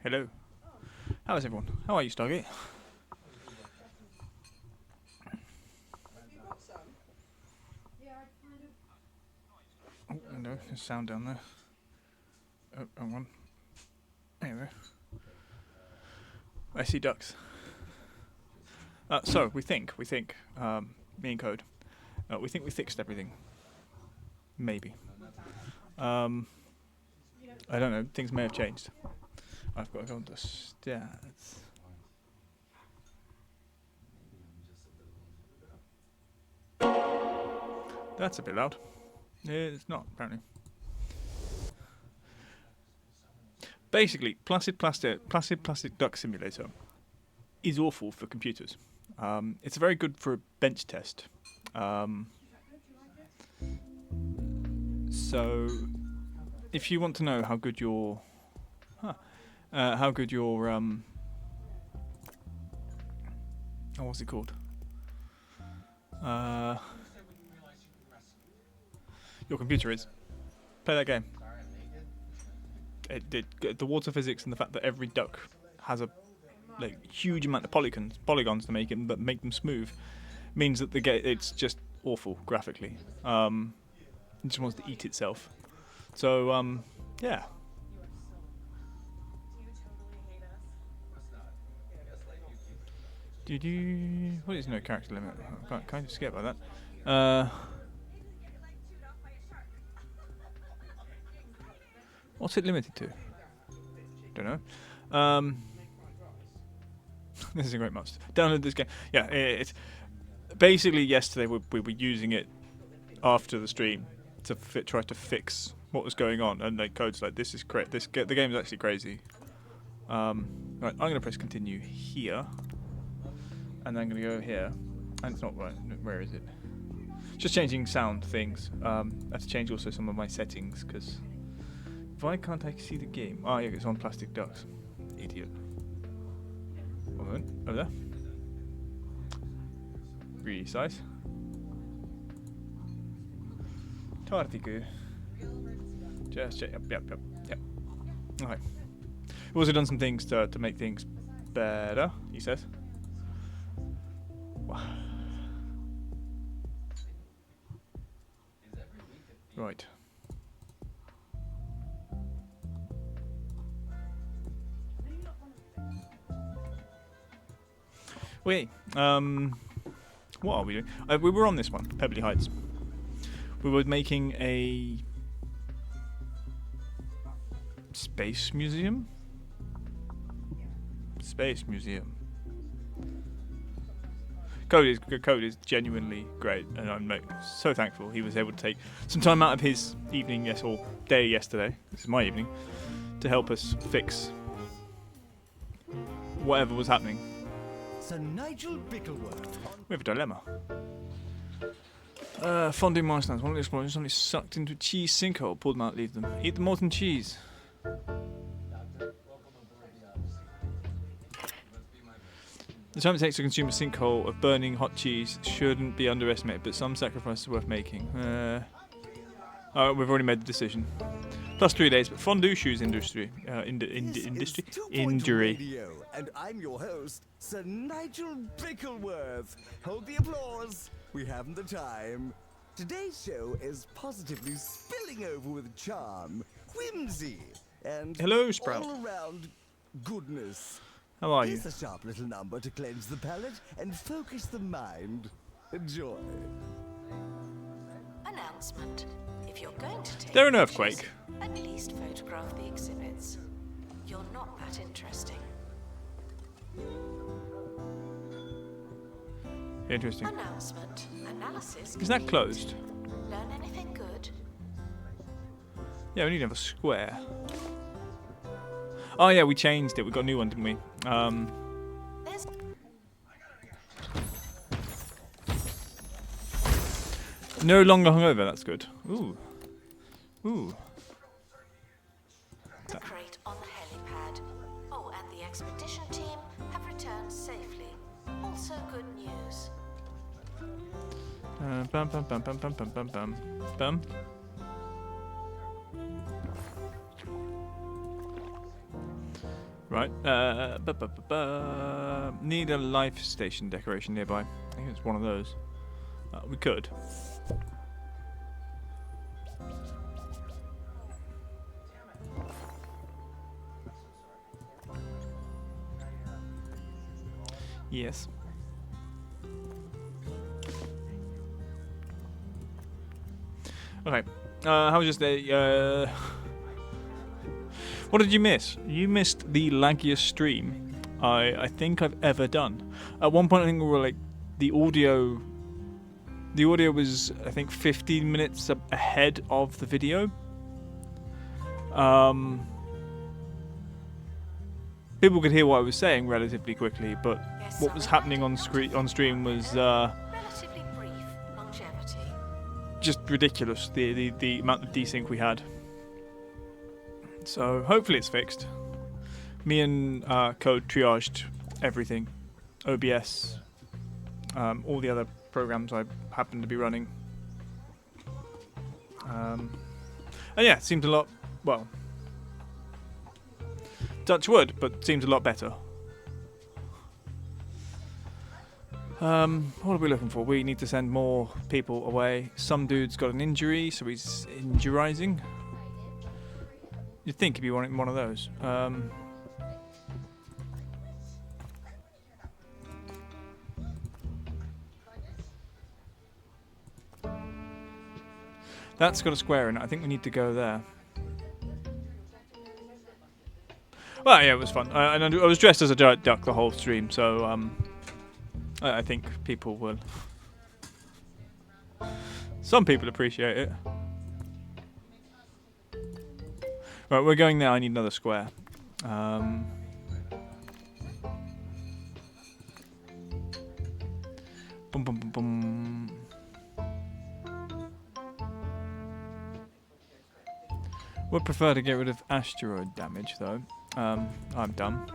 Hello. How is everyone? How are you, Stargate? Oh, no, there's sound down there. Oh, wrong one. There we go. I see ducks. So, we think, me and Code, we think we fixed everything. Maybe. I don't know, things may have changed. I've got to go on the stats. That's a bit loud. It's not, apparently. Basically, Placid Plastic Duck Simulator is awful for computers. It's very good for a bench test. So, if you want to know how good your, oh, what's it called? Your computer is. Play that game. The water physics and the fact that every duck has a huge amount of polygons to make it, but make them smooth, means that it's just awful graphically. It just wants to eat itself. So yeah. What is no character limit? I kind of scared by that. What's it limited to? Don't know. This is a great monster. Download this game. Yeah, it's basically yesterday we were using it after the stream to try to fix what was going on, and Code's like, "This is correct. The game is actually crazy." Right, I'm gonna press continue here, and then I'm gonna go here, and it's not right. Where is it? Just changing sound things. I have to change also some of my settings because. Why can't I see the game? Oh, yeah, it's on Plastic Ducks. Idiot. One moment. Over there. Resize. Tartiku. Just check. Yep. Okay. We've also done some things to make things better, he says. Right. Wait, what are we doing? We were on this one, Pebbly Heights. We were making a space museum? Space museum. Code is genuinely great, and I'm so thankful he was able to take some time out of his evening, or day yesterday, this is my evening, to help us fix whatever was happening. Sir Nigel Bickleworth. We have a dilemma. Fondue marshlands. One of the explorers suddenly sucked into a cheese sinkhole, pulled them out, leave them. Eat the molten cheese. The time it takes to consume a sinkhole of burning hot cheese shouldn't be underestimated, but some sacrifice is worth making. We've already made the decision. Plus 3 days, but fondue shoes industry. Injury. Radio, and I'm your host, Sir Nigel Bickleworth. Hold the applause. We haven't the time. Today's show is positively spilling over with charm, whimsy, and hello, Sprout. all-around goodness. How are you? Here's a sharp little number to cleanse the palate and focus the mind. Enjoy. Announcement. If you're going to take There an pictures, earthquake? at least photograph the exhibits. You're not that interesting. Interesting. Announcement. Analysis. Is that complete. closed? Learn anything good? Yeah, we need to have a square. Oh yeah, we changed it. We got a new one, didn't we? There's No longer hungover. That's good. Ooh. a crate on the helipad. Oh, and the expedition team have returned safely. Also good news. Bum. Right. Need a life station decoration nearby. I think it's one of those. We could. Yes. Okay. How was your day? What did you miss? You missed the laggiest stream I think I've ever done. At one point, I think we were like the audio. The audio was, I think, 15 minutes ahead of the video. People could hear what I was saying relatively quickly, but what was happening on stream was Relatively brief longevity. just ridiculous. The amount of desync we had. So hopefully it's fixed. Me and Code triaged everything, OBS, all the other programs I happen to be running. And yeah, it seemed a lot, well, touch wood, but seems a lot better. What are we looking for? We need to send more people away. Some dude's got an injury, so he's injurizing. You'd think he'd be wanting one of those. That's got a square in it. I think we need to go there. Well, yeah, it was fun. And I was dressed as a duck the whole stream, so I think people will. Some people appreciate it. Right, we're going there. I need another square. Bum, bum, bum, bum. Would prefer to get rid of asteroid damage, though. I'm done.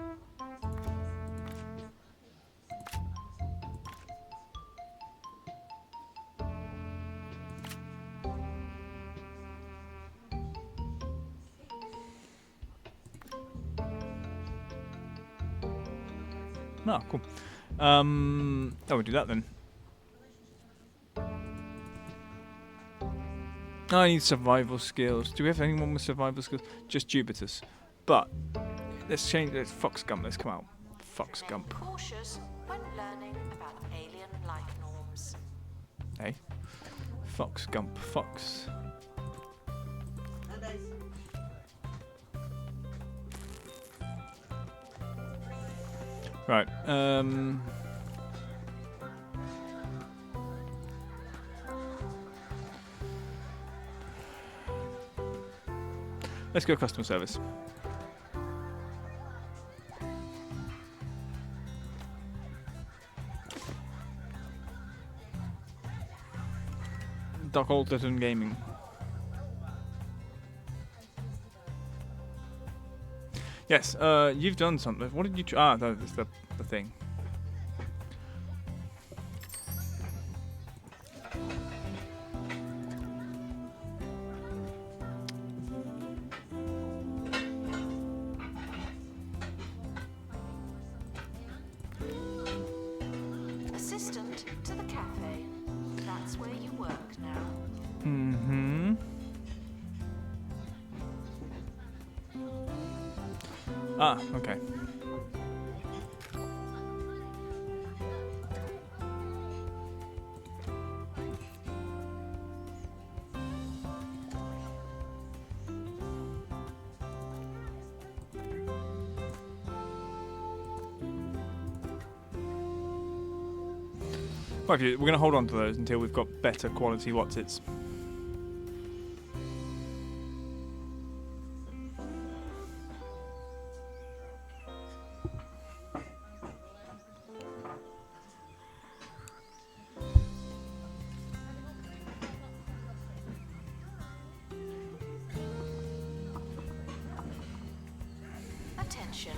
Oh, cool. Oh, we'll do that then. I need survival skills. Do we have anyone with survival skills? Just Jubitus. But let's change. Let's Fox Gump. Let's come out. Fox Gump. Cautious when learning about alien life norms. Hey. Fox Gump. Fox. Right. Let's go customer service. Doc Alderton Gaming. Yes, you've done something. What did you? No, that's the thing. Assistant to the cafe. That's where you work now. Mm-hmm. Ah, okay. Okay, we're going to hold on to those until we've got better quality Wotsits. Attention.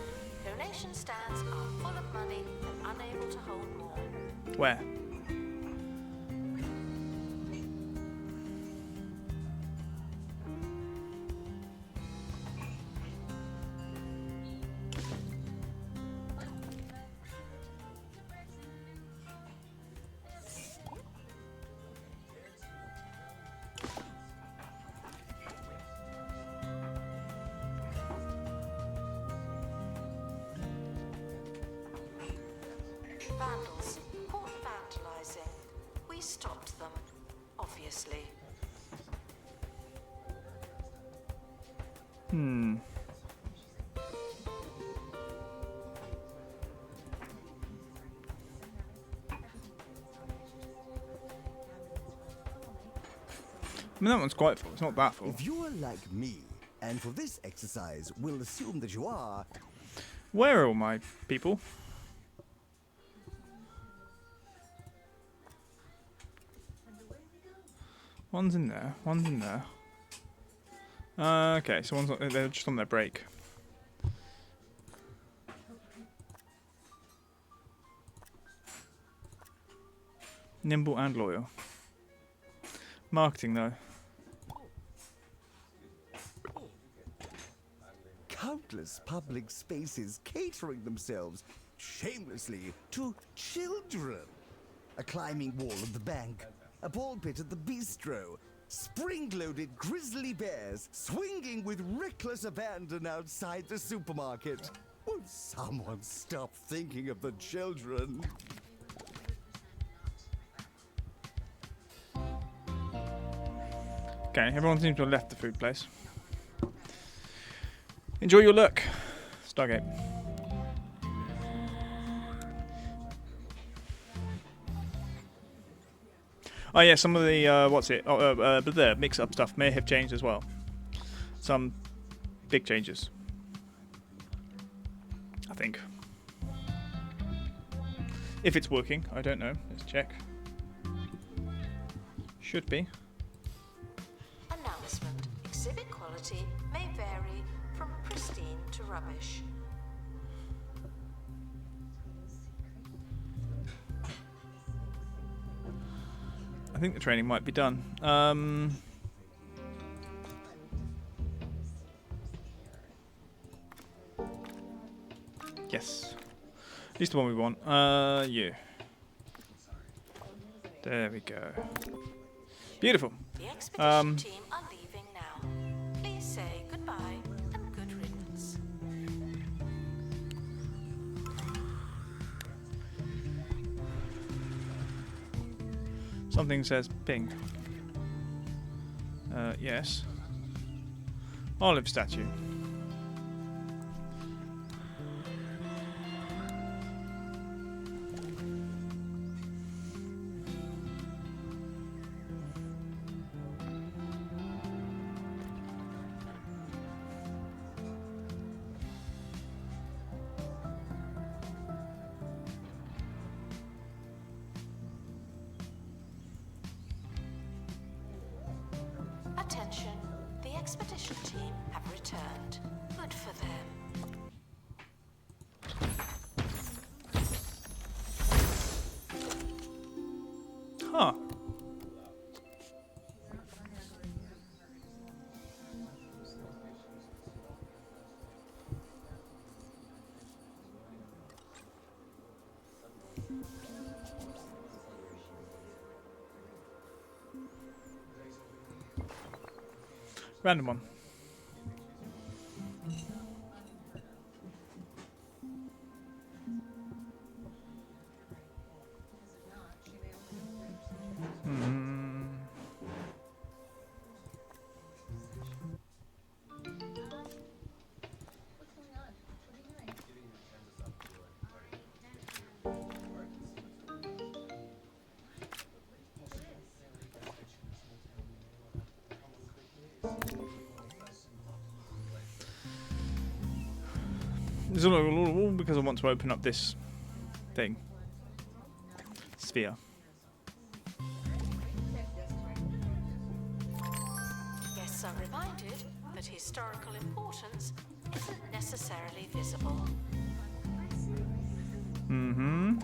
Donation stands are full of money and unable to hold more. Where? vandals caught vandalizing. We stopped them, obviously. I mean, that one's quite full. It's not that full. If you're like me, and for this exercise, we'll assume that you are, Where are all my people? One's in there. One's in there. Okay, so they're just on their break. Nimble and loyal. Marketing, though. countless public spaces catering themselves shamelessly to children. A climbing wall at the bank, a ball pit at the bistro, spring-loaded grizzly bears swinging with reckless abandon outside the supermarket. Won't someone stop thinking of the children? Okay, everyone seems to have left the food place. Enjoy your look, Stargate. Oh yeah, some of the the mix-up stuff may have changed as well. Some big changes, I think. If it's working, I don't know. Let's check. Should be. Announcement. Exhibit quality may vary from pristine to rubbish. I think the training might be done. Yes. At least the one we want. You. There we go. Beautiful. The expedition team are leaving now. Please say goodbye and good riddance. Something says ping. Yes. Olive statue. Attention, the expedition team have returned. Good for them. Huh. Random one. It's all because I want to open up this thing. Sphere. Guests are reminded that historical importance isn't necessarily visible. Mm-hmm.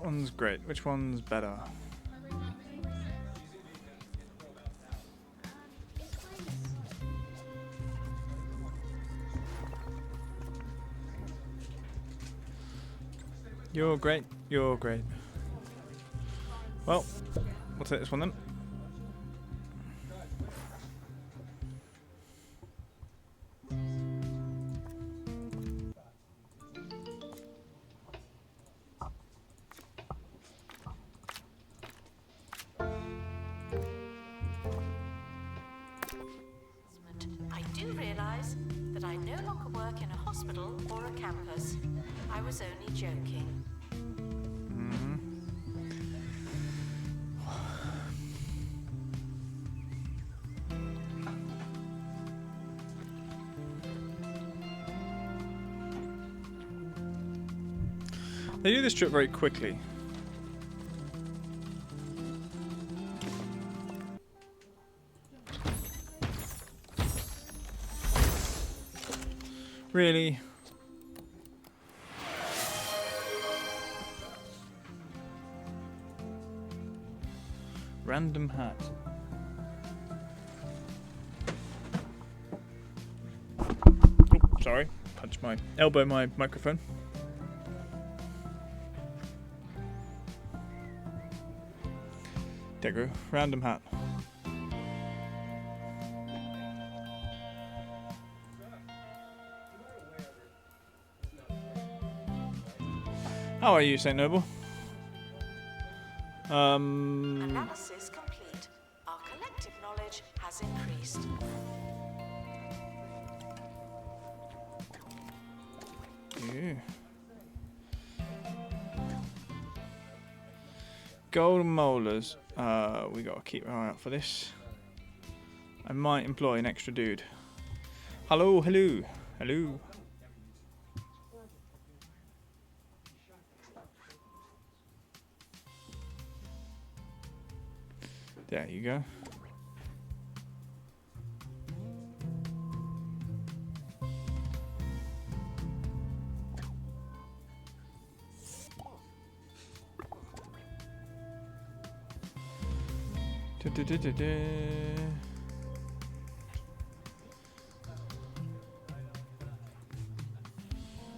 That one's great. Which one's better? You're great. You're great. Well, we'll take this one then. I do realize that I no longer work in a hospital or a campus. I was only joking. They do this trip very quickly. Really? Random hat. Oh, sorry. Punched my elbow, my microphone. There you go. Random hat. How are you, Saint Noble? Analysis complete. Our collective knowledge has increased. Yeah. Golden molars. We gotta keep our eye out for this. I might employ an extra dude. Hello, hello, hello. There you go.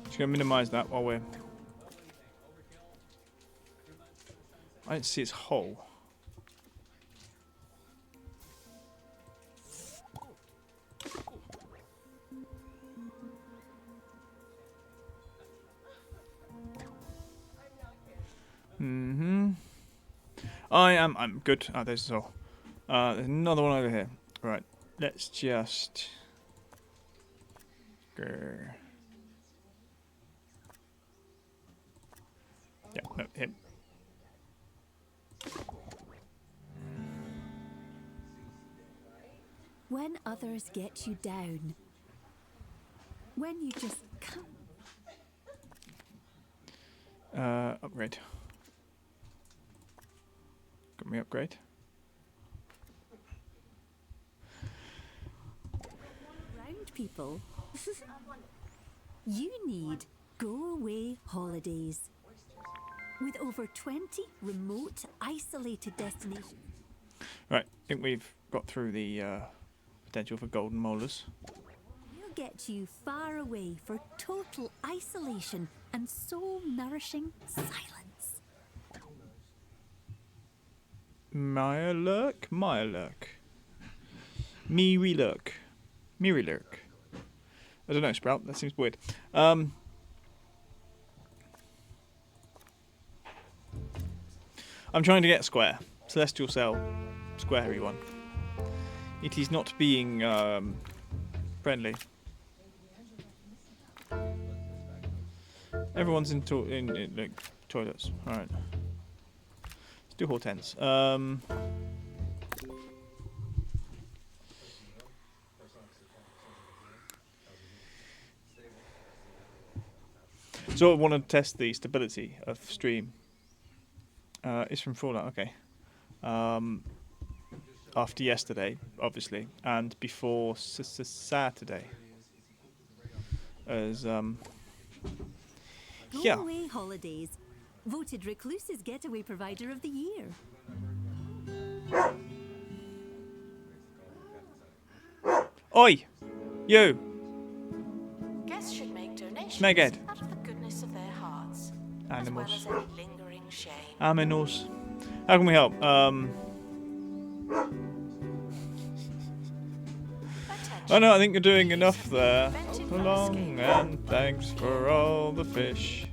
Just gonna minimize that while we're. I don't see its hole. I'm good. Oh, there's all. There's another one over here. Right. Let's just. Grr. Yeah, no, him. When others get you down. When you just can't. Upgrade. Got me upgrade. Round people. You need Go Away Holidays. With over 20 remote, isolated destinations. Right, I think we've got through the potential for golden molars. We'll get you far away for total isolation and soul-nourishing silence. Maya lurk, Maya lurk. Miri lurk. Miri lurk. I don't know, Sprout, that seems weird. I'm trying to get Square. Celestial Cell. Squarey one. It is not being friendly. Everyone's in like, toilets. Alright. Let's do Hortense. So I want to test the stability of stream. It's from Fallout, okay. After yesterday, obviously, and before Saturday. As Go yeah. Away Holidays. Voted Recluse's Getaway Provider of the Year. Oi! You! Guests should make donations Smeghead. out of the goodness of their hearts, Animals. as well as any lingering shame. Aminals. How can we help? Oh no, I think you're doing enough there. Hop along and thanks for all the fish.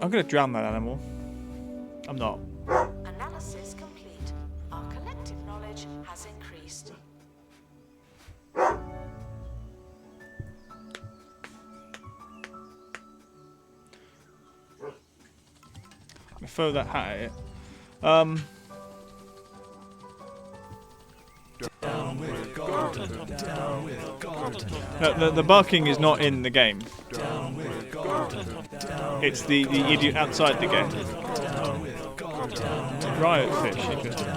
I'm gonna drown that animal. I'm not. Analysis complete. Our collective knowledge has increased. Let me throw that hat at it. No, the barking is not in the game. It's the idiot outside the game. Riot fish, interesting.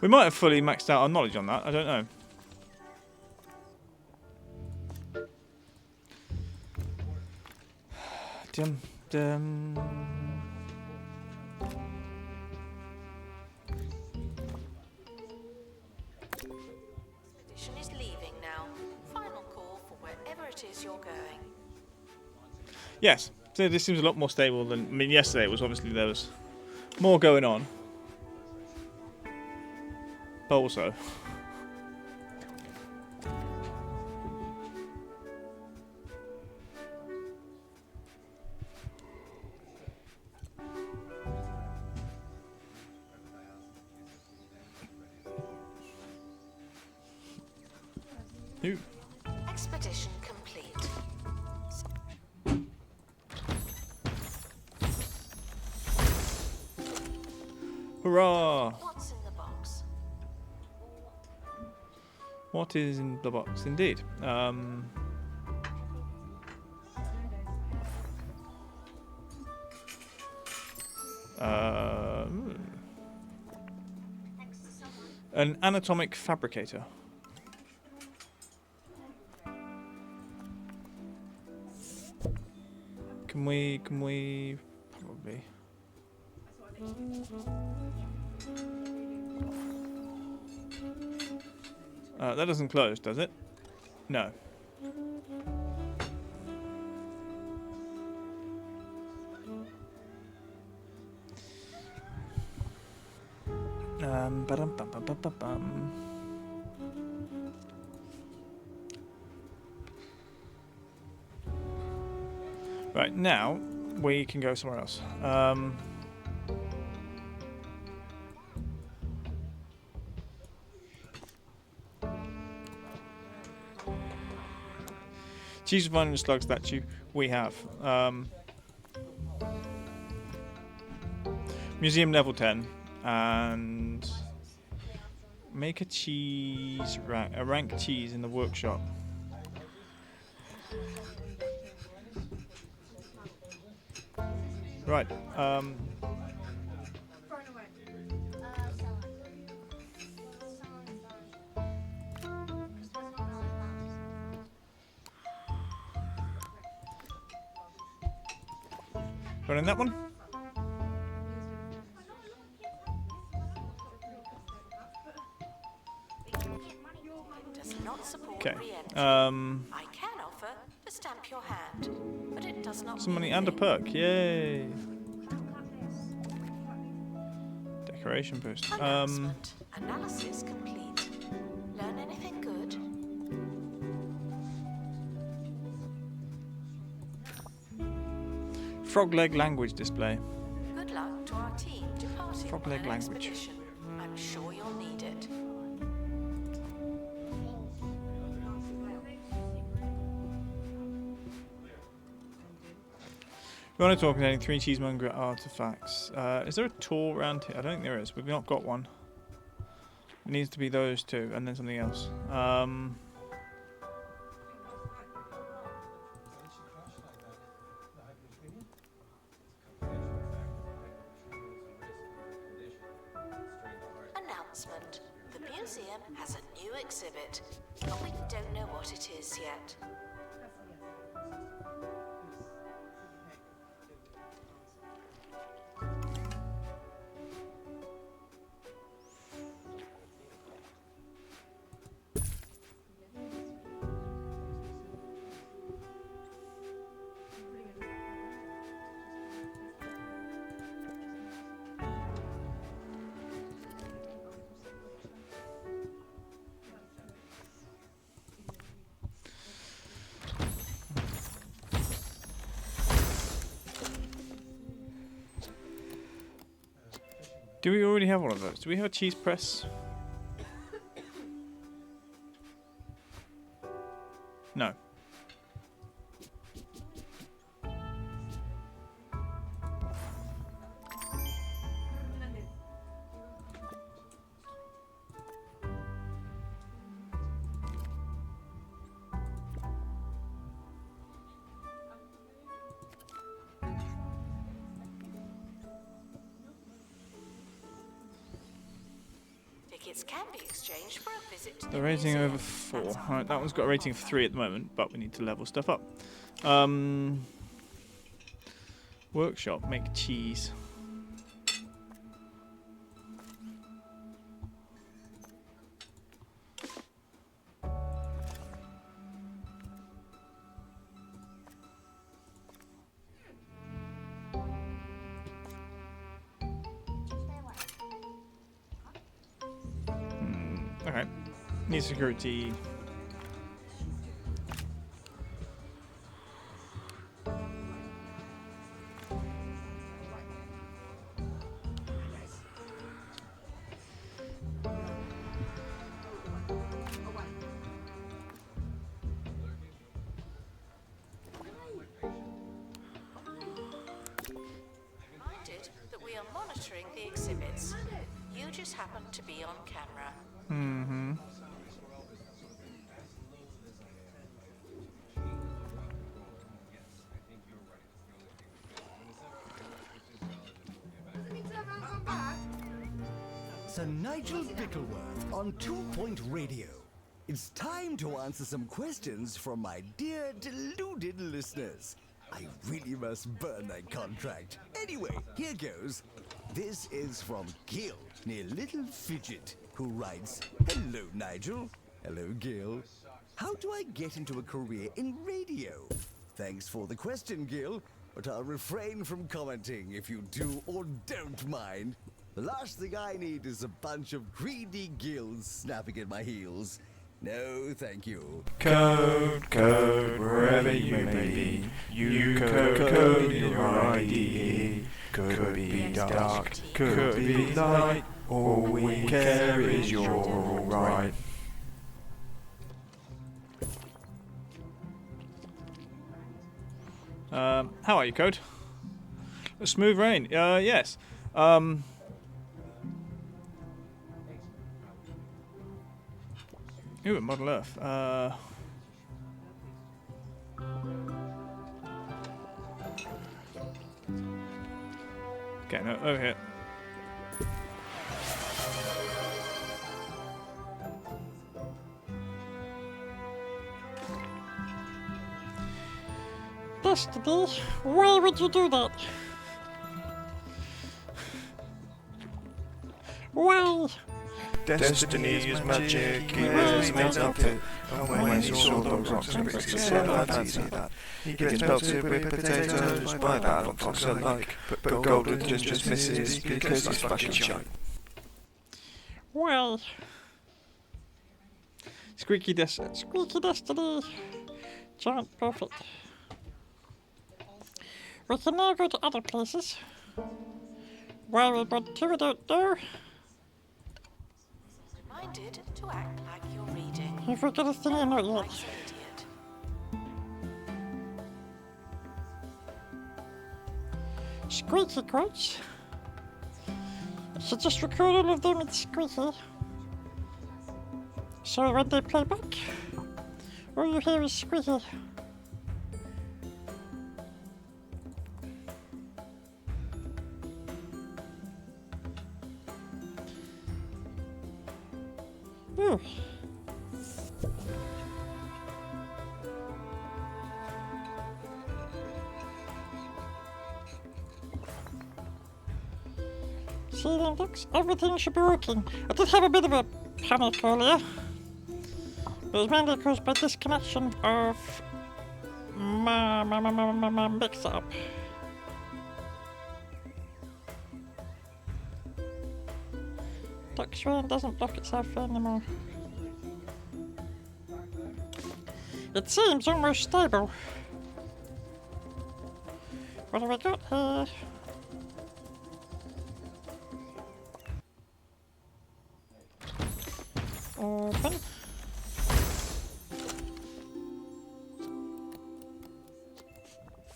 We might have fully maxed out our knowledge on that, I don't know. Dum dum. Expedition is leaving now. Final call for wherever it is you're going. Yes, so this seems a lot more stable than. I mean, yesterday it was obviously there was more going on. But also. Who? Expedition complete. Hurrah! What's in the box? What is in the box? Indeed. An anatomic fabricator. Can we probably? That doesn't close, does it? No. Ba-dum-bum-bum-bum-bum. Right, now we can go somewhere else. Cheese Vine and Slug statue, we have. Museum level 10, and make a cheese rank, a rank cheese in the workshop. Right. Running that one. Does not support Okay. re-entry. I can offer to stamp your hand, but it does not. Some money mean and a thing. perk. Yay. Decoration boost. Announcement. Analysis complete. Learn anything good? Frog leg language display. Good luck to our team departing Frog on leg an language. expedition. I'm sure you'll need it. We want to talk about 3 cheesemonger artifacts. Is there a tool around here? I don't think there is. We've not got one. It needs to be those two, and then something else. announcement. The museum has a new exhibit, but we don't know what it is yet. Do we already have one of those? Do we have a cheese press? No. Tickets can be exchanged for a visit to The the rating museum. over 4. Alright, that one's got a rating of 3 at the moment, but we need to level stuff up. Workshop, make cheese. Okay. Need security. Reminded that we are monitoring the exhibits. You just happen to be on camera. Mm-hmm. Sir Nigel Bickleworth on 2 Point Radio. It's time to answer some questions from my dear deluded listeners. I really must burn that contract. Anyway, here goes. This is from Gil, near Little Fidget, who writes, "Hello, Nigel. Hello, Gil. How do I get into a career in radio?" Thanks for the question, Gil, but I'll refrain from commenting if you do or don't mind. The last thing I need is a bunch of greedy gills snapping at my heels. No, thank you. Code, code, wherever you may be. You code in your IDE. Could be dark, could be light. All we care is you're alright. How are you, Code? A smooth rain. Yes. Ooh, Model Earth. Okay, no, over here. Destiny, why would you do that? Why? Destiny is magic, he is made up it. And when he saw the rocks and bricks, he said, I fancy that. He gets pelted with potatoes by that on fox alike. But Golden just misses because he's fucking shite. Why? Squeaky Destiny. Squeaky Destiny. Giant profit. We can now go to other places. Why we want to, we don't know. Reminded to act like you're reading. If we get a thing or not yet. Like an idiot. Squeaky quotes. So just record all of them in squeaky. So when they play back, all you hear is squeaky. Ooh. Ceiling looks, everything should be working. I did have a bit of a panic earlier. It was mainly caused by disconnection of my mix-up. Duck Swain doesn't block itself anymore. It seems almost stable. What have we got here? Open.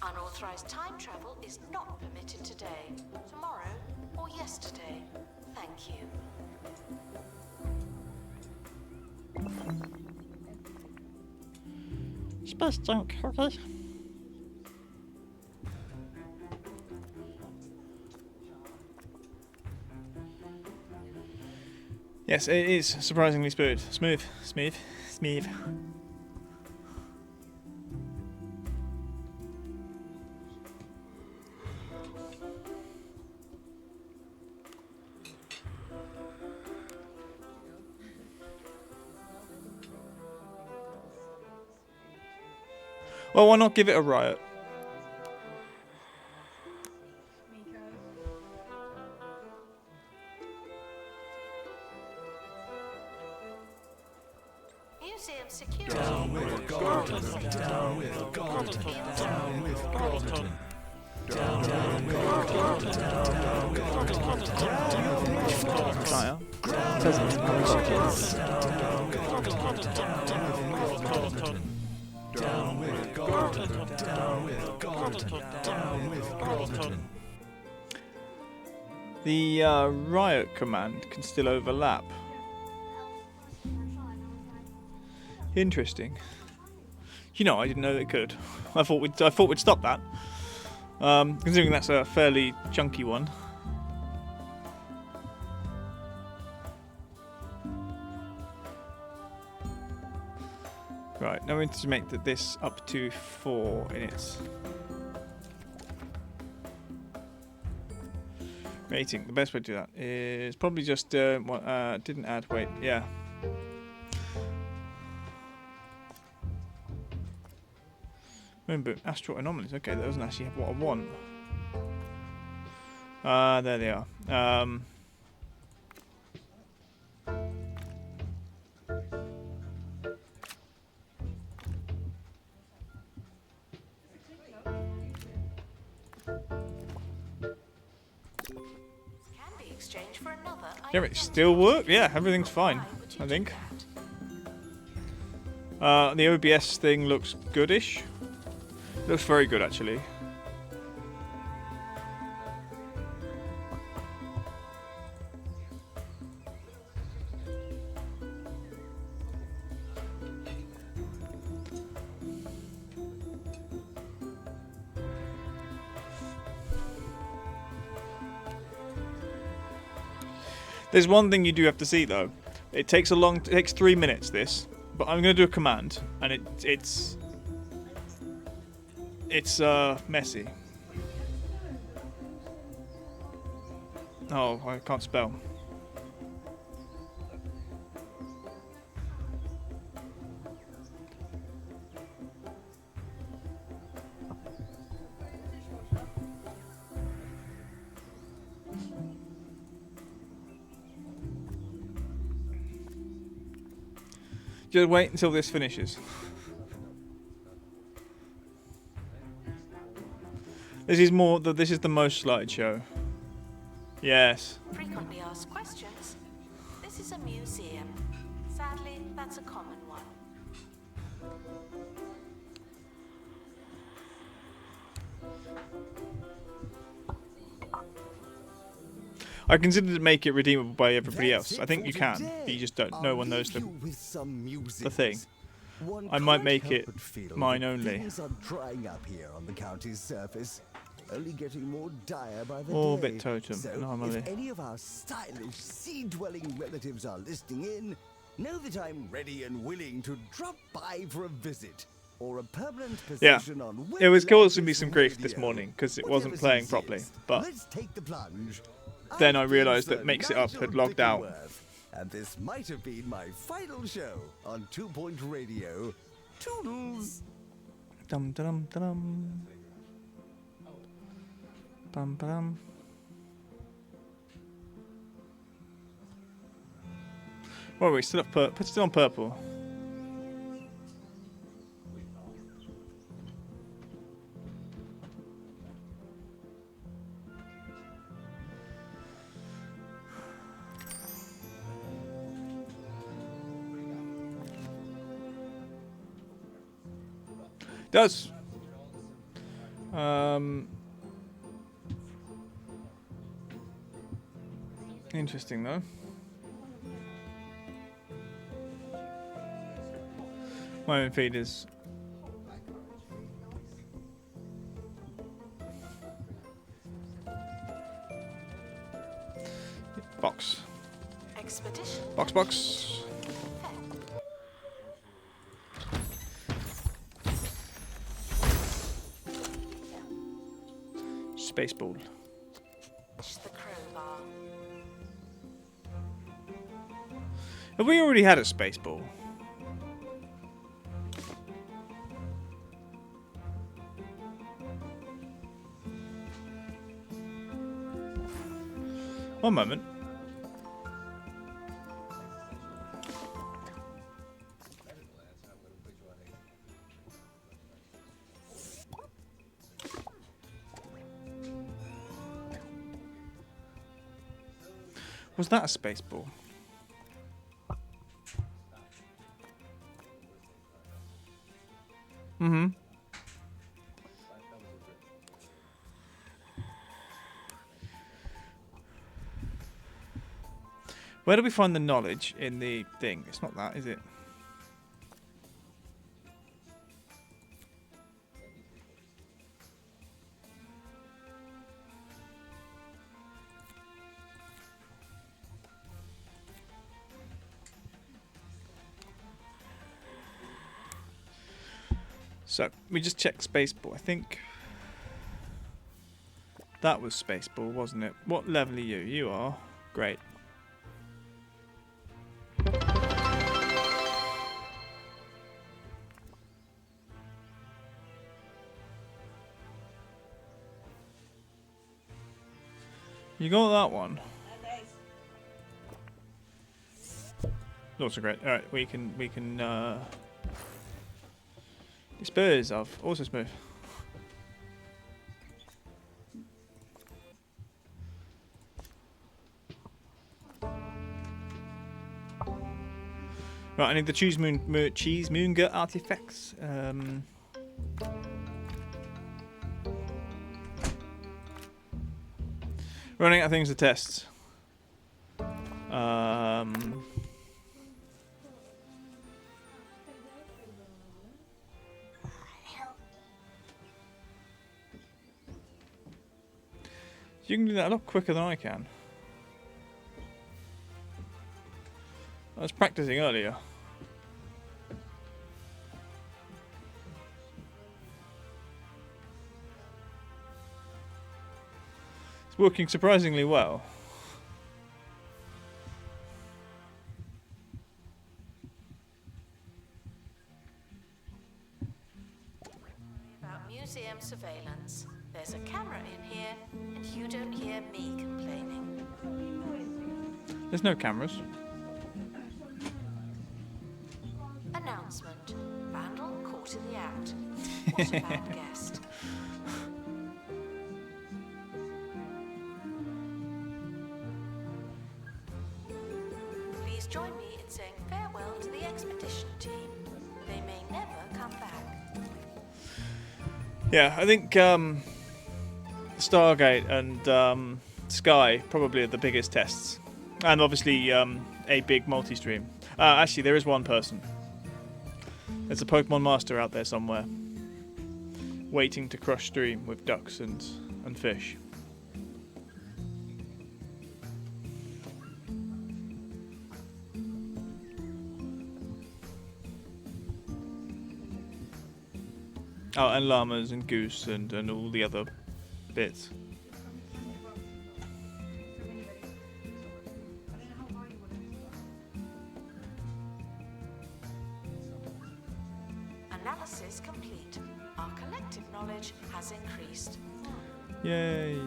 Unauthorized time travel is not permitted today, tomorrow, or yesterday. Thank you. Space junk, okay. Yes, it is surprisingly smooth. Smooth. Well, why not give it a riot? Museum security. Down with Gordon. Down with Gordon. Down with Gordon. Down with Gordon. Down with Gordon. Down with Gordon. Down with Gordon. Down with Gordon. The riot command can still overlap. Interesting. You know, I didn't know it could. I thought we'd stop that. Considering that's a fairly chunky one. Right, now we need to make this up to 4 in its rating. The best way to do that is probably just didn't add weight. Yeah. Remember, astral anomalies. Okay, that doesn't actually have what I want. There they are. Can be exchanged for another. Yeah, it still works. Yeah, everything's fine, I think. The OBS thing looks goodish. Looks very good, actually. There's one thing you do have to see, though. It takes 3 minutes, this. But I'm going to do a command, and it's messy. Oh, I can't spell. Just wait until this finishes. This is the most slideshow. Yes. Frequently asked questions. This is a museum. Sadly, that's a common one. I considered to make it redeemable by everybody else. I think you can, but you just don't. No one knows the thing. I might make it mine only. Things are drying up here on the county's surface, only getting more dire by the Orbit day. totem, So anomaly. if any of our stylish sea-dwelling relatives are listening in, Know that I'm ready and willing to drop by for a visit or a permanent Yeah. position on It was causing Wetlands me some grief this Radio. morning because it wasn't Whatever's playing properly. easiest. But Let's take the plunge. then I I've realised been that Sir Mix It Up Nigel had logged out. Bickleworth, and this might have been my final show on 2 Point Radio. Toodles! Dum dum dum. Bum bum. What are we still up? Put it on purple. Does. Interesting though. My own feed is box. Expedition. Box. Spaceball. The crowbar. Have we already had a spaceball? One moment. Was that a spaceball? Mm-hmm. Where do we find the knowledge in the thing? It's not that, is it? So, we just checked Spaceball. I think that was Spaceball, wasn't it? What level are you? You are? Great. You got that one. Also great. All right, we can dispose of. Also smooth. Right, I need the cheese moon gut artifacts. Running out of things to test. You can do that a lot quicker than I can. I was practicing earlier. It's working surprisingly well. About museum surveillance. There's a camera in here, and you don't hear me complaining. There's no cameras. Announcement. Vandal caught in the act. What a bad guest. Please join me in saying farewell to the expedition team. They may never come back. Yeah, I think Stargate and Sky probably are the biggest tests. And obviously a big multi-stream. Actually, there is one person. There's a Pokemon Master out there somewhere. Waiting to crush stream with ducks and fish. Oh, and llamas and goose and all the other bits. Analysis complete. Our collective knowledge has increased. Yay.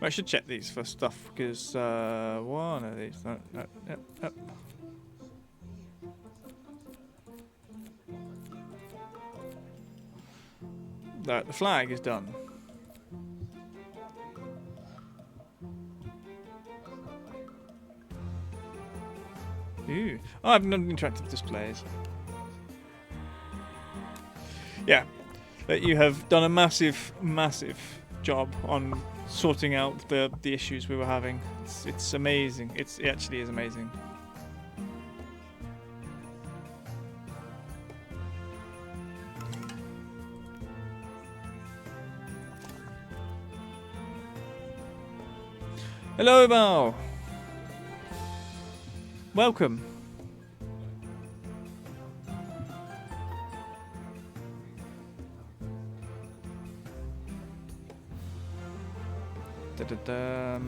I should check these for stuff because one of these. No. Right, the flag is done. Ooh. Oh, I have non-interactive displays. Yeah, that you have done a massive job on sorting out the issues we were having. It's amazing. It actually is amazing. Hello, Mal. Welcome. The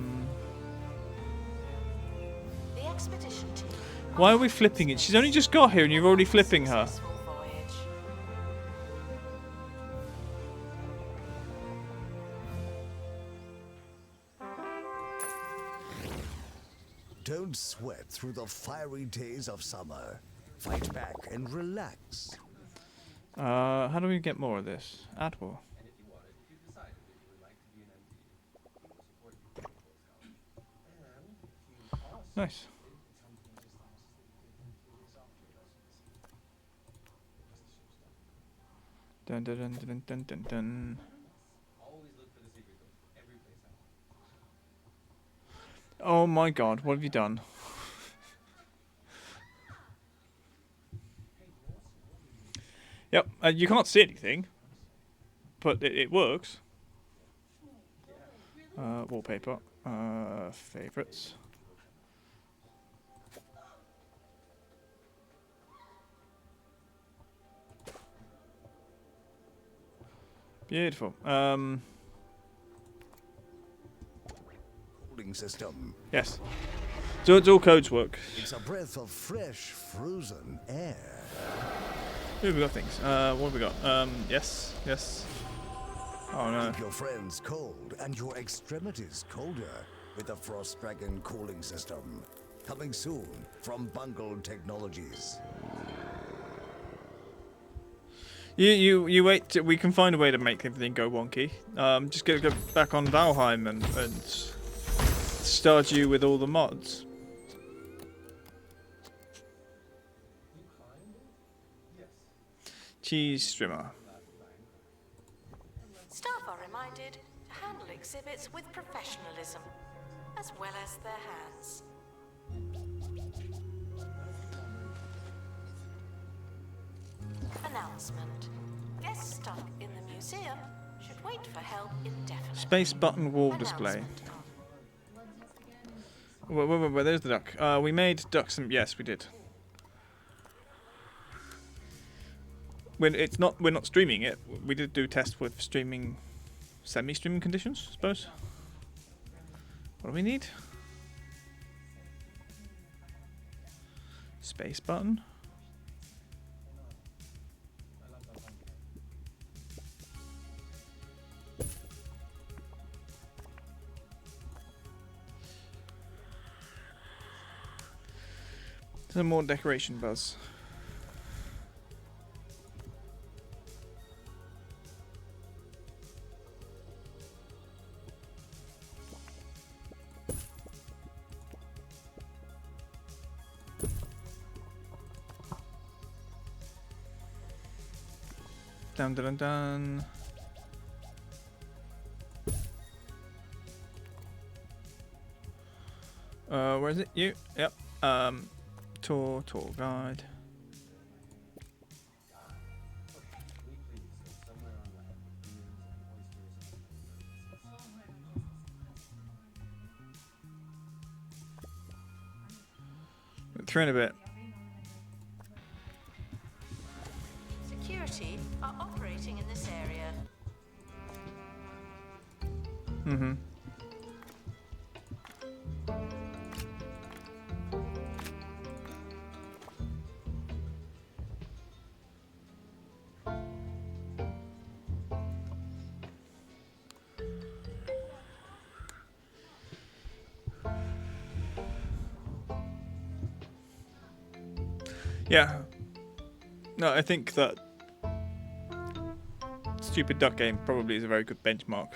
expedition team. Why are we flipping it? She's only just got here and you're already flipping her. Successful voyage. Don't sweat through the fiery days of summer. Fight back and relax. How do we get more of this? Add war. Nice. Dun dun dun dun dun dun dun. Oh my god, what have you done? Yep, you can't see anything, but it works. Wallpaper, favorites. Beautiful. Cooling system. Yes. So it's all codes work. It's a breath of fresh, frozen air. Ooh, we got things. What have we got? Yes. Oh no. Keep your friends cold and your extremities colder with the Frost Dragon cooling system. Coming soon from Bungled Technologies. You wait. We can find a way to make everything go wonky. Just go back on Valheim and start you with all the mods. Cheese strimmer. Staff are reminded to handle exhibits with professionalism, as well as their hands. Announcement. Guests stuck in the museum should wait for help indefinitely. Space button wall display. Announcement. Wait, there's the duck. We made ducks and yes, we did. We're not streaming it. We did do tests with streaming, semi-streaming conditions, I suppose. What do we need? Space button. Some more decoration buzz. Dun dun dun dun. Where is it? You? Yep. Tour guide. Through in a bit. Mm-hmm. Yeah. No, I think that Stupid Duck Game probably is a very good benchmark.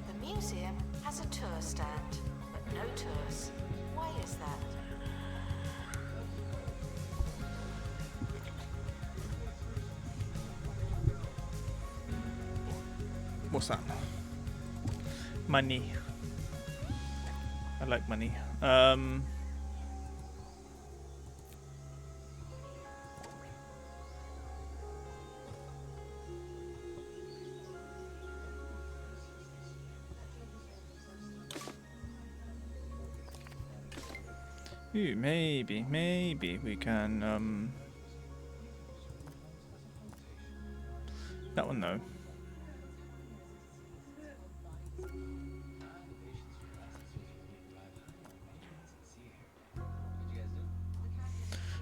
The museum has a tour stand, but no tours. Why is that? What's that? Money. I like money. Ooh, maybe we can, that one no.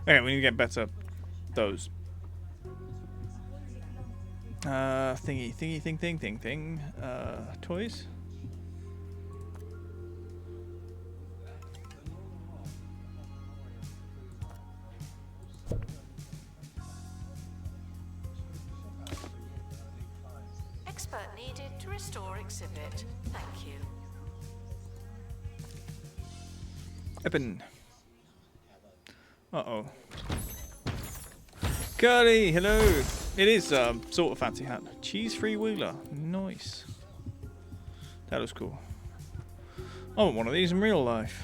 Okay, we need to get better those. Thing. Toys. Expert needed to restore exhibit. Thank you. Open. Uh-oh. Curly, hello! It is sort of fancy hat. Cheese free wheeler. Nice. That looks cool. I want one of these in real life.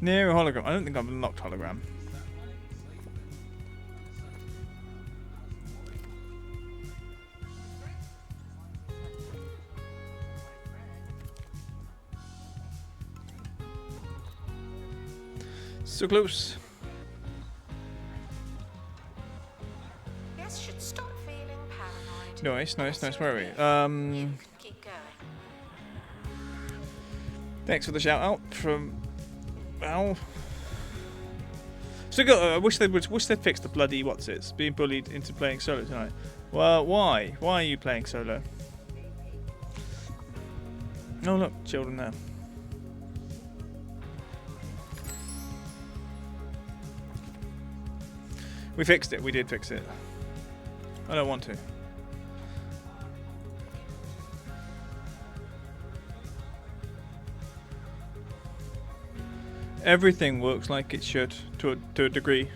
Near a hologram. I don't think I've unlocked hologram. So close. Yes, should stop feeling paranoid. Nice. Where are we? You can keep going. Thanks for the shout out from Al. So good. I wish they'd fix the bloody what's-its being bullied into playing solo tonight. Well, why? Why are you playing solo? Oh look, children there. We fixed it. We did fix it. I don't want to. Everything works like it should, to a degree.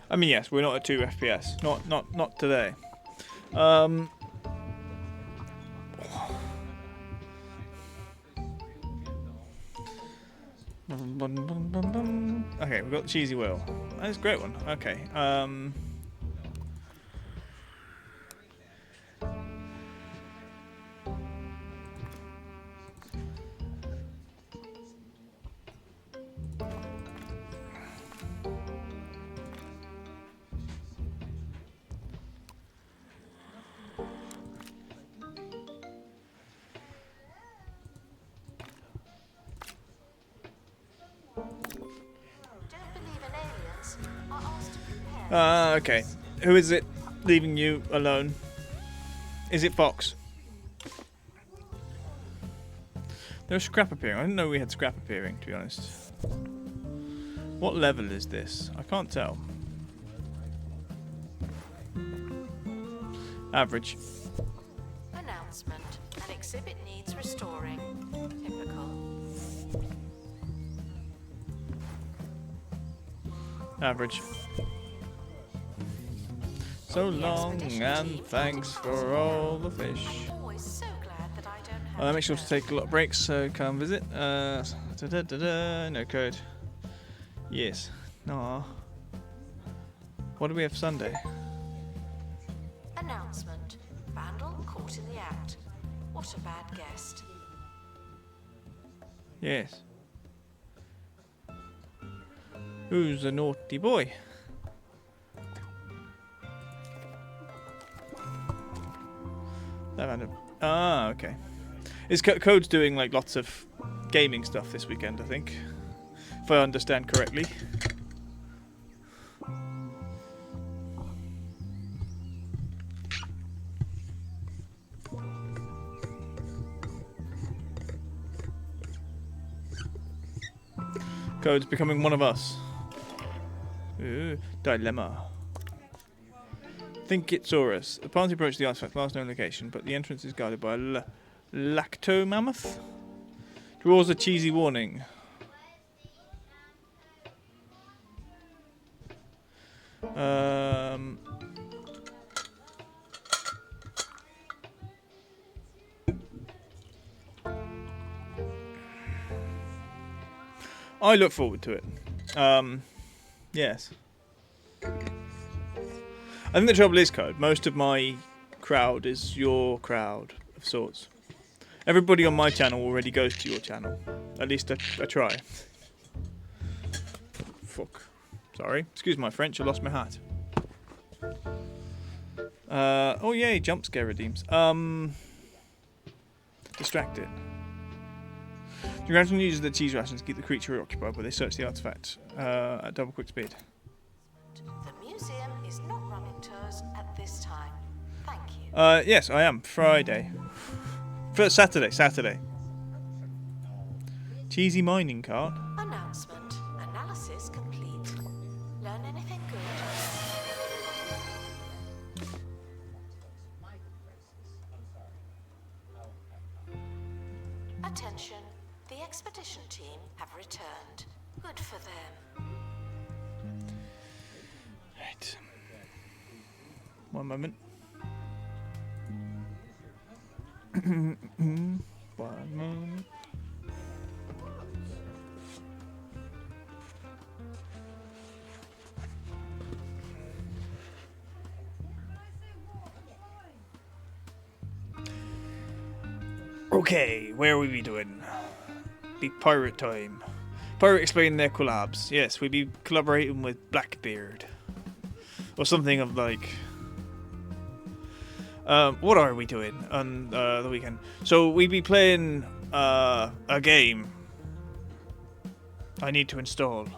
I mean, yes, we're not at 2 FPS. Not today. Okay, we've got the cheesy wheel. That's a great one. Okay. Don't believe in aliens are asked to prepare Okay. Who is it leaving you alone? Is it Fox? There's scrap appearing. I didn't know we had scrap appearing, to be honest. What level is this? I can't tell. Average. Announcement. An exhibit needs restoring. Typical. Average. So long and thanks for all the fish. I'm always so glad that I don't have Well, that makes sure to take a lot of breaks, so come visit. No code. Yes. No. What do we have Sunday? Announcement. Vandal caught in the act. What a bad guest. Yes. Who's a naughty boy? Ah, okay. Is Code's doing like lots of gaming stuff this weekend, I think, if I understand correctly. Code's becoming one of us. Ooh, dilemma. Think it's Saurus. The party approached the artifact's last known location, but the entrance is guarded by a lacto mammoth. Draws a cheesy warning. I look forward to it. Yes. I think the trouble is, Code, most of my crowd is your crowd of sorts. Everybody on my channel already goes to your channel. At least I try. Fuck. Sorry. Excuse my French, I lost my hat. Oh yay, jump scare redeems. Distract it. The Grandson uses the cheese rations to keep the creature occupied while they search the artifact at double quick speed. The museum is not running tours at this time. Thank you. Yes, I am. Friday. For Saturday. Cheesy mining cart. Announcement. Analysis complete. Learn anything good? Attention. The expedition team have returned. Good for them. Right. One moment. One moment. Okay, where are we doing? Be pirate time. Pirate explain their collabs. Yes, we'll be collaborating with Blackbeard. Or something of like... what are we doing on the weekend? So we'll be playing a game I need to install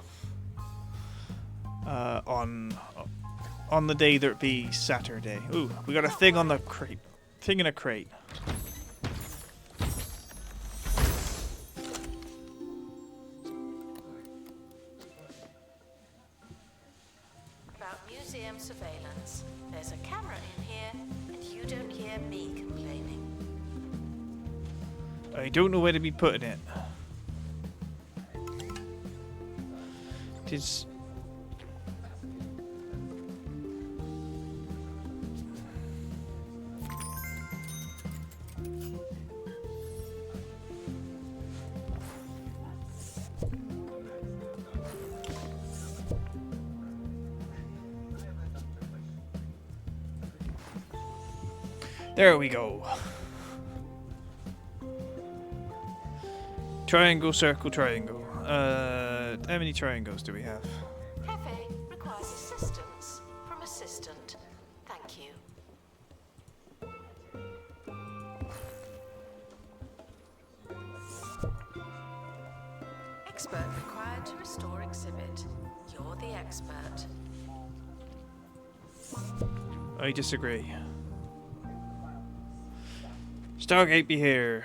on the day that be Saturday. Ooh, we got a thing on the crate. Thing in a crate. About museum surveillance. There's a camera in here, and you don't hear me complaining. I don't know where to be putting it. It is... There we go. Triangle, circle, triangle. How many triangles do we have? Cafe requires assistance from assistant. Thank you. Expert required to restore exhibit. You're the expert. I disagree. Stargate be here.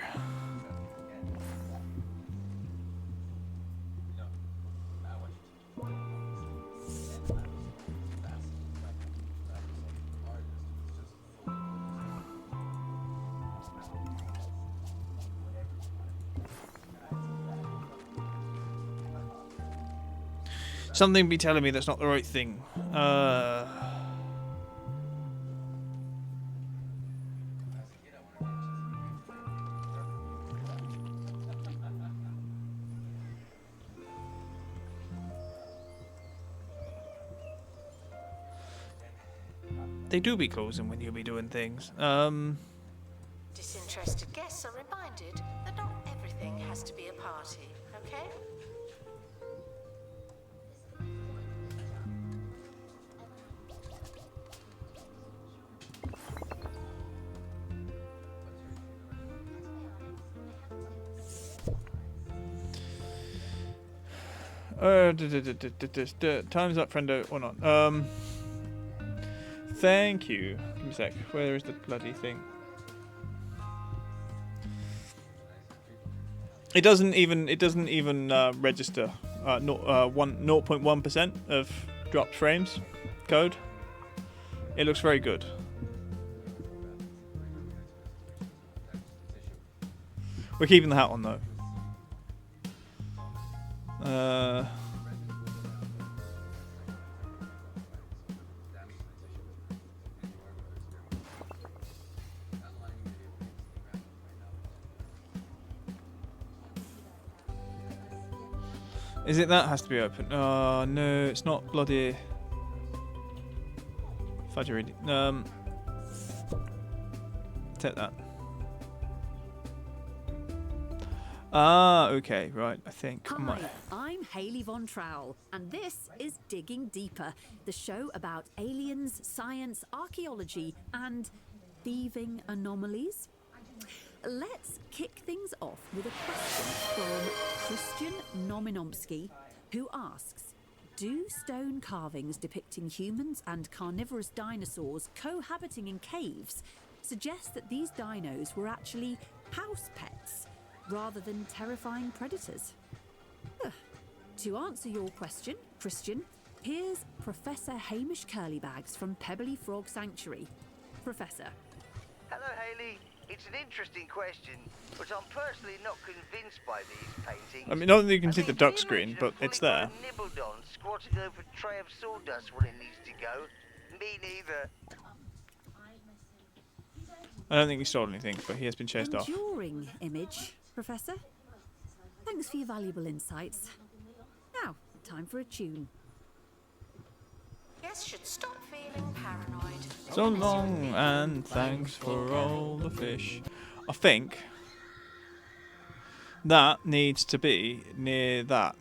Something be telling me that's not the right thing. They do be closing when you'll be doing things. Disinterested guests are reminded that not everything has to be a party, okay? Time's up, friendo, or not. Thank you. Give me a sec. Where is the bloody thing? It doesn't even register 0.1% of dropped frames code. It looks very good. We're keeping the hat on though. Is it that has to be open? Oh no, it's not bloody fudgery. Take that. Ah, okay, right. I think. Hi, I'm Hayley Von Trowell, and this is Digging Deeper, the show about aliens, science, archaeology, and thieving anomalies. Let's kick things off with a question from Christian Nominomsky, who asks, do stone carvings depicting humans and carnivorous dinosaurs cohabiting in caves suggest that these dinos were actually house pets rather than terrifying predators? To answer your question, Christian, here's Professor Hamish Curlybags from Pebbly Frog Sanctuary. Professor. Hello, Hayley. It's an interesting question, but I'm personally not convinced by these paintings. I mean, not that you can see the can duck you screen, imagine but a fully it's there. grown Nibbledon squatting over a tray of sawdust when it needs to go? Me neither. I don't think he stole anything, but he has been chased off. Enduring image, Professor. Thanks for your valuable insights. Now, time for a tune. Guests should stop feeling paranoid. So long and thanks for all the fish. I think that needs to be near that.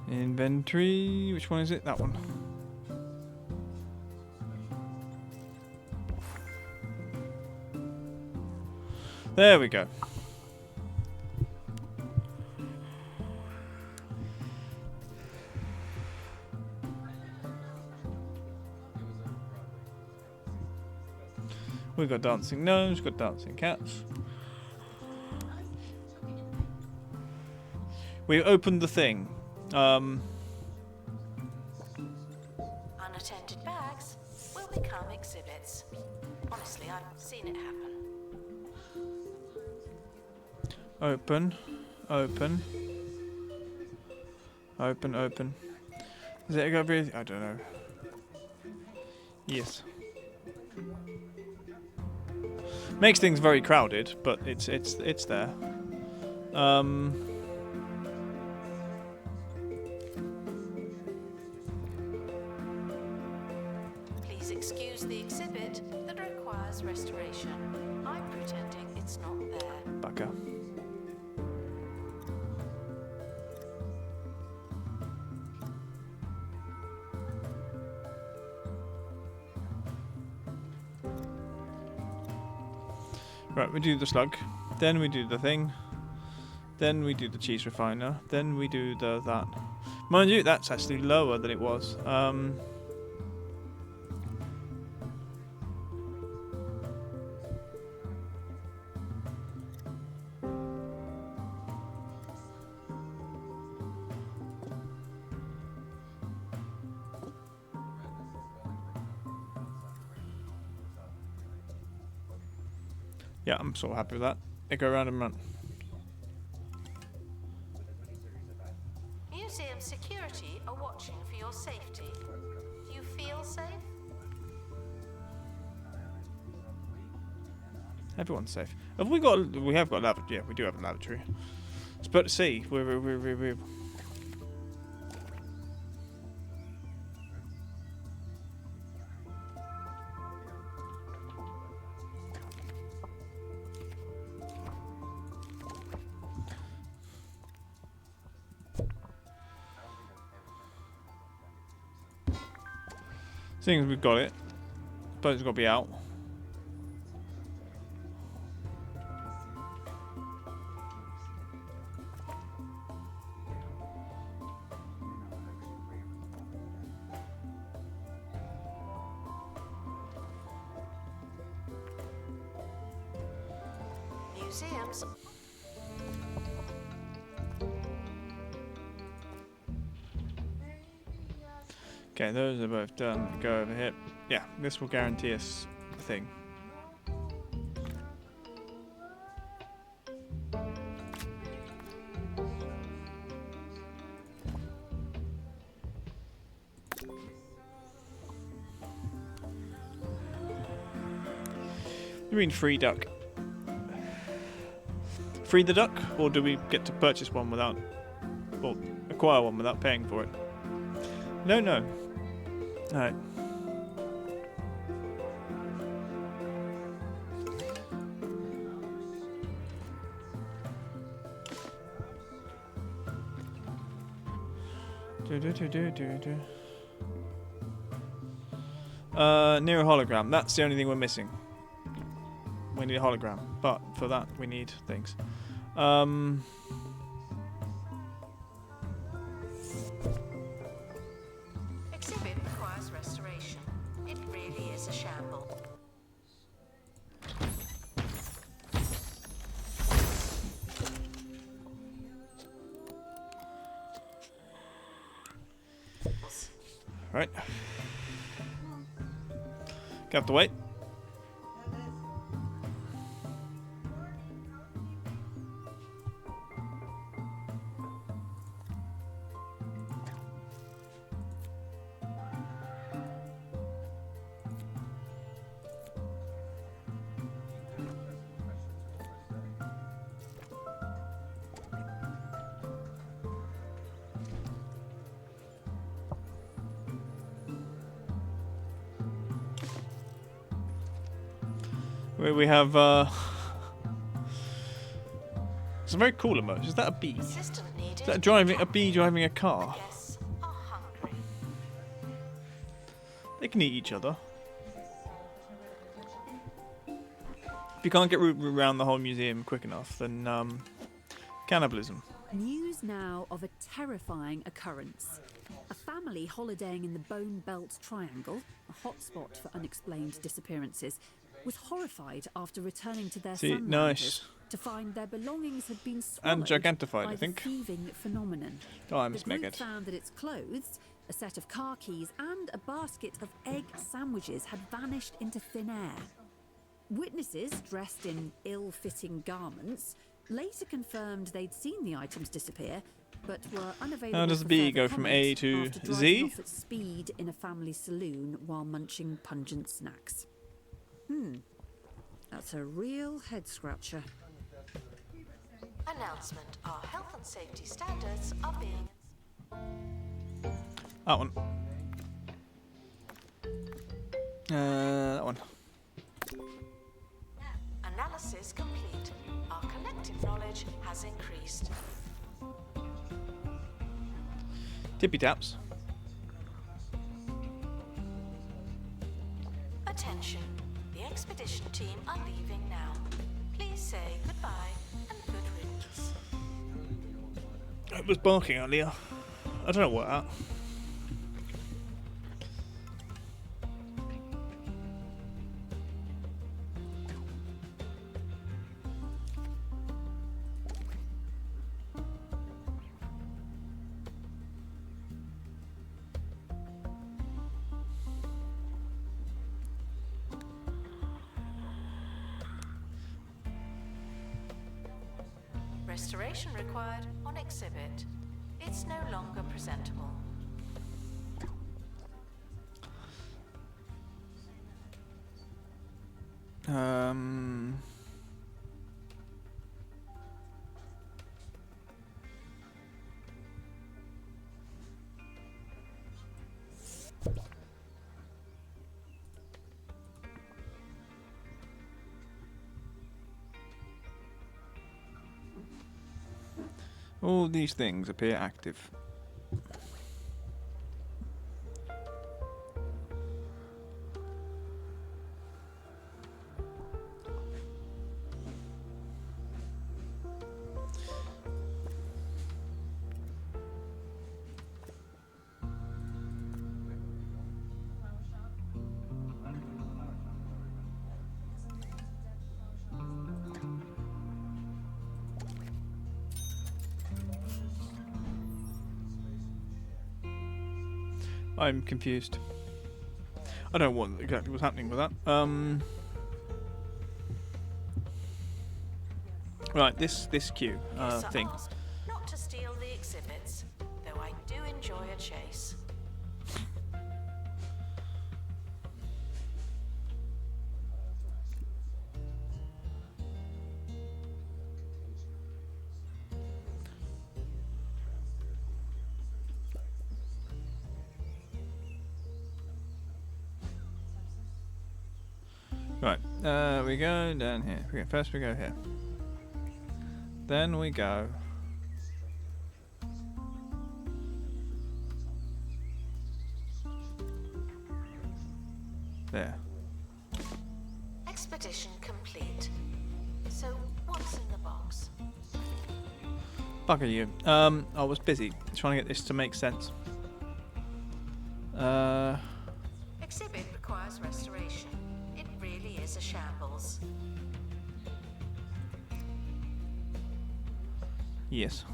Inventory, which one is it? That one. There we go. We've got dancing gnomes, we've got dancing cats. We opened the thing. Unattended bags will become exhibits. Honestly, I've seen it happen. Open. Open. Open, open. Is it gonna be? I don't know. Yes. Makes things very crowded, but it's there. Please excuse the exhibit that requires restoration. I'm pretending it's not there. Bugger. Right, we do the slug, then we do the thing, then we do the cheese refiner, then we do that. Mind you, that's actually lower than it was. Yeah, I'm sort of happy with that. They go round and round. Museum security are watching for your safety. Do you feel safe? Everyone's safe. Have we got? We have got a lavatory. Yeah, we do have a lavatory. It's about to see. We're seeing as we've got it, suppose it's got to be out. Museums. Okay, those are both done. Go over here. Yeah, this will guarantee us the thing. You mean free duck? Free the duck, or do we get to purchase one without, or acquire one without paying for it? No, no. Alright. Near a hologram. That's the only thing we're missing. We need a hologram, but for that we need things. Exhibit requires restoration. It really is a shamble. Right. Have to wait. We have some very cool emoji. Is that a bee? Assistant needed. Is that driving a bee driving a car? Guests are hungry. They can eat each other. If you can't get around the whole museum quick enough, then cannibalism. News now of a terrifying occurrence. A family holidaying in the Bone Belt Triangle, a hotspot for unexplained disappearances, was horrified after returning to their See, sunlanders nice. to find their belongings had been swallowed And gigantified, by I think. the thieving phenomenon. Oh, I The mismade group it. found that its clothes, a set of car keys, and a basket of egg sandwiches had vanished into thin air. Witnesses, dressed in ill-fitting garments, later confirmed they'd seen the items disappear, but were unavailable. How does for B further go from comment A to after driving Z? off at speed in a family saloon while munching pungent snacks. That's a real head scratcher. Announcement: our health and safety standards are being. That one. That one. Analysis complete. Our collective knowledge has increased. Tippy taps. Attention. The expedition team are leaving now. Please say goodbye and good riddance. It was barking earlier. I don't know what that. Restoration required on exhibit. It's no longer presentable. All these things appear active. I'm confused. I don't know what exactly was happening with that. Right, this queue Yes, thing. I asked not to steal the exhibits, though I do enjoy a chase. Right, we go down here. First we go here. Then we go. There. Expedition complete. So, what's in the box? Bugger you. I was busy trying to get this to make sense. Exhibit requires restoration. It really is a shambles. Yes.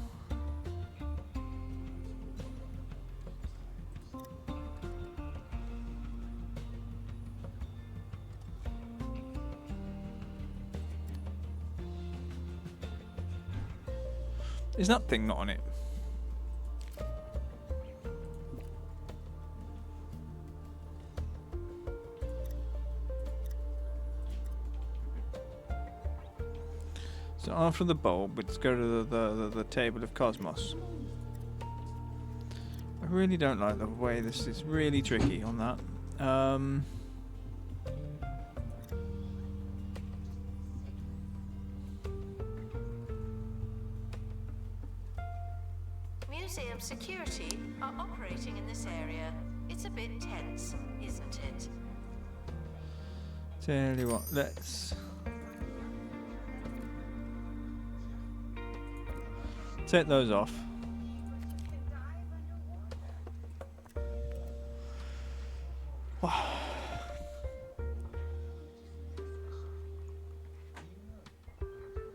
Is that thing not on it? So after the bulb, let's go to the table of cosmos. I really don't like the way this is really tricky on that. Museum security are operating in this area. It's a bit tense, isn't it? Tell you what, let's take those off.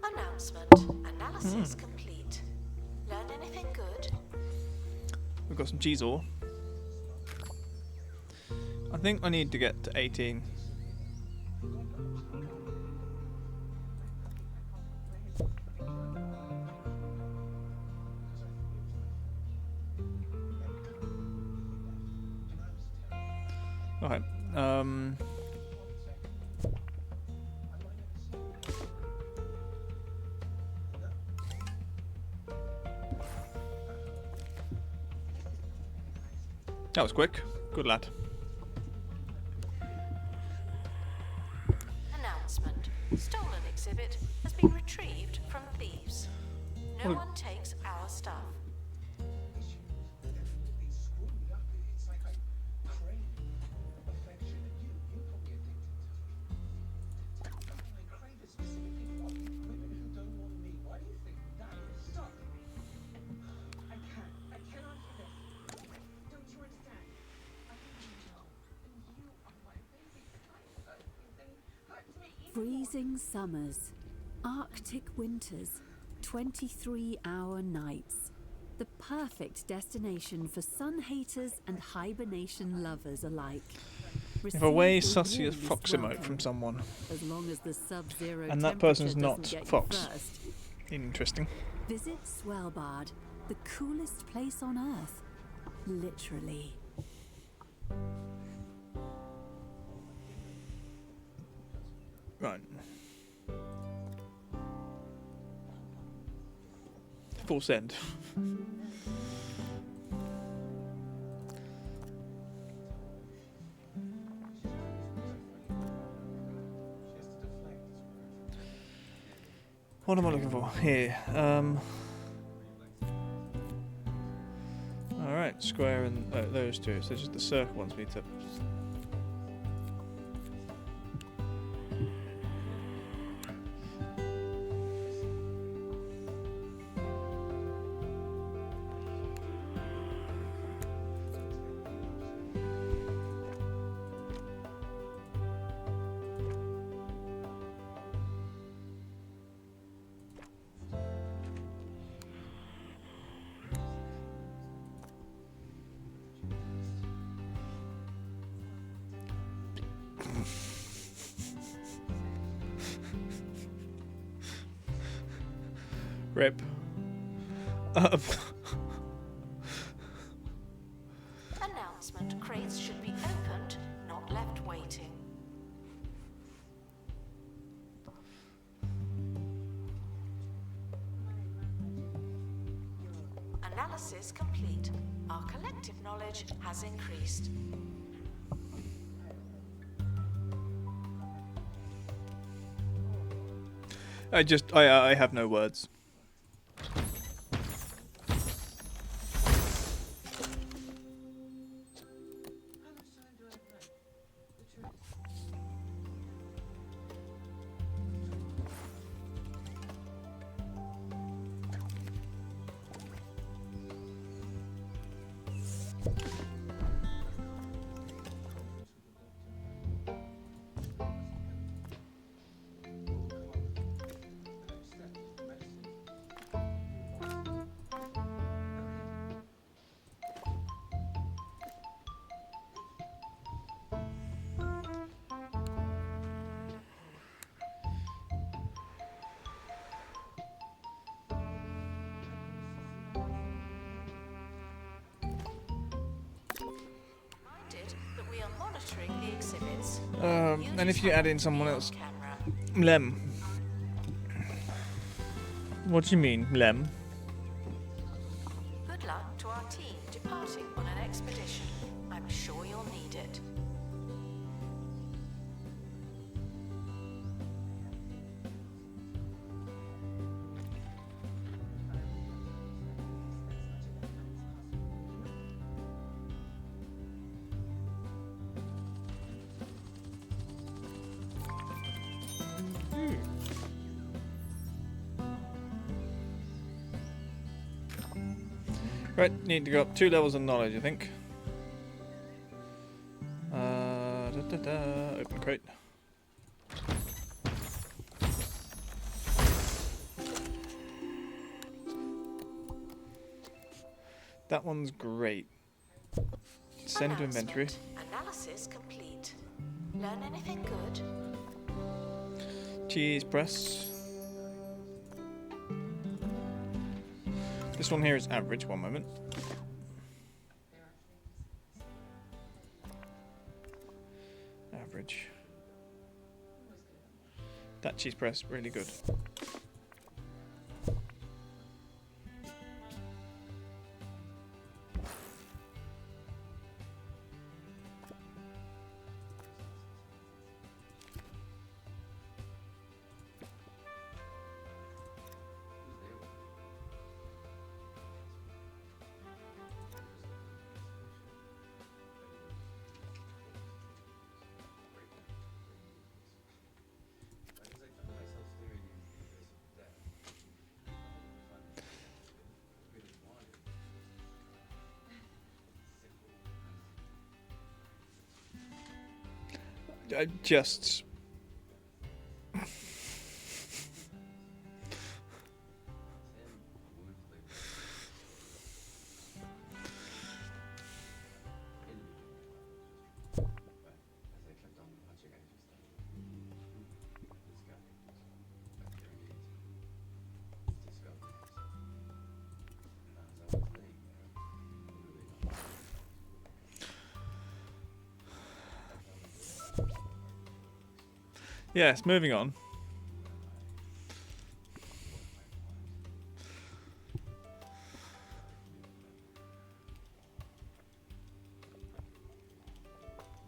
Announcement. Analysis complete. Learn anything good? We've got some cheese ore. I think I need to get to 18. Okay. That was quick. Good lad. exhibit has been retrieved from thieves. No one takes our stuff. Freezing summers, Arctic winters, 23-hour nights. The perfect destination for sun haters and hibernation lovers alike. If a way Receive the sussy as warmest Fox emote welcome, from someone. as long as the sub-zero And that person's temperature not doesn't get Fox. you first. Interesting. Visit Swellbard, the coolest place on Earth. Literally. Right. Full send. What am I looking for? Here. Alright, square and those two. So just the circle ones need to. Rip. Announcement: crates should be opened, not left waiting. Analysis complete. Our collective knowledge has increased. I have no words. That we are monitoring the exhibits. And if you add in someone else, Camera. Lem. What do you mean, Lem? Good luck to our team departing on an expedition. I'm sure you'll need it. Right, need to go up 2 levels of knowledge, I think. Open crate. That one's great. Send to inventory. Announcement. Analysis complete. Learn anything good? Cheese press. This one here is average. One moment. Average. That cheese press, really good. Just. Yes, moving on.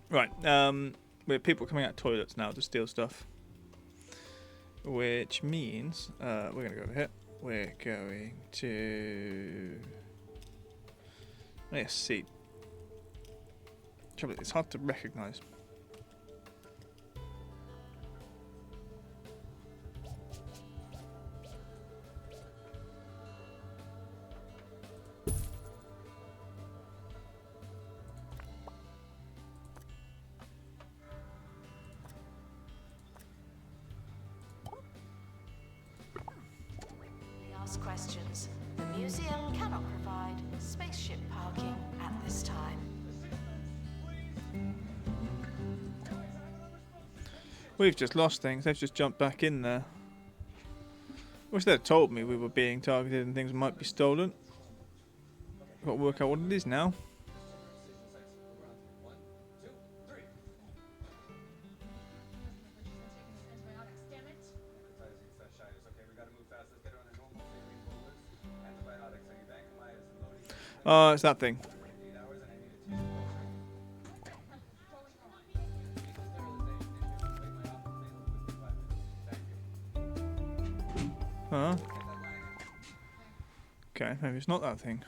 Right, we have people coming out toilets now to steal stuff. Which means, we're going to go over here. We're going to... Yes, seat. Trouble is, it's hard to recognise. Ask questions. The museum cannot provide spaceship parking at this time. We've just lost things. They've just jumped back in there. Wish they'd told me we were being targeted and things might be stolen. Got to work out what it is now. Oh, it's that thing. Huh? Okay, maybe it's not that thing.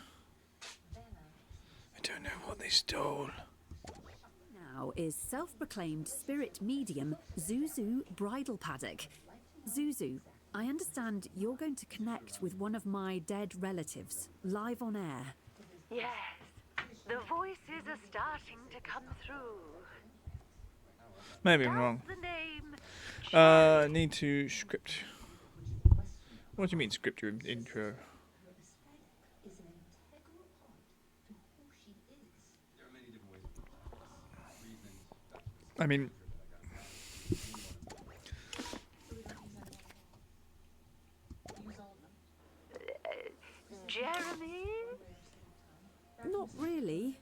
I don't know what they stole. Now is self-proclaimed spirit medium Zuzu Bridal Paddock. Zuzu, I understand you're going to connect with one of my dead relatives live on air. Yes, the voices are starting to come through. Maybe I'm wrong. The name. Need to script. What do you mean script your intro? I mean, Jeremy? Not really.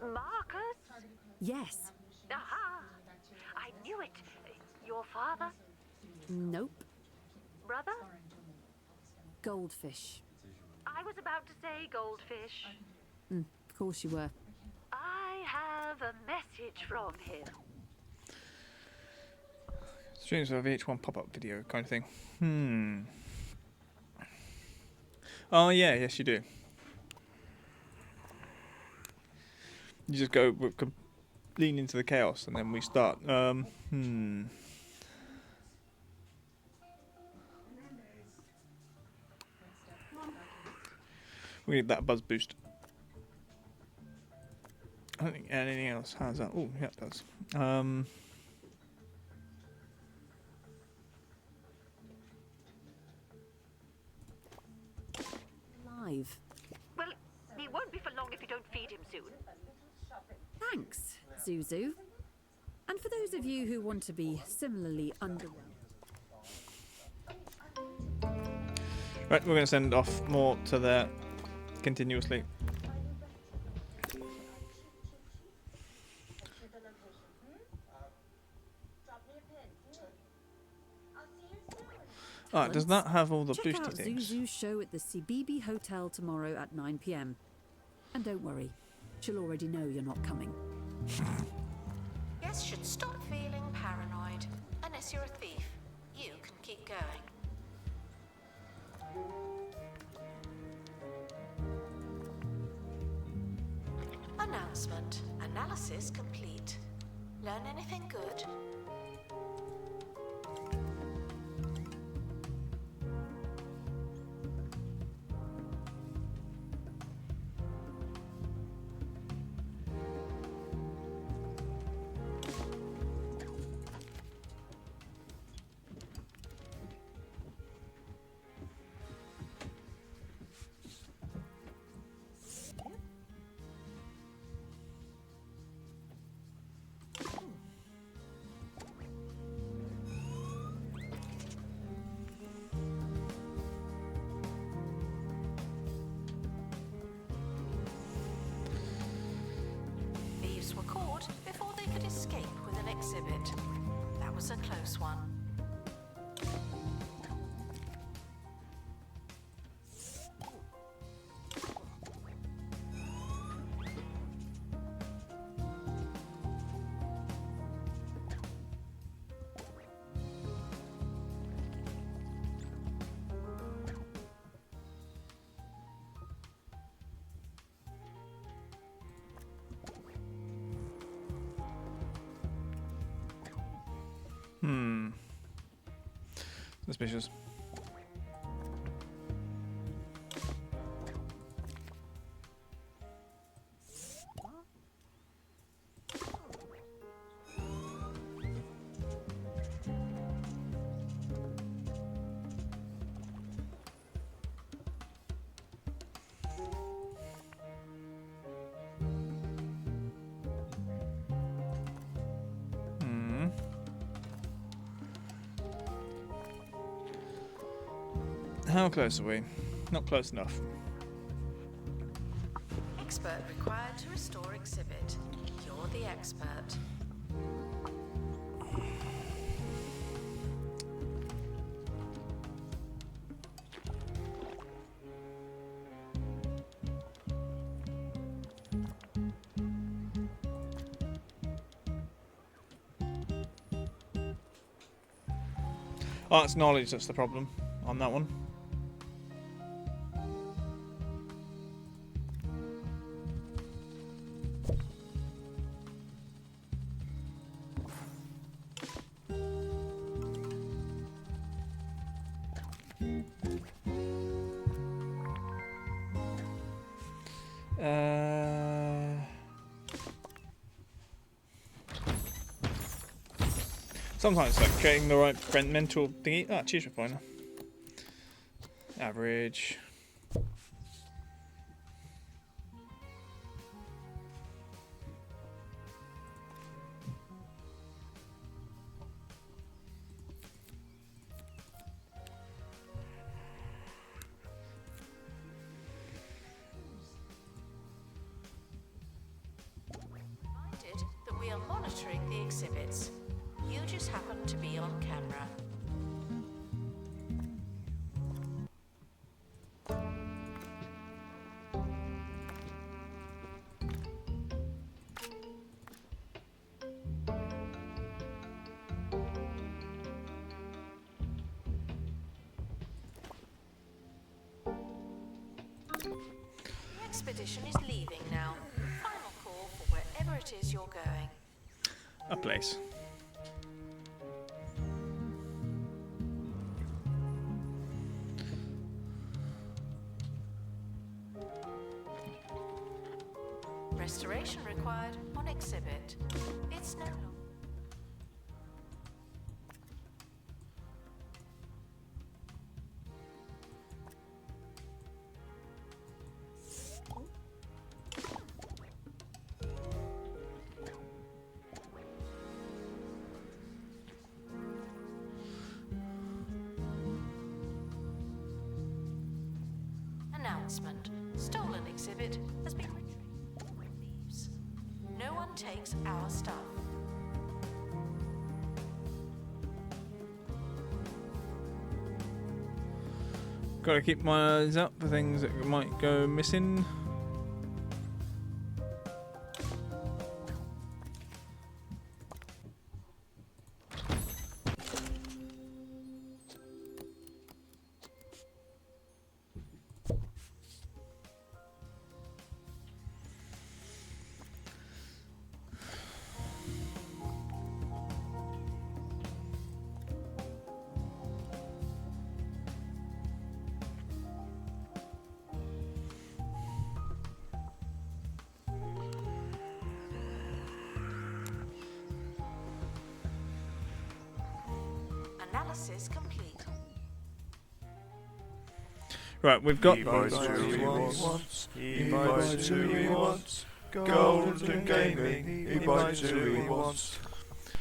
Marcus? Yes. Aha! I knew it. Your father? Nope. Brother? Goldfish. I was about to say goldfish. Of course you were. I have a message from him. streams of a VH1 pop-up video kind of thing. Oh yeah, yes you do. You just go lean into the chaos and then we start. We need that buzz boost. I don't think anything else has that. Oh, yeah, it does. Live. Well, he won't be for long if you don't feed him soon. Thanks, Zuzu. And for those of you who want to be similarly underwhelmed. Right, we're going to send off more to there continuously. Alright, does that have all the Check boosty out things? Zuzu's show at the Sibibi Hotel tomorrow at 9 p.m. And don't worry, she'll already know you're not coming. Guests should stop feeling paranoid. Unless you're a thief, you can keep going. Announcement. Analysis complete. Learn anything good? could escape with an exhibit. That was a close one. Suspicious. How close are we? Not close enough. Expert required to restore exhibit. You're the expert. Oh, it's knowledge that's the problem on that one. Sometimes it's like getting the right mental thingy. Ah, cheese refiner. Average. Reminded that we are monitoring the exhibits. You just happen to be on camera. The expedition is leaving now. Final call for wherever it is you're going. A place. Restoration required on exhibit. It's no longer. Announcement. Stolen exhibit has been retrieved. Thieves. No one takes our stuff. Gotta keep my eyes up for things that might go missing. Analysis complete. Right, we've got. He buys who he wants. He buys who he wants. Golden Gaming. He buys who he wants.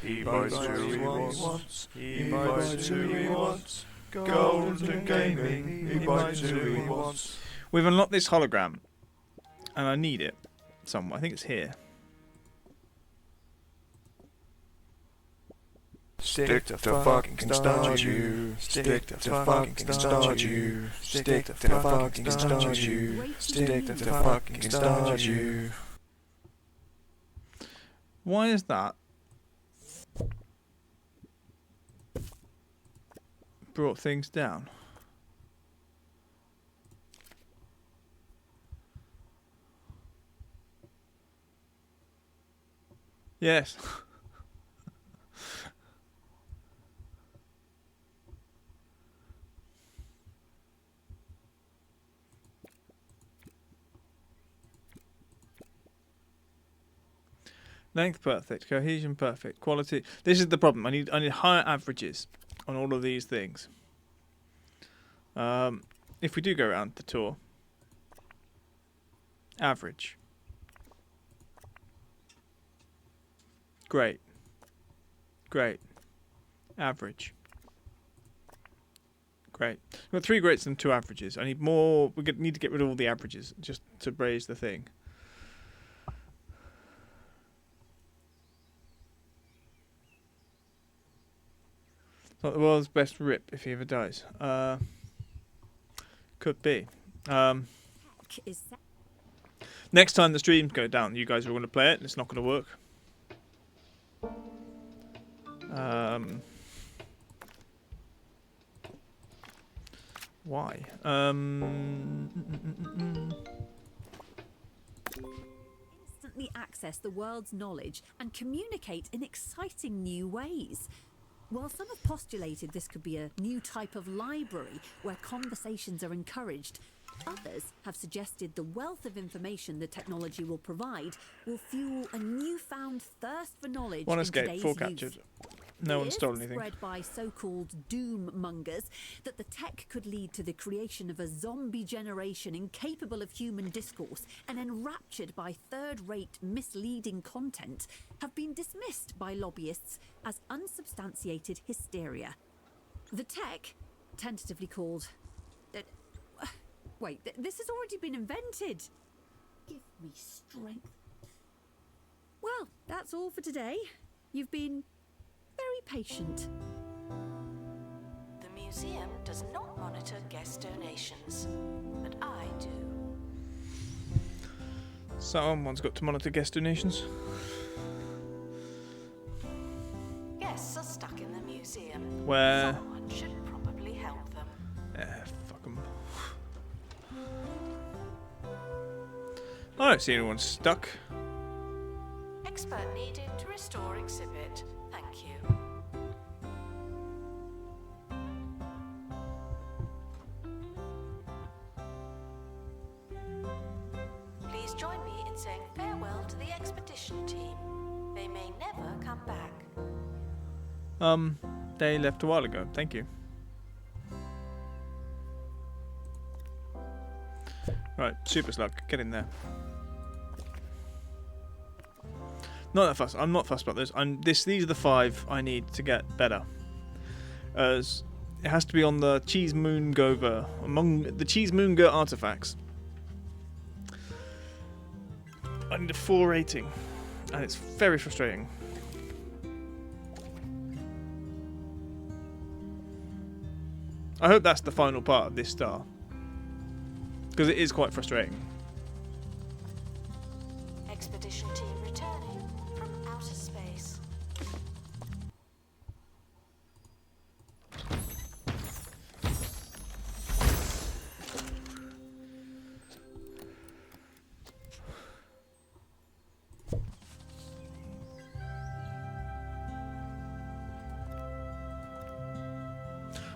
He buys who he wants. He buys who he wants. Golden Gaming. He buys who he wants. We've unlocked this hologram, and I need it somewhere. I think it's here. Stick to fucking Stardew. Stick to fucking Stardew. Stick to fucking Stardew. Stick to fucking Stardew. Why is that? Brought things down. Yes. Length perfect, cohesion perfect, quality. This is the problem. I need higher averages on all of these things. If we do go around the tour, average. Great. Great. Average. Great. We've got 3 greats and 2 averages. I need more. We need to get rid of all the averages just to raise the thing. Not the world's best rip if he ever dies. Could be. Is that Next time the streams go down, you guys are going to play it, and it's not going to work. Why? instantly access the world's knowledge and communicate in exciting new ways? While some have postulated this could be a new type of library where conversations are encouraged, others have suggested the wealth of information the technology will provide will fuel a newfound thirst for knowledge One in escape, today's 4 youth. captured. No one Fears stole anything. spread by so-called doom mongers that the tech could lead to the creation of a zombie generation incapable of human discourse and enraptured by third-rate misleading content have been dismissed by lobbyists as unsubstantiated hysteria. The tech, tentatively called... wait, this has already been invented. Give me strength. Well, that's all for today. You've been very patient. The museum does not monitor guest donations, but I do. Someone's got to monitor guest donations. Guests are stuck in the museum. Where? Someone should probably help them. Fuck 'em. I don't see anyone stuck. Expert needed to restore exhibit. Thank you. Please join me in saying farewell to the expedition team. They may never come back. They left a while ago. Thank you. Right, Super Slug, get in there. Not that fussed. I'm not fussed about this. These are the 5 I need to get better. As it has to be on the Cheesemoongover, among the Cheesemoonga artifacts. I need a 4 rating, and it's very frustrating. I hope that's the final part of this star, because it is quite frustrating. Expedition team returning from outer space.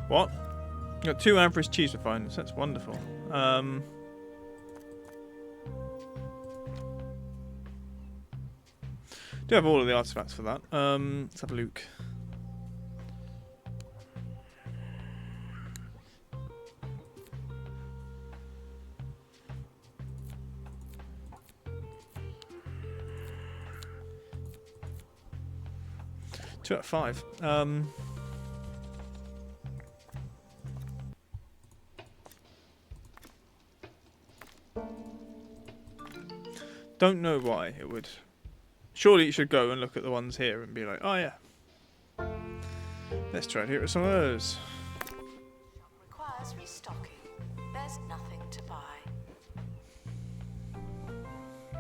What? Got 2 average cheese refiners. That's wonderful. Do have all of the artifacts for that. Let's have a look. Two out of 5. Don't know why it would. Surely you should go and look at the ones here and be like, oh yeah. Let's try to hit some of those. Requires restocking. There's nothing to buy.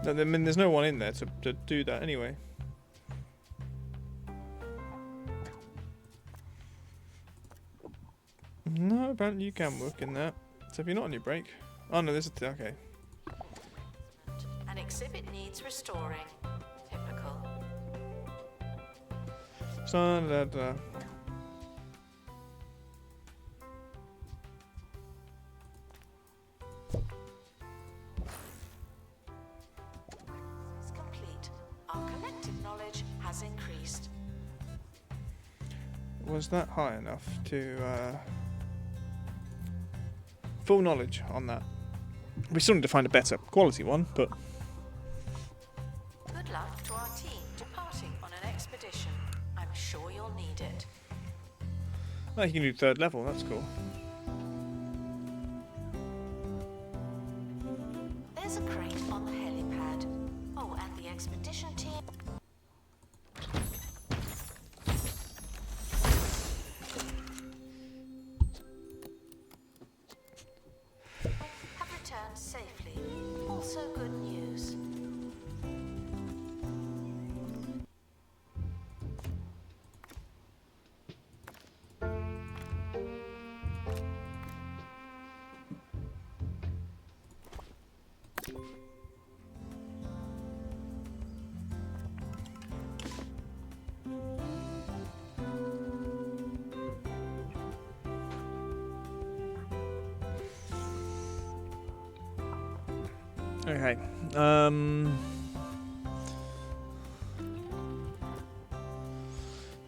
No, I mean, there's no one in there to do that anyway. No, apparently you can work in that. So if you're not on your break. Oh no, there's a okay. An exhibit needs restoring. Typical. So, da. It's complete. Our collective knowledge has increased. Was that high enough to full knowledge on that? We still need to find a better quality one, but Good luck to our team departing on an expedition. I'm sure you'll need it. oh, you can do 3rd level. That's cool. There's a crate on the helipad. Oh, and the expedition team. Have returned safely. Also good news. Okay.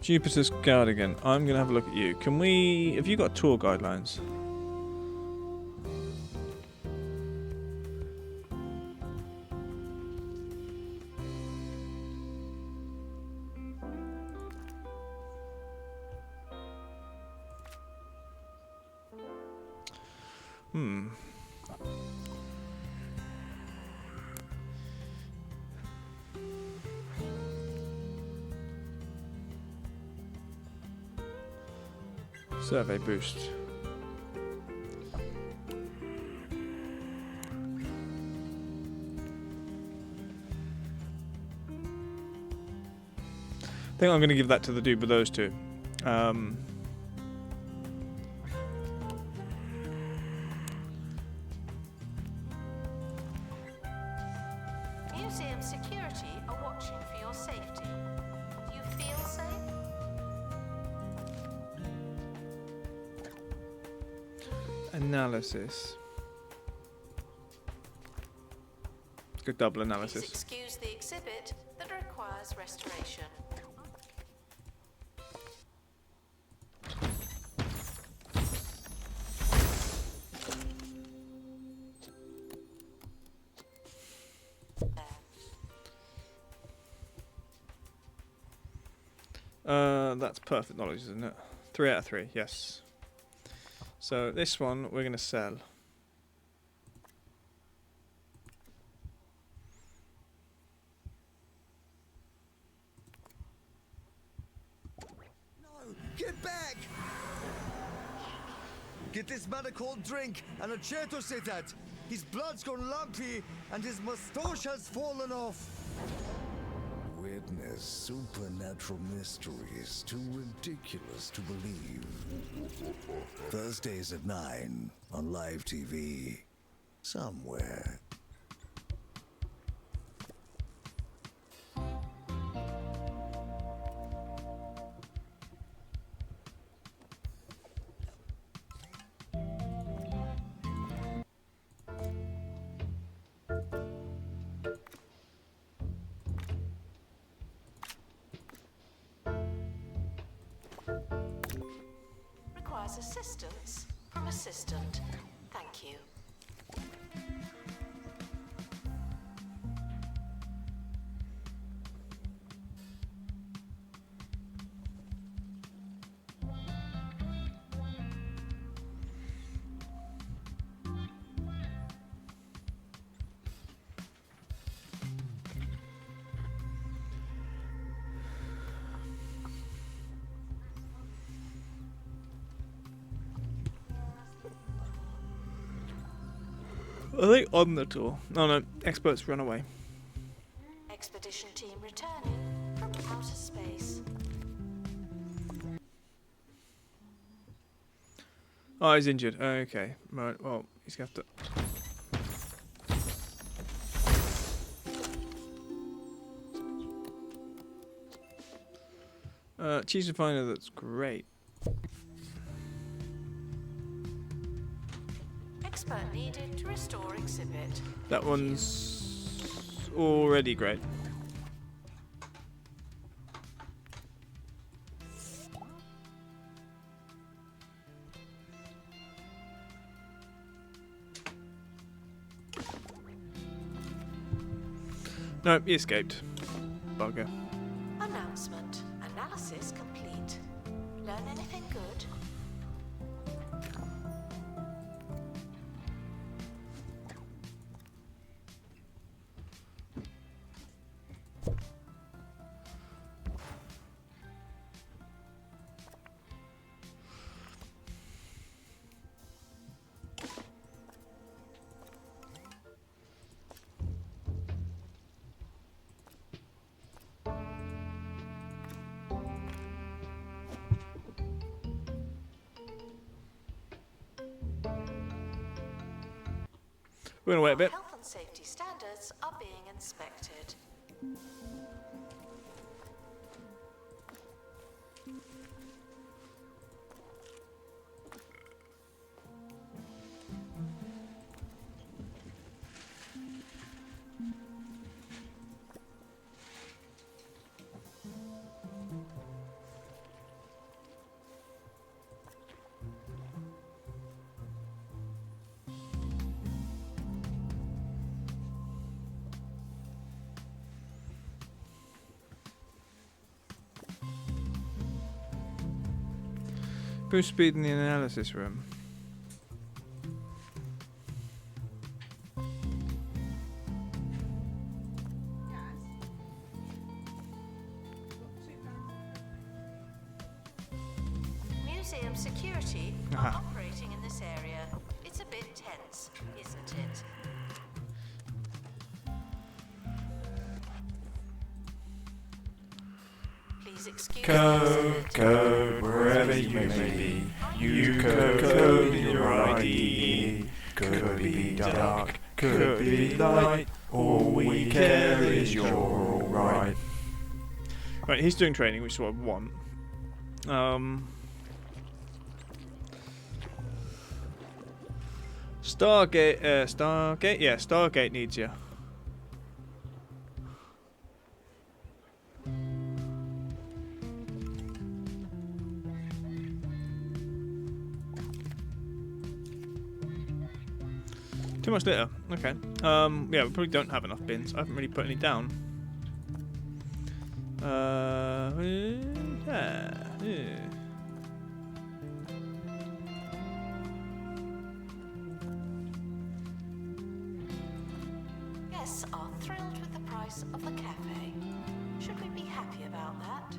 Jupiter's Guardian. I'm gonna have a look at you. Can we? Have you got tour guidelines? Hmm. Survey boost. I think I'm going to give that to the dude with those two. Museum security are watching for your safety. Do you feel safe? Analysis. Good double Please analysis. excuse the exhibit that requires restoration. That's perfect knowledge, isn't it? 3 out of 3, yes. So this one we're going to sell. No, get back! Get this man a cold drink and a chair to sit at. His blood's gone lumpy and his moustache has fallen off. Witness supernatural mysteries too ridiculous to believe. Thursdays at 9 on live TV. Somewhere. Requires assistance from assistant. Thank you. Are they on the tour? Oh no, experts run away. Expedition team returning from outer space. Oh, he's injured. Okay, right. Well, he's gonna have to. Cheese refiner. That's great. Expert needed to restore exhibit. That one's already great. No, he escaped. Bugger. Announcement. Analysis complete. Learn anything good? We're gonna wait a bit. Health and safety standards are being inspected. Boost speed in the analysis room. Museum security are Aha. operating in this area. It's a bit tense, isn't it? Please excuse Code wherever you may be. You code in your ID. Could be dark, could be light. All we care is you're alright. Right, he's doing training, which is what I want. Stargate, yeah, Stargate needs you. Too much litter. Okay. Yeah, we probably don't have enough bins. I haven't really put any down. Yeah. Guests are thrilled with the price of the cafe. Should we be happy about that?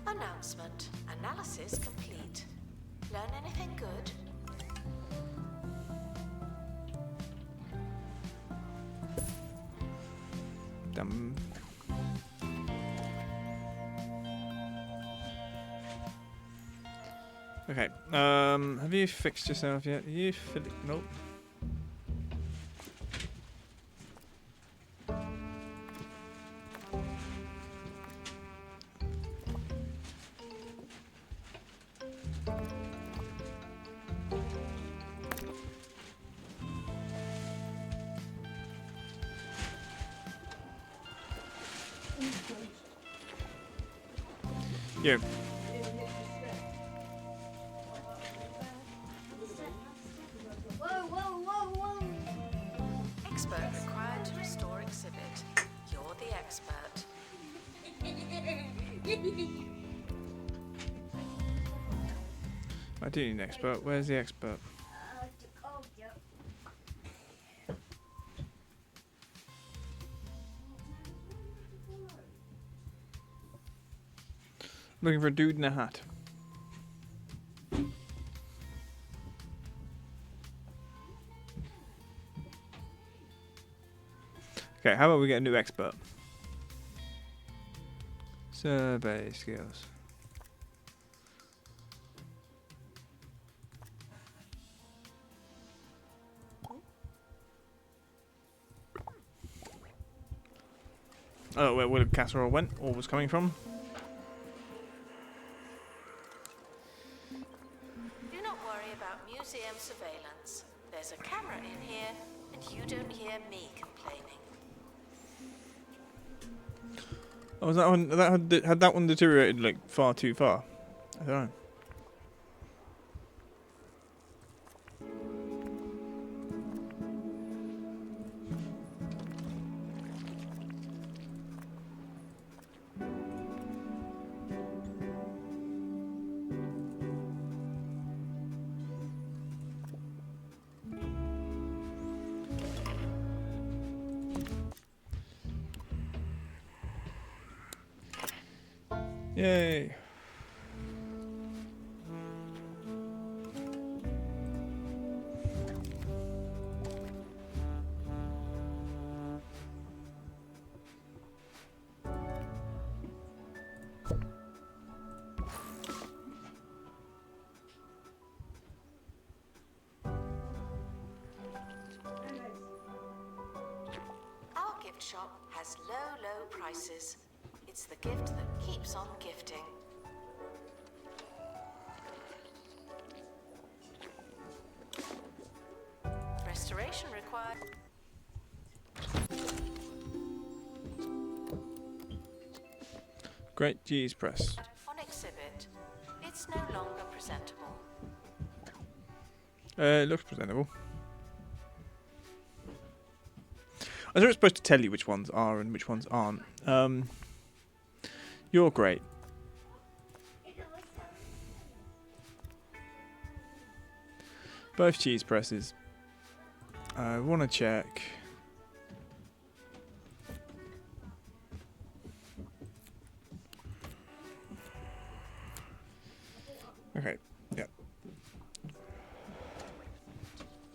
Announcement. Analysis complete. Learn anything good? Damn. Okay. Have you fixed yourself yet? Nope. You. Expert required to restore exhibit. You're the expert. I do need an expert. Where's the expert? Looking for a dude in a hat. Okay, how about we get a new expert? Survey skills. Oh, where the casserole went, or was coming from? Do not worry about museum surveillance. There's a camera in here, and you don't hear me complaining. Oh, was that one? Had that one deteriorated like far too far? I don't know. Yay. Our gift shop has low, low prices. It's the gift that keeps on gifting. Restoration required. Great cheese press. On exhibit. It's no longer presentable. It looks presentable. I was supposed to tell you which ones are and which ones aren't. You're great. Both cheese presses. I want to check. Okay, yeah.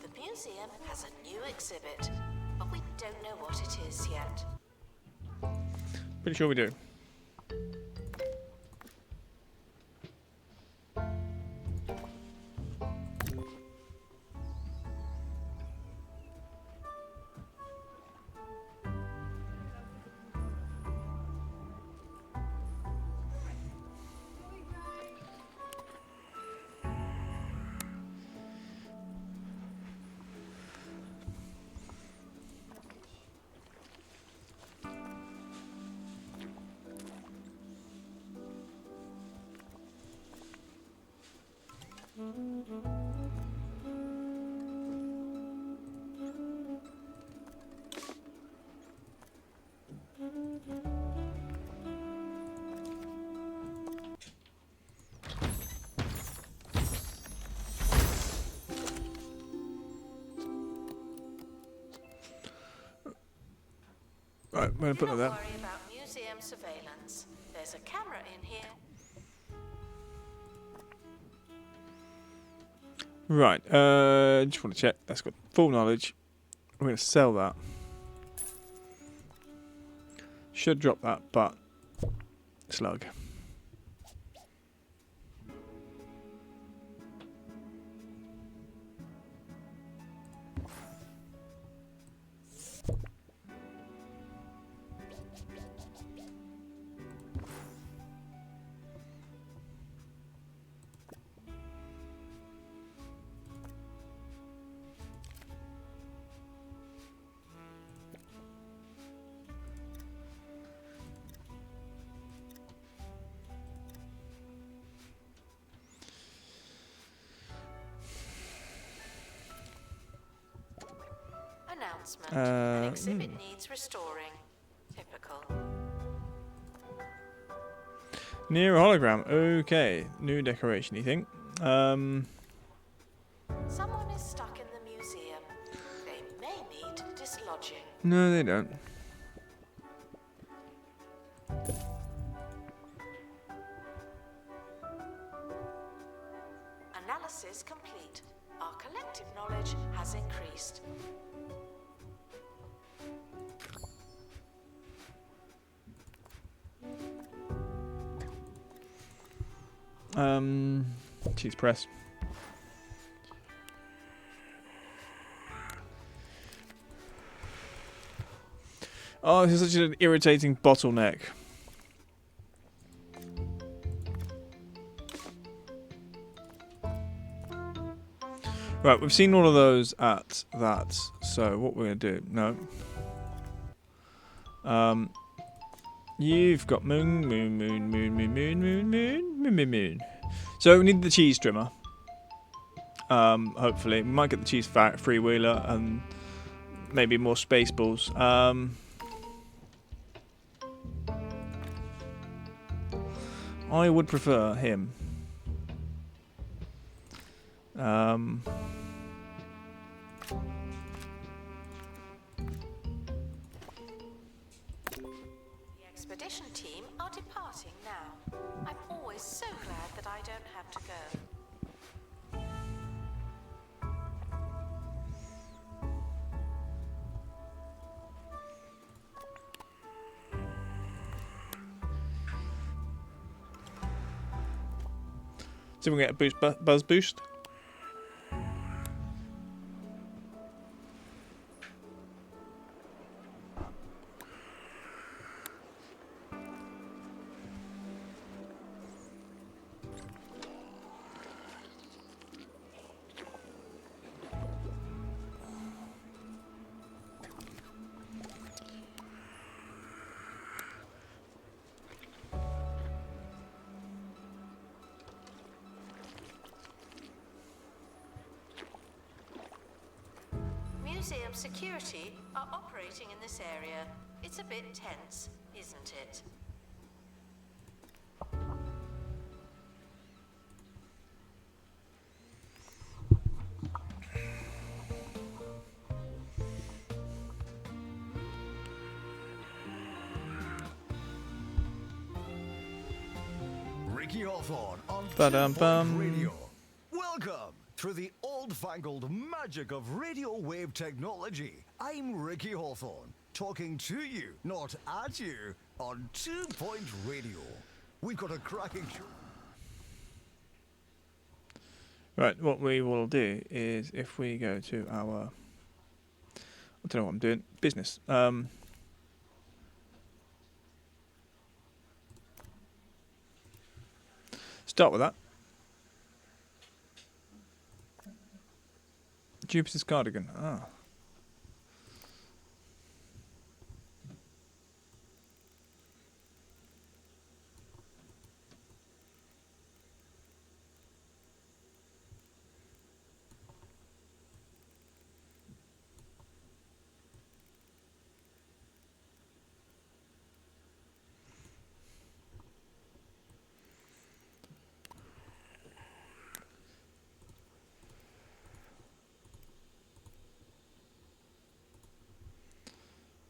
The museum has a new exhibit, but we don't know what it is yet. Pretty sure we do. Right, I'm going to Do put it not there. worry about museum surveillance. There's a camera in here. Right, just want to check. That's got full knowledge. We're going to sell that. Should drop that, but slug. Announcement. An exhibit needs restoring. Typical. Near a hologram. Okay, new decoration. You think? Someone is stuck in the museum. They may need dislodging. No, they don't. Analysis complete. Our collective knowledge has increased. Cheese press. Oh, this is such an irritating bottleneck. Right, we've seen all of those at that. So what we're going to do? No. You've got moon. So we need the cheese trimmer. Hopefully, we might get the cheese freewheeler and maybe more space balls. I would prefer him. The expedition team are departing now. I'm always so glad that I don't have to go. See if we can get a buzz boost. Museum security are operating in this area. It's a bit tense, isn't it? Ricky Hawthorne on Ba-dum-bum. 2 Point Radio. Welcome through the old-fangled magic of radio wave technology. I'm Ricky Hawthorne, talking to you, not at you, on 2 Point Radio. We've got a cracking show. Right, what we will do is if we go to our, I don't know what I'm doing, business. Start with that. Jupiter's cardigan. Ah.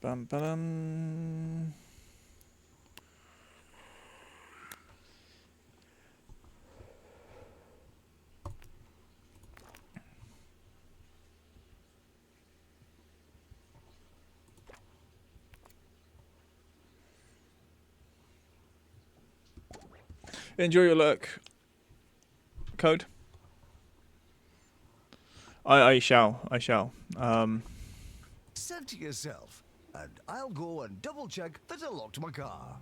Bum, ba-dum. Enjoy your lurk. Code. I shall. Said to yourself, and I'll go and double-check that I locked my car.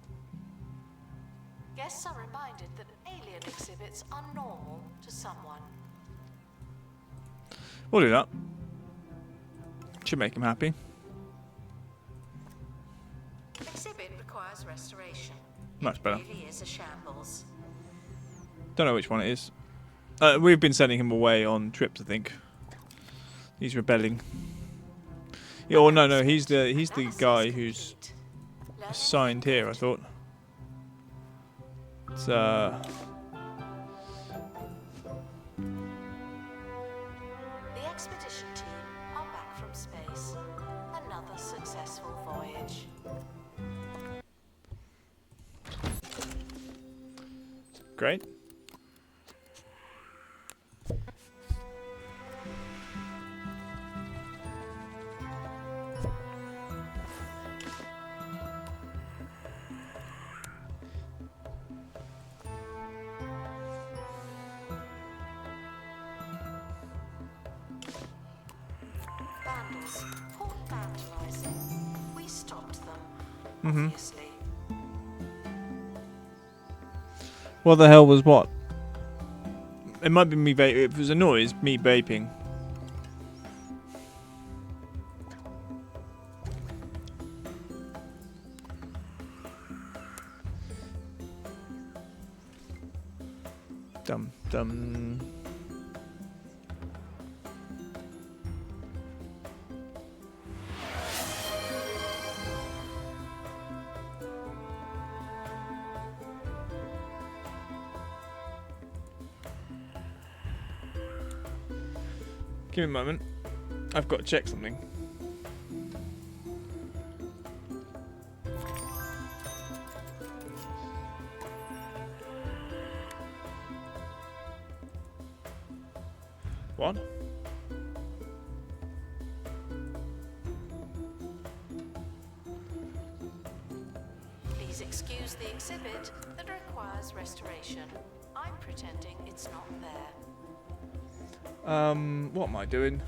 Guests are reminded that alien exhibits are normal to someone. We'll do that. Should make him happy. Exhibit requires restoration. Much better. It really is a shambles. Don't know which one it is. We've been sending him away on trips, I think. He's rebelling. Yeah, oh no, he's the guy who's assigned here, I thought. It's The expedition team are back from space. Another successful voyage. great. was poor vandalizing. We stopped them, Mhm. obviously. What the hell was what? It might be me vaping. If it was a noise, me vaping. Dum dum. Give me a moment. I've got to check something. What? Please excuse the exhibit that requires restoration. I'm pretending it's not there. What am I doing?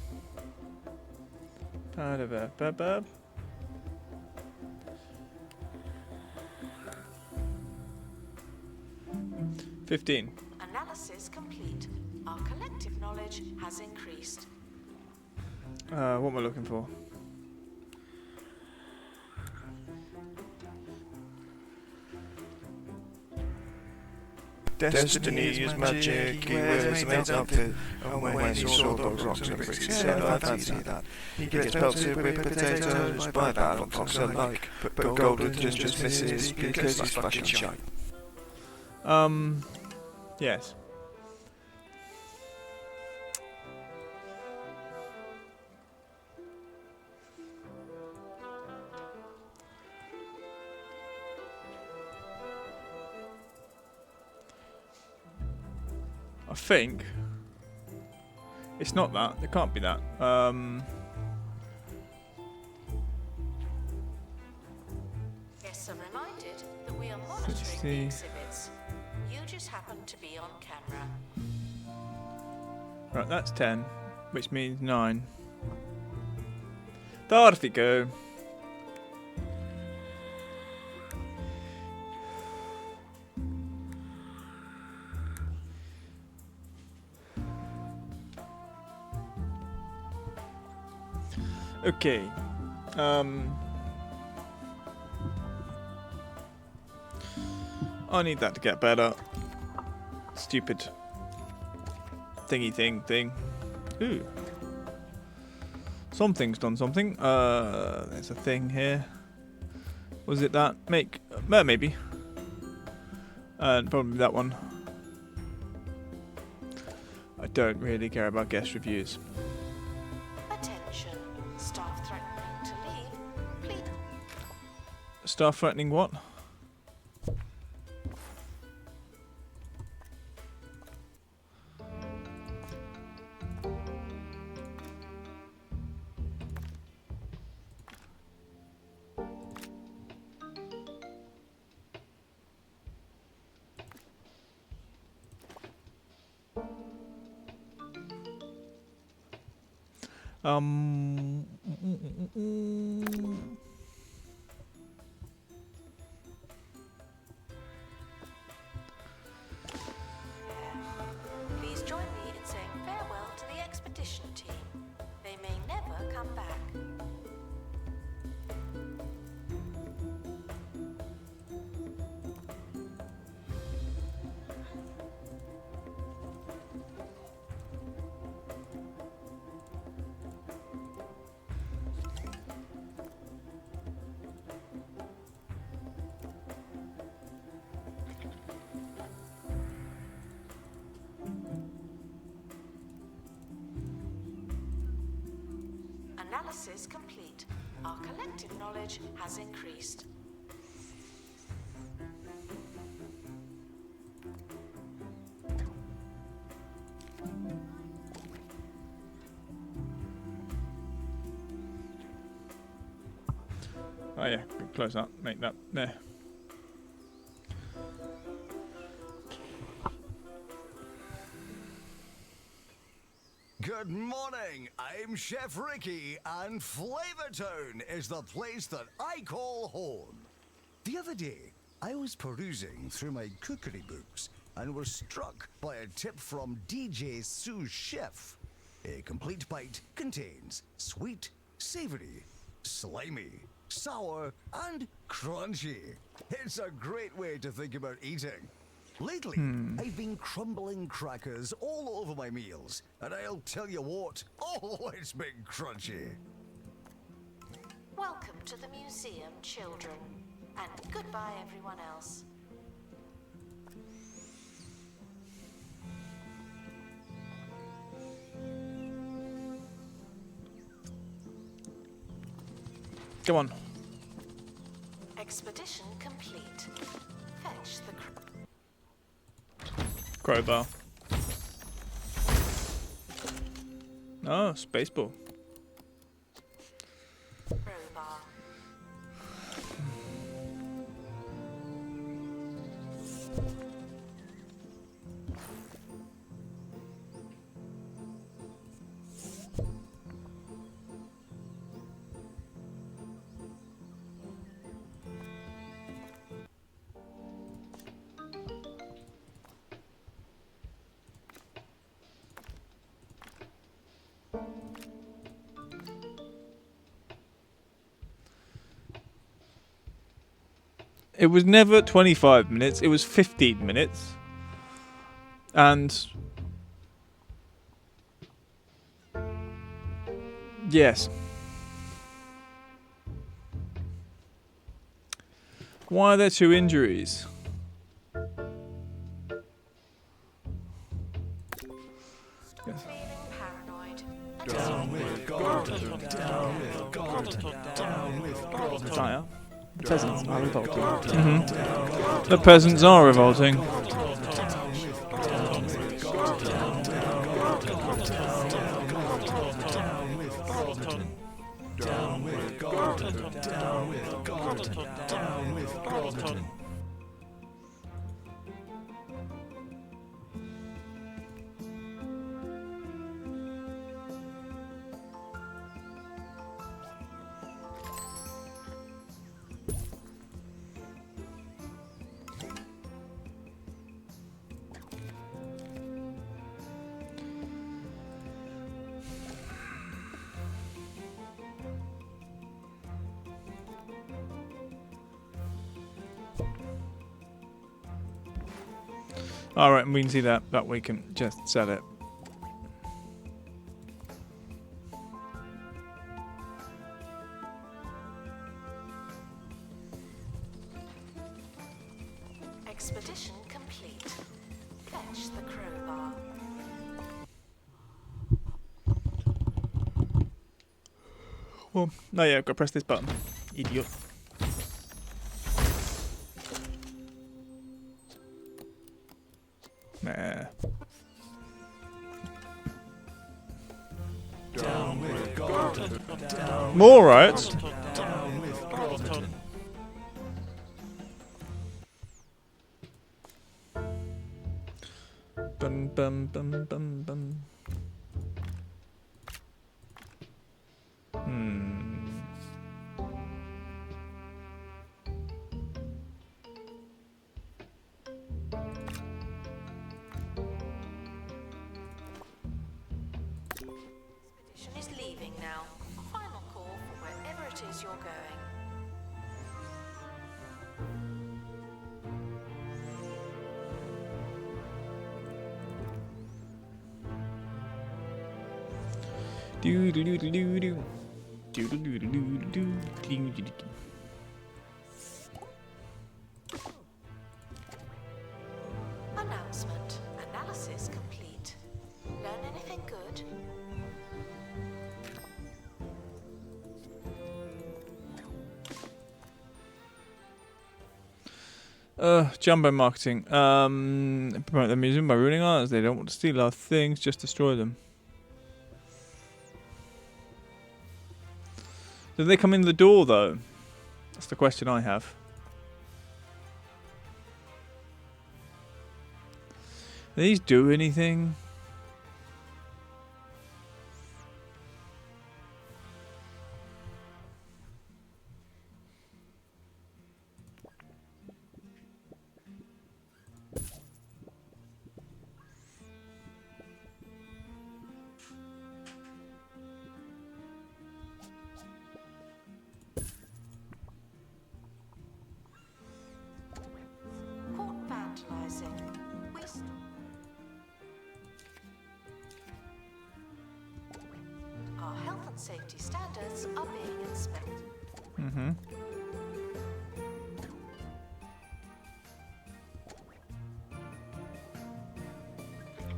Ba-da-ba-ba-ba. $15. Analysis complete. Our collective knowledge has increased. What am I looking for? Destiny is magic, he wears a mate's outfit, and when he saw those rocks and bricks, he said, I fancy that. He gets pelted with potatoes by that on fox alike, but Golden just misses because he's fucking shy. Yes. I think it's not that. It can't be that. Guests are reminded that we are monitoring 60. the exhibits. You just happen to be on camera. Right, that's 10, which means 9. There we go. Okay. I need that to get better. Stupid thingy thing. Ooh. Something's done something. There's a thing here. Was it that? Maybe. Probably that one. I don't really care about guest reviews. Attention. Staff threatening to leave. Please. Staff threatening what? Please join me in saying farewell to the expedition team. They may never come back. Analysis complete. Our collective knowledge has increased. Oh yeah, close that. Make that there. Go Good morning. I'm Chef Ricky, and Flavortown is the place that I call home. The other day, I was perusing through my cookery books and was struck by a tip from DJ Sous Chef. A complete bite contains sweet, savory, slimy, sour, and crunchy. It's a great way to think about eating. Lately, I've been crumbling crackers all over my meals, and I'll tell you what, oh, it's been crunchy. Welcome to the museum, children. And goodbye, everyone else. Come on. Expedition complete. Fetch the Crowbar. Oh, Spaceball. crowbar. It was never 25 minutes, it was 15 minutes. And yes. Why are there 2 injuries? Stop feeling paranoid. Tire. Peasants are revolting. The peasants are revolting. Alright, and we can see that we can just sell it. Expedition complete. Fetch the crowbar. Well, no, yeah, go press this button. Idiot. Nah. More riots. Bum bum bum bum bum. Expedition is leaving now. Final call for wherever it is you're going. Do do do do do do. Do do do do do do do do do. Announcement. Analysis complete. Learn anything good? Jumbo marketing. Promote the museum by ruining ours. They don't want to steal our things, just destroy them. Do they come in the door though? That's the question I have. Do these do anything? safety standards are being inspected. Mm-hmm.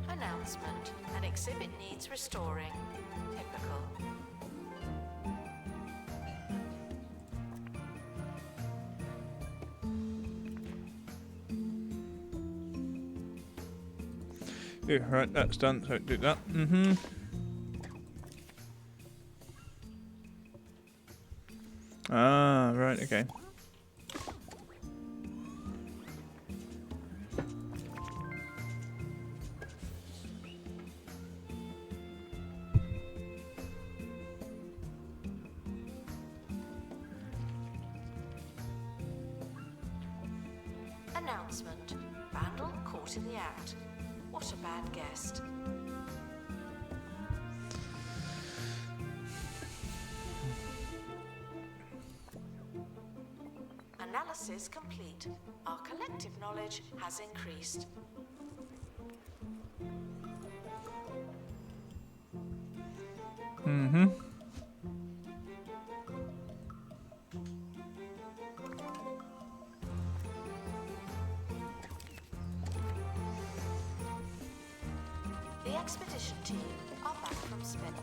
Announcement. An exhibit needs restoring. Typical. Yeah, right, that's done, so do that. Mm-hmm. Ah, right, okay. Announcement. Vandal caught in the act. What a bad guest. Analysis complete. Our collective knowledge has increased. Mm-hmm. The expedition team are back from Spain.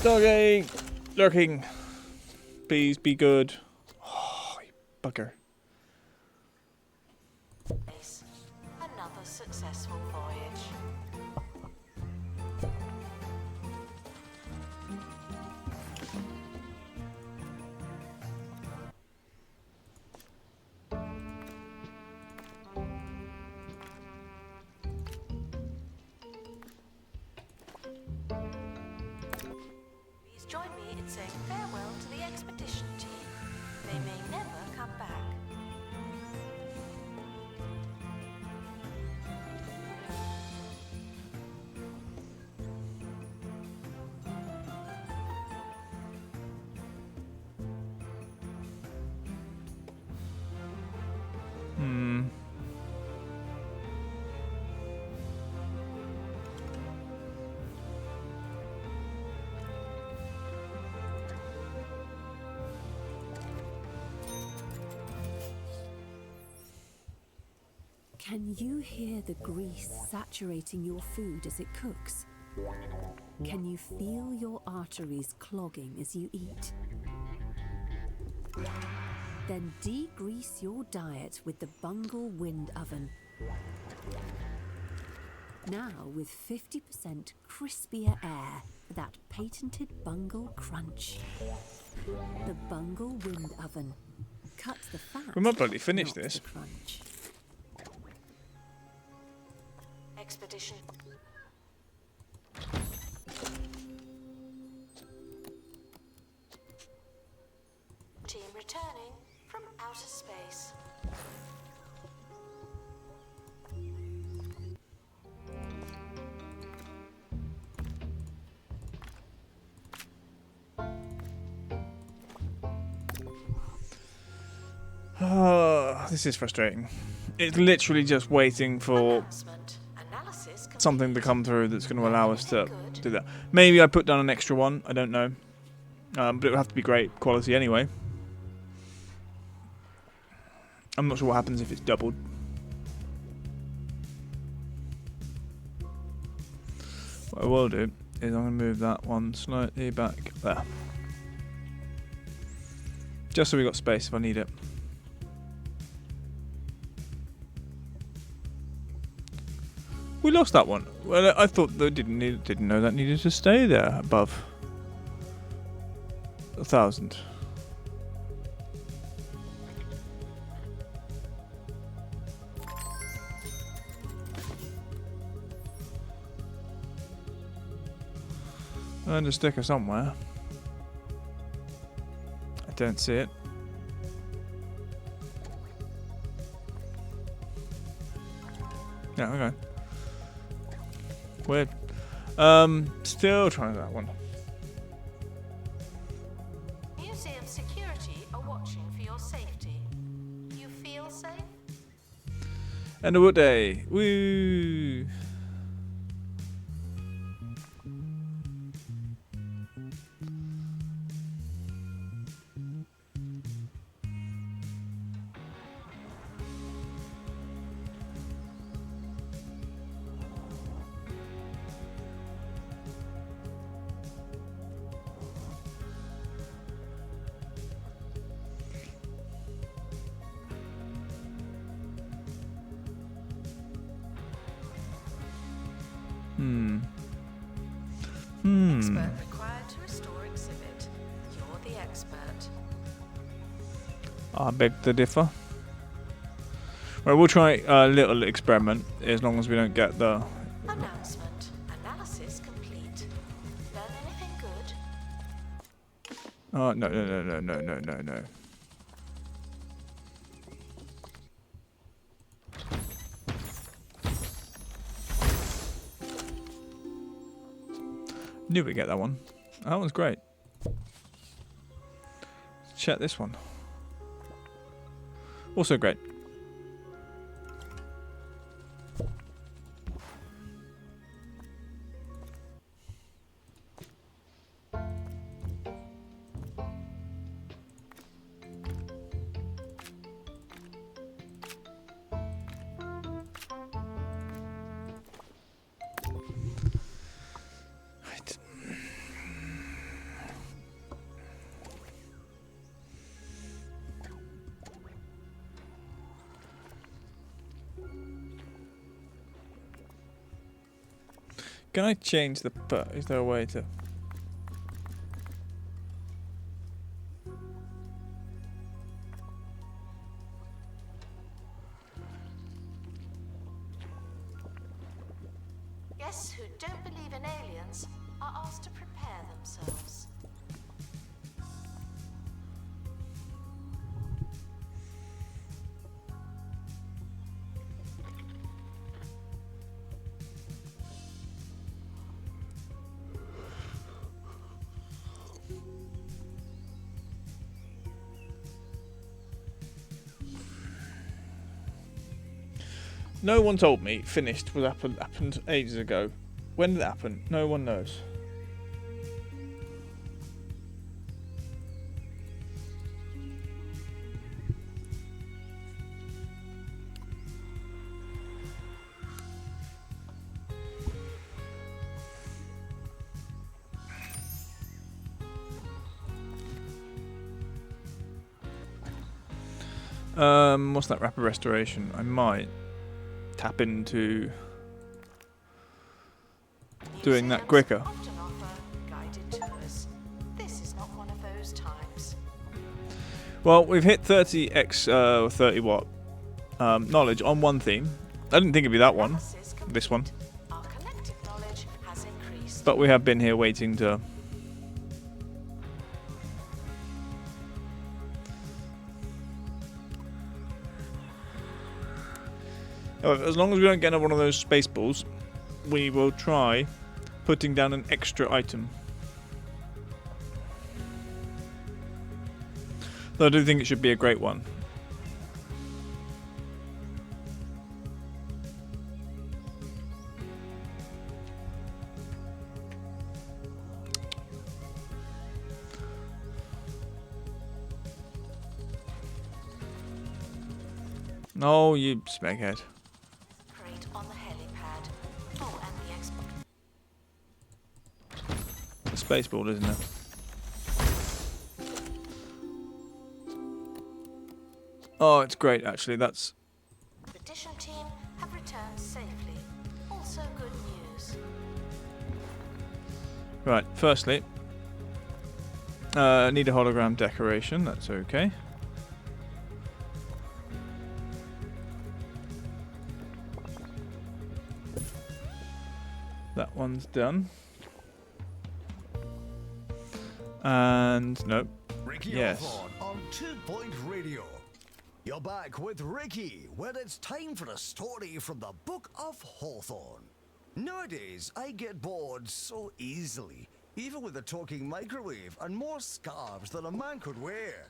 Stargate! Lurking. Please be good. Oh, you bugger. Another successful voyage. Please join me in saying farewell to the expedition team. They may never come back. Hmm. Can you hear the grease saturating your food as it cooks? Can you feel your arteries clogging as you eat? Then degrease your diet with the Bungle Wind Oven. Now with 50% crispier air for that patented Bungle crunch. The Bungle Wind Oven. Cut the fat. We might bloody finish not this. the crunch. Expedition. Team returning from outer space. Oh, this is frustrating. It's literally just waiting for Announcement. Analysis complete. something to come through that's going to allow us to do that. Maybe I put down an extra one. I don't know. But it would have to be great quality anyway. I'm not sure what happens if it's doubled. What I will do is I'm going to move that one slightly back there. Just so we've got space if I need it. We lost that one. Well, I thought they didn't know that needed to stay there above 1,000. And a sticker somewhere. I don't see it. Yeah, okay. Weird. Still trying that one. Museum security are watching for your safety. You feel safe? End of work day. Woo! Expert required to restore exhibit. You're the expert. I beg to differ. Right, we'll try a little experiment as long as we don't get the. Announcement. Analysis complete. Learn anything good? Oh no. Knew we'd get that one. That one's great. Check this one. Also great. Right. Can I change the? Is there a way to? Guests who don't believe in aliens are asked to prepare themselves. No one told me finished was happened ages ago. When did it happen? No one knows. What's that rapid restoration? I might tap into doing that Museums quicker. often offer guided tours. This is not one of those times. Well, we've hit 30x or 30 watt knowledge on one theme. I didn't think it'd be that one, Analysis this one, complete. Our collective knowledge has increased. but we have been here waiting to. However, as long as we don't get another one of those space balls, we will try putting down an extra item. Though I do think it should be a great one. No, you smeghead. Parade on the helipad. Oh, and the The space ball, isn't it? Oh, it's great actually. That's expedition team have returned safely. Also good news. right. Firstly, need a hologram decoration. That's okay. That one's done. And nope. Ricky Yes. Hawthorne on 2 Point Radio. You're back with Ricky, where it's time for a story from the Book of Hawthorne. Nowadays, I get bored so easily, even with a talking microwave and more scarves than a man could wear.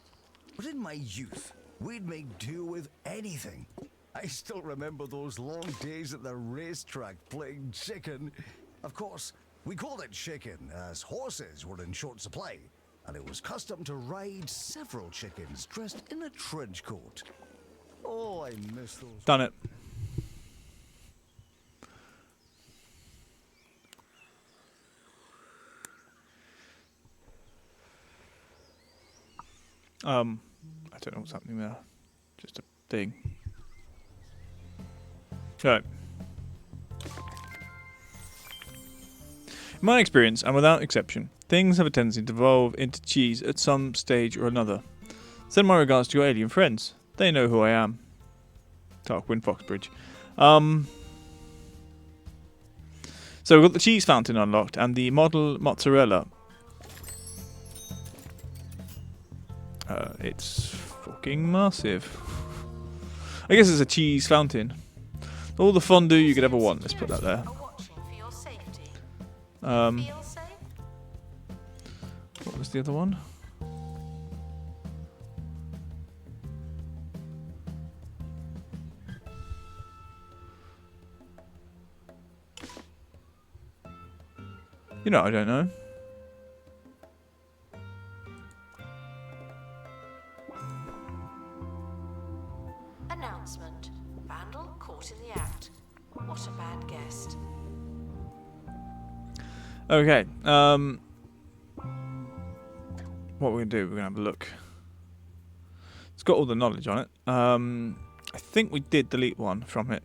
But in my youth, we'd make do with anything. I still remember those long days at the racetrack playing chicken. Of course, we called it chicken as horses were in short supply, and it was custom to ride several chickens dressed in a trench coat. Oh, I miss those. Done it. I don't know what's happening there. Just a thing. Right. In my experience, and without exception, things have a tendency to devolve into cheese at some stage or another. Send my regards to your alien friends. They know who I am. Tarquin Foxbridge. So we've got the cheese fountain unlocked and the model mozzarella. It's fucking massive. I guess it's a cheese fountain. All the fondue you could ever want. Let's put that there. What was the other one? You know, I don't know. Announcement. Vandal caught in the act. What a bad guest. Okay. What we're gonna do? We're gonna have a look. It's got all the knowledge on it. I think we did delete one from it.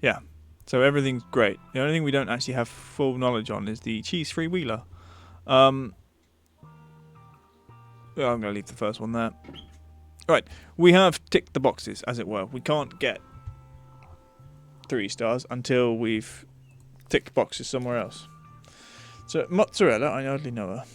Yeah. So everything's great. The only thing we don't actually have full knowledge on is the cheese freewheeler. Well, I'm going to leave the first one there. Right, we have ticked the boxes, as it were. We can't get 3 stars until we've ticked boxes somewhere else. So mozzarella, I hardly know her.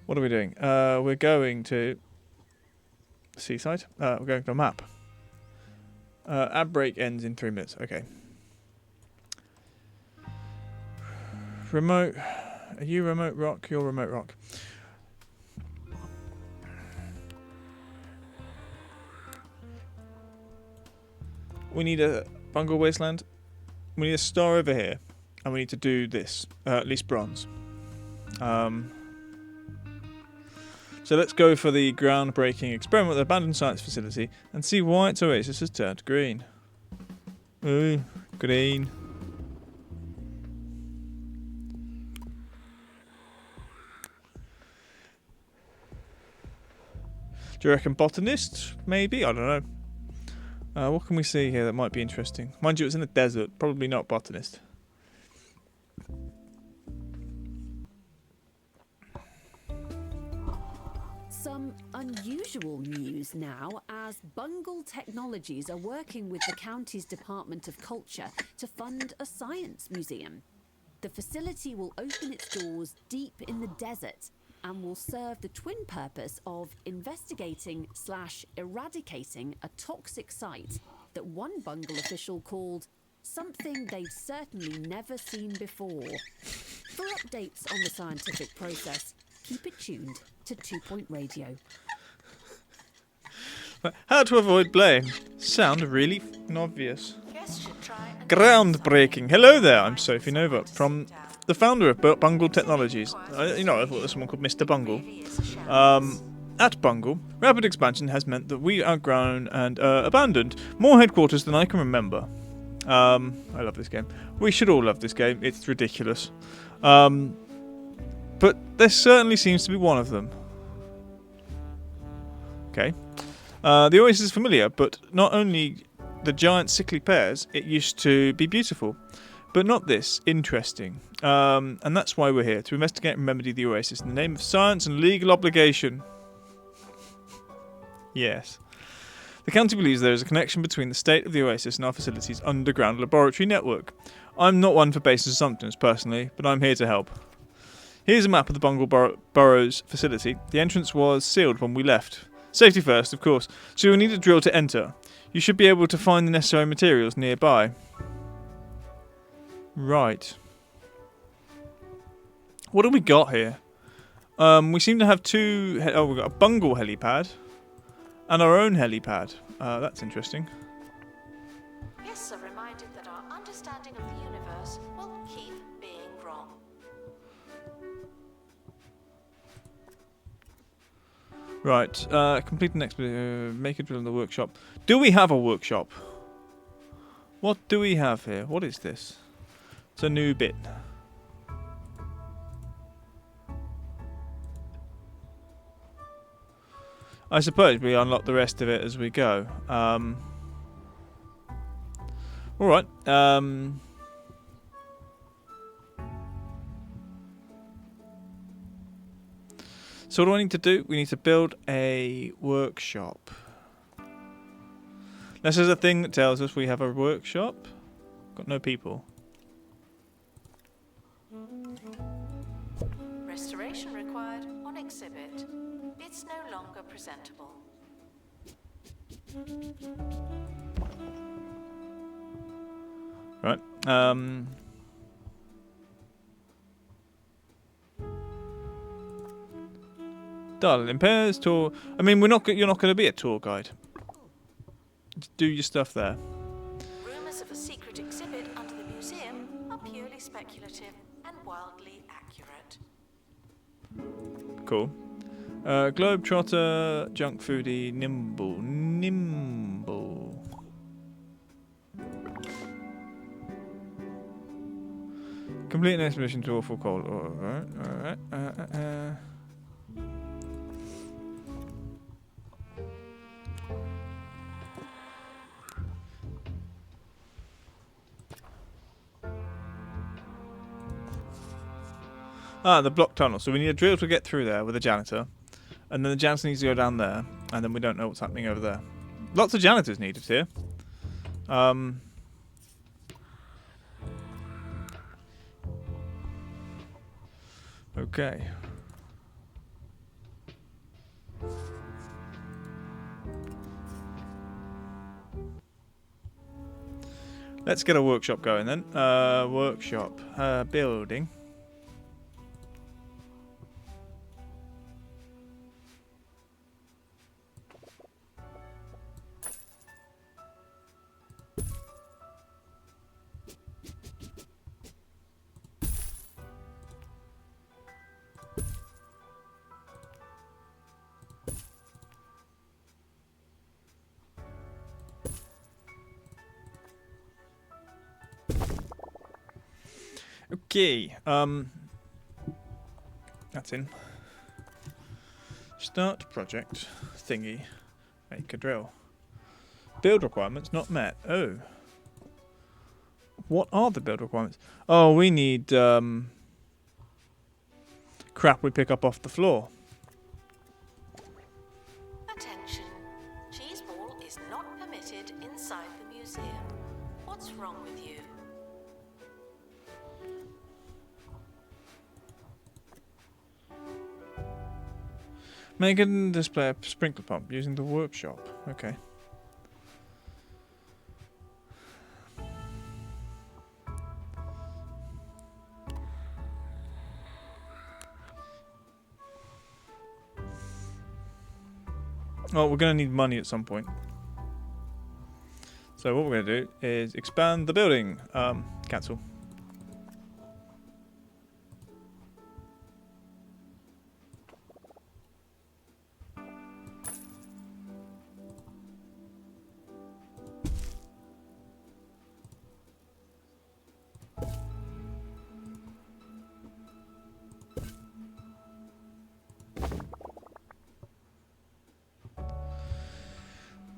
What are we doing? We're going to seaside. We're going to a map. Ad break ends in 3 minutes. Okay. Remote. Are you remote rock? You're remote rock. We need a Bungle Wasteland. We need a star over here. And we need to do this. At least bronze. So let's go for the groundbreaking experiment with the abandoned science facility and see why its oasis has turned green. Ooh, green. Do you reckon botanist? Maybe? I don't know. What can we see here that might be interesting? Mind you, it's in the desert. Probably not botanist. Some unusual news now, as Bungle Technologies are working with the county's Department of Culture to fund a science museum. The facility will open its doors deep in the desert and will serve the twin purpose of investigating/eradicating a toxic site that one Bungle official called something they've certainly never seen before. For updates on the scientific process, keep it tuned to 2 Point Radio. How to avoid blame. Sound really obvious. Guests should try and Groundbreaking. Hello there, I'm Sophie Nova, from the founder of Bungle Technologies. You know, I thought there was someone called Mr. Bungle. At Bungle, rapid expansion has meant that we are grown and abandoned more headquarters than I can remember. I love this game. We should all love this game. It's ridiculous. But there certainly seems to be one of them. Okay. The oasis is familiar, but not only the giant sickly pears, it used to be beautiful. But not this. Interesting. And that's why we're here, to investigate and remedy the oasis in the name of science and legal obligation. Yes. The county believes there is a connection between the state of the oasis and our facility's underground laboratory network. I'm not one for baseless assumptions, personally, but I'm here to help. Here's a map of the Bungle Burrows facility. The entrance was sealed when we left. Safety first, of course, so you'll need a drill to enter. You should be able to find the necessary materials nearby. Right. What do we got here? We seem to have two... we've got a Bungle helipad and our own helipad. That's interesting. guests are reminded that our understanding of the universe will keep being wrong. Right, complete the next make a drill in the workshop. Do we have a workshop? What do we have here? What is this? It's a new bit. I suppose we unlock the rest of it as we go. Alright. So what do I need to do? We need to build a workshop. This is a thing that tells us we have a workshop. Got no people. Restoration required on exhibit. It's no longer presentable. Right. Darling, impairs tour. I mean, you're not going to be a tour guide. Just do your stuff there. Rumors of a secret exhibit under the museum are purely speculative and wildly accurate. Cool. Globetrotter, junk foodie, nimble. Complete an expedition to awful cold. Alright. The block tunnel. So we need a drill to get through there with a janitor. And then the janitor needs to go down there. And then we don't know what's happening over there. Lots of janitors needed here. Okay. Let's get a workshop going then. Workshop. Building. Okay, that's in. Start project thingy. Make a drill. Build requirements not met. Oh. What are the build requirements? Oh, we need crap we pick up off the floor. Attention. Cheese ball is not permitted inside the museum. What's wrong with you? Make and display a sprinkler pump using the workshop. Okay. Well, we're going to need money at some point. So what we're going to do is expand the building. Cancel.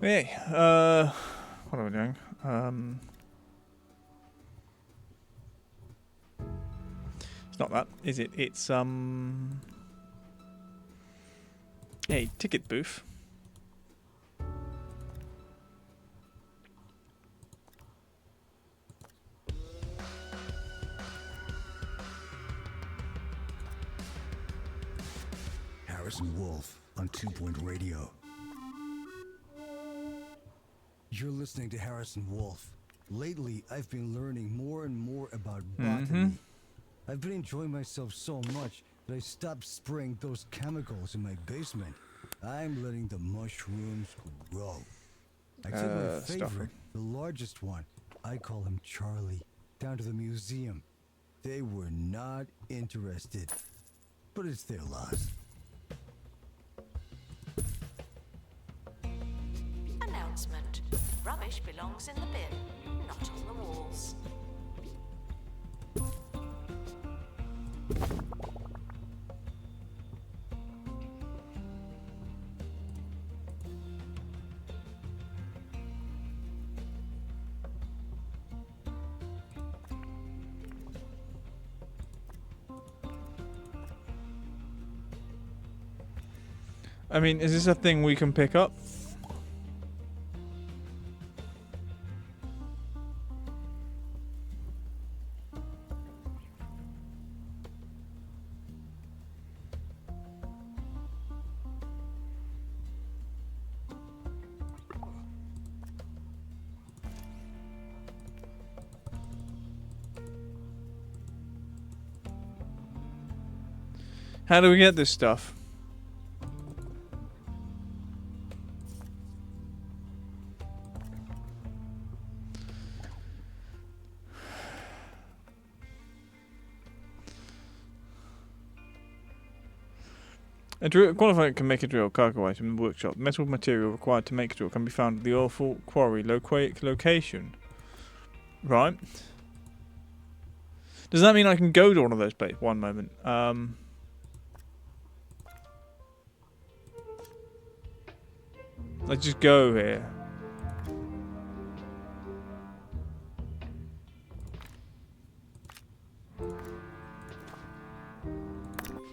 Hey, what are we doing? It's not that, is it? It's a ticket booth. Harrison Wolf on 2 Point Radio. You're listening to Harrison Wolf. Lately, I've been learning more and more about botany. I've been enjoying myself so much that I stopped spraying those chemicals in my basement. I'm letting the mushrooms grow. I took my favorite, the largest one, I call him Charlie, down to the museum. They were not interested, but it's their loss. Announcement. Rubbish belongs in the bin, not on the walls. I mean, is this a thing we can pick up? How do we get this stuff? A drill qualifier can make a drill cargo item in the workshop. The metal material required to make a drill can be found at the awful quarry location. Right. Does that mean I can go to one of those places? One moment. Let's just go here.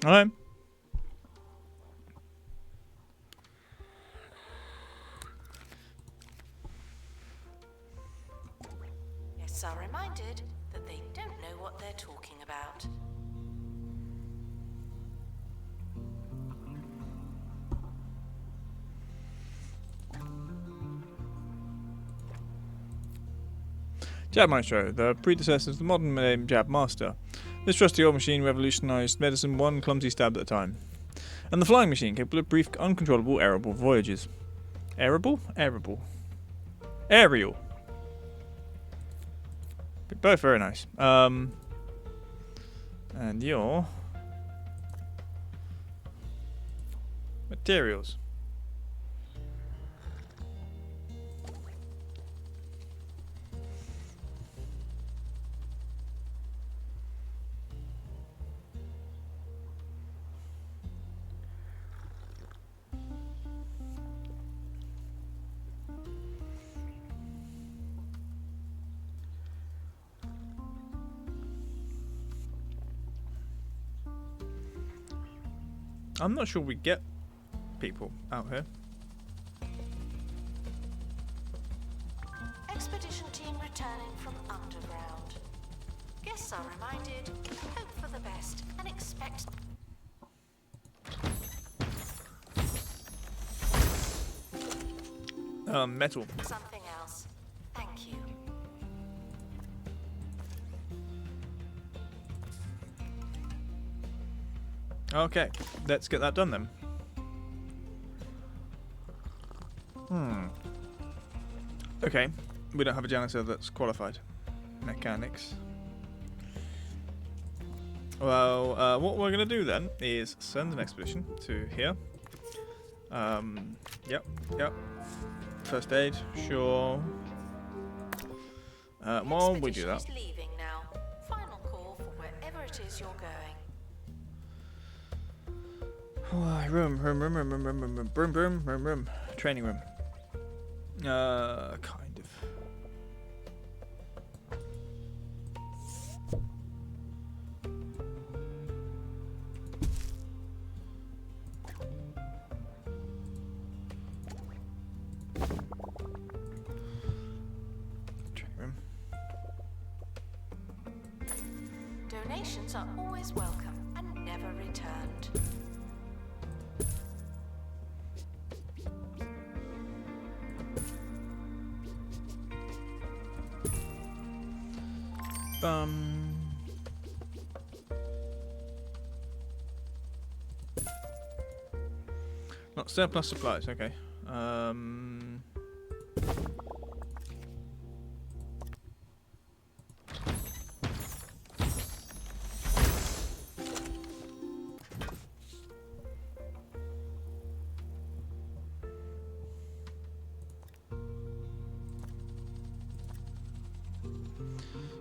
Alright. Guests are reminded that they don't know what they're talking about. Jab Maestro, the predecessor of the modern name Jab Master. This trusty old machine revolutionized medicine one clumsy stab at a time. And the flying machine, capable of brief, uncontrollable, airable voyages. Airable? Airable. Aerial. Both very nice. And your materials. I'm not sure we get people out here. Expedition team returning from underground. Guests are reminded, hope for the best and expect... Metal. something else. Thank you. Okay, let's get that done then. Okay, we don't have a janitor that's qualified. Mechanics. Well, what we're going to do then is send an expedition to here. Yep. First aid, sure. While we do that. Expedition is leaving now. Final call for wherever it is you're going. Room. Training room. Kind of. Training room. Donations are always welcome and never returned. Not surplus supplies, okay.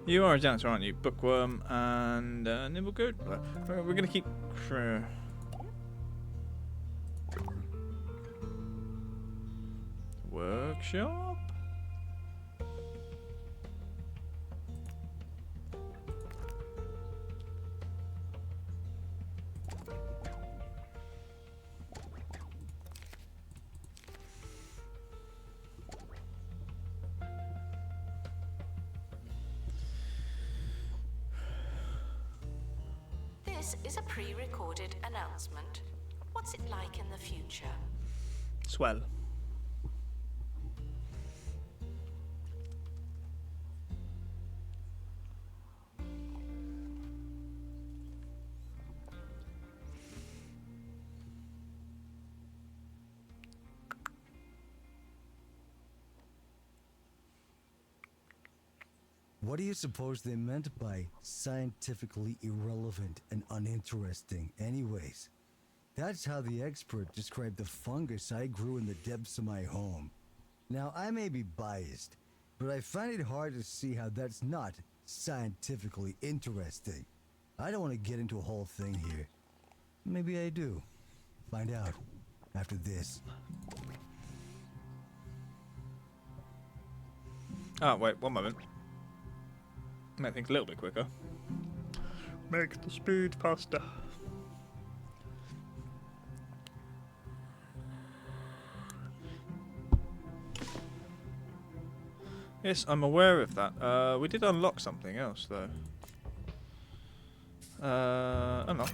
You are a janitor, aren't you? Bookworm and Nibblegoat. We're gonna keep. Workshop. This is a pre-recorded announcement. What's it like in the future? Swell. What do you suppose they meant by scientifically irrelevant and uninteresting, anyways? That's how the expert described the fungus I grew in the depths of my home. Now, I may be biased, but I find it hard to see how that's not scientifically interesting. I don't want to get into a whole thing here. Maybe I do. Find out after this. Ah, wait, one moment. Make things a little bit quicker. Make the speed faster. Yes, I'm aware of that. We did unlock something else, though. Unlock.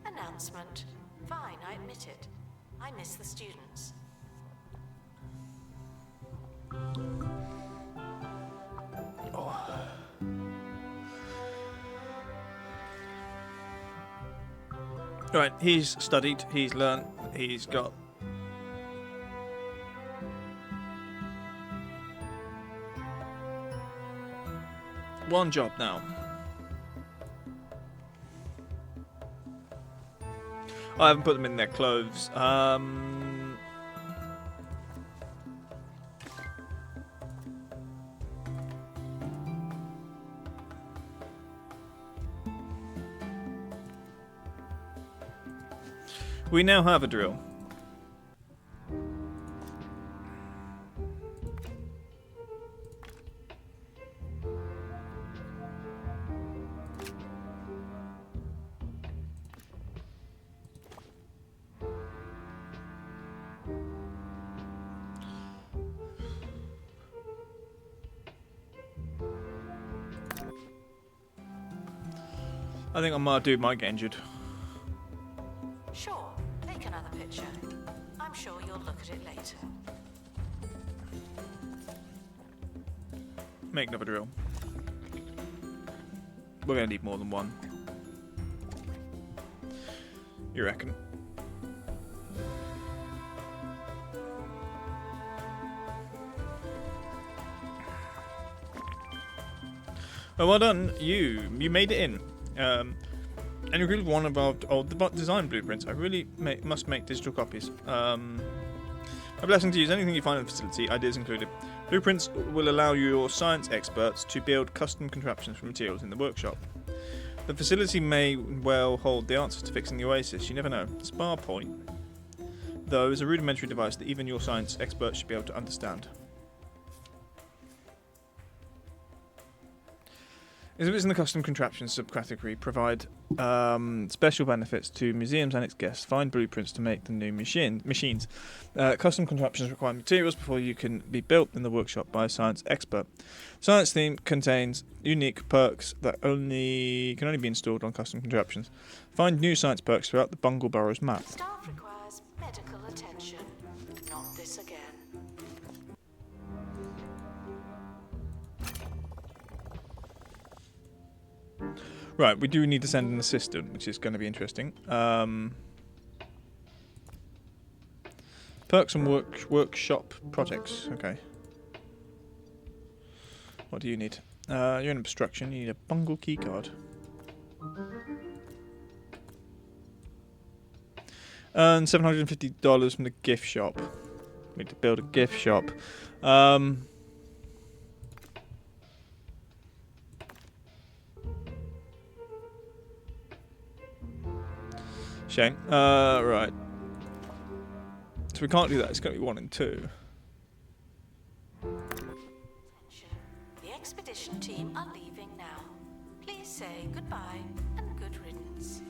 Announcement. Fine, I admit it. I miss the students. Right, he's studied, he's learnt, he's got... one job now. I haven't put them in their clothes. We now have a drill. I think I might get injured. Sure, take another picture. I'm sure you'll look at it later. Make another drill. We're gonna need more than one. You reckon? Oh, well done, you made it in. And you included one of our old design blueprints. I really must make digital copies. A blessing to use anything you find in the facility, ideas included. Blueprints will allow your science experts to build custom contraptions from materials in the workshop. The facility may well hold the answers to fixing the Oasis, you never know. Spar Point, though, is a rudimentary device that even your science experts should be able to understand. Exhibits in the custom contraptions subcategory provide special benefits to museums and its guests. Find blueprints to make the new machines. Custom contraptions require materials before you can be built in the workshop by a science expert. Science theme contains unique perks that can only be installed on custom contraptions. Find new science perks throughout the Bungle Burrows map. Staff requires medical attention. Not this again. Right, we do need to send an assistant, which is going to be interesting. Perks and workshop projects. Okay. What do you need? You're in obstruction. You need a Bungle keycard. Earn $750 from the gift shop. We need to build a gift shop. Shame. Right. So we can't do that. It's going to be 1 and 2. The expedition team are leaving now. Please say goodbye and good riddance.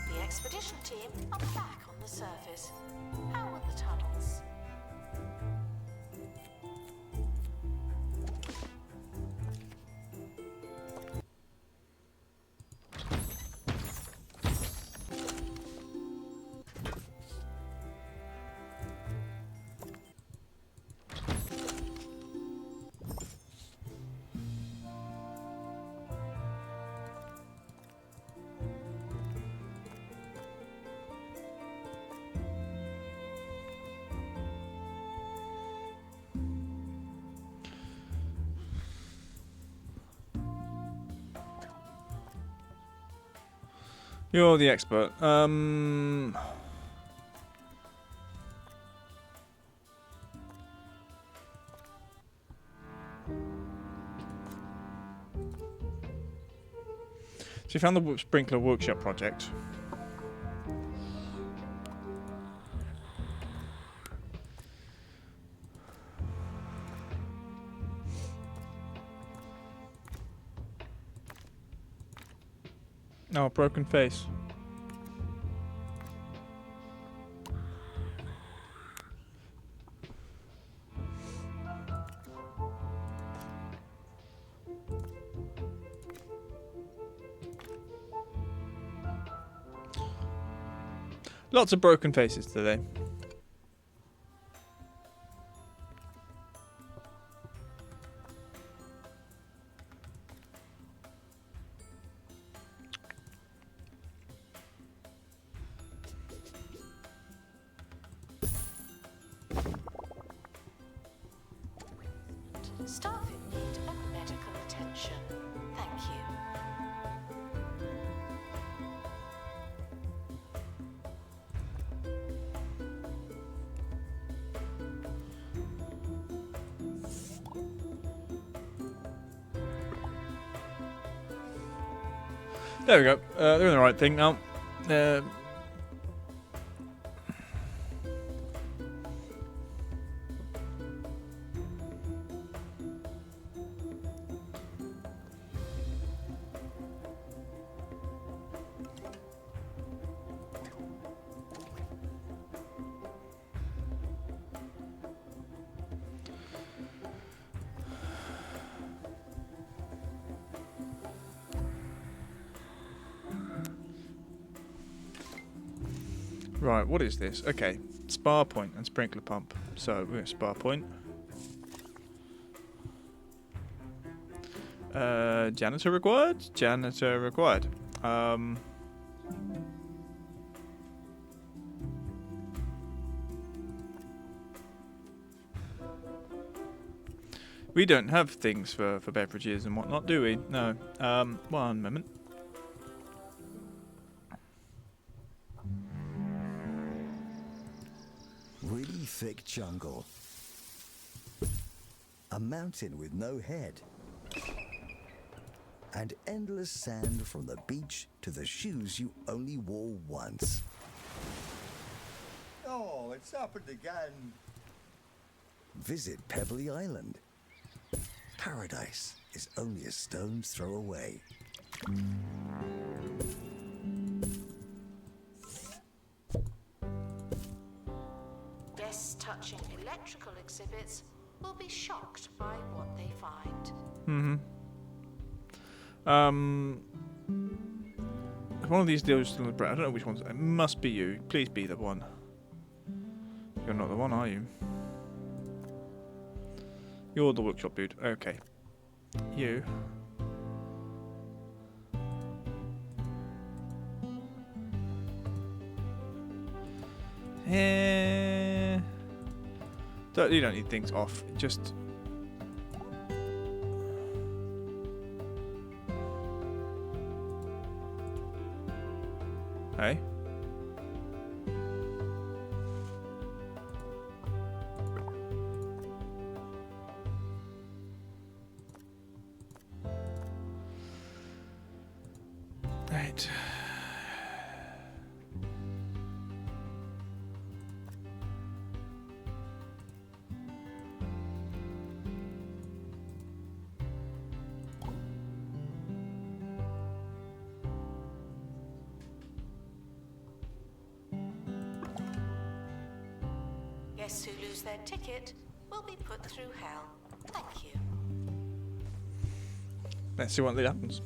The expedition team are back on the surface. How are the tunnels? You're the expert. So you found the sprinkler workshop project. Oh, broken face. Lots of broken faces today. Staff in need of medical attention. Thank you. There we go. They're doing the right thing now. Right, what is this? Okay, spar point and sprinkler pump. So we're going to spar point. Janitor required? Janitor required. We don't have things for beverages and whatnot, do we? No. One moment. Really thick jungle. A mountain with no head. And endless sand from the beach to the shoes you only wore once. Oh, it's happened again. Visit Pebbly Island. Paradise is only a stone's throw away. Guests touching electrical exhibits will be shocked by what they find. One of these deals still in the bread. I don't know which one's. It must be you. Please be the one. You're not the one, are you? You're the workshop dude. Okay. You. You don't need things off. Just. Hey. Right. Guests who lose their ticket will be put through hell. Thank you. Let's see what happens.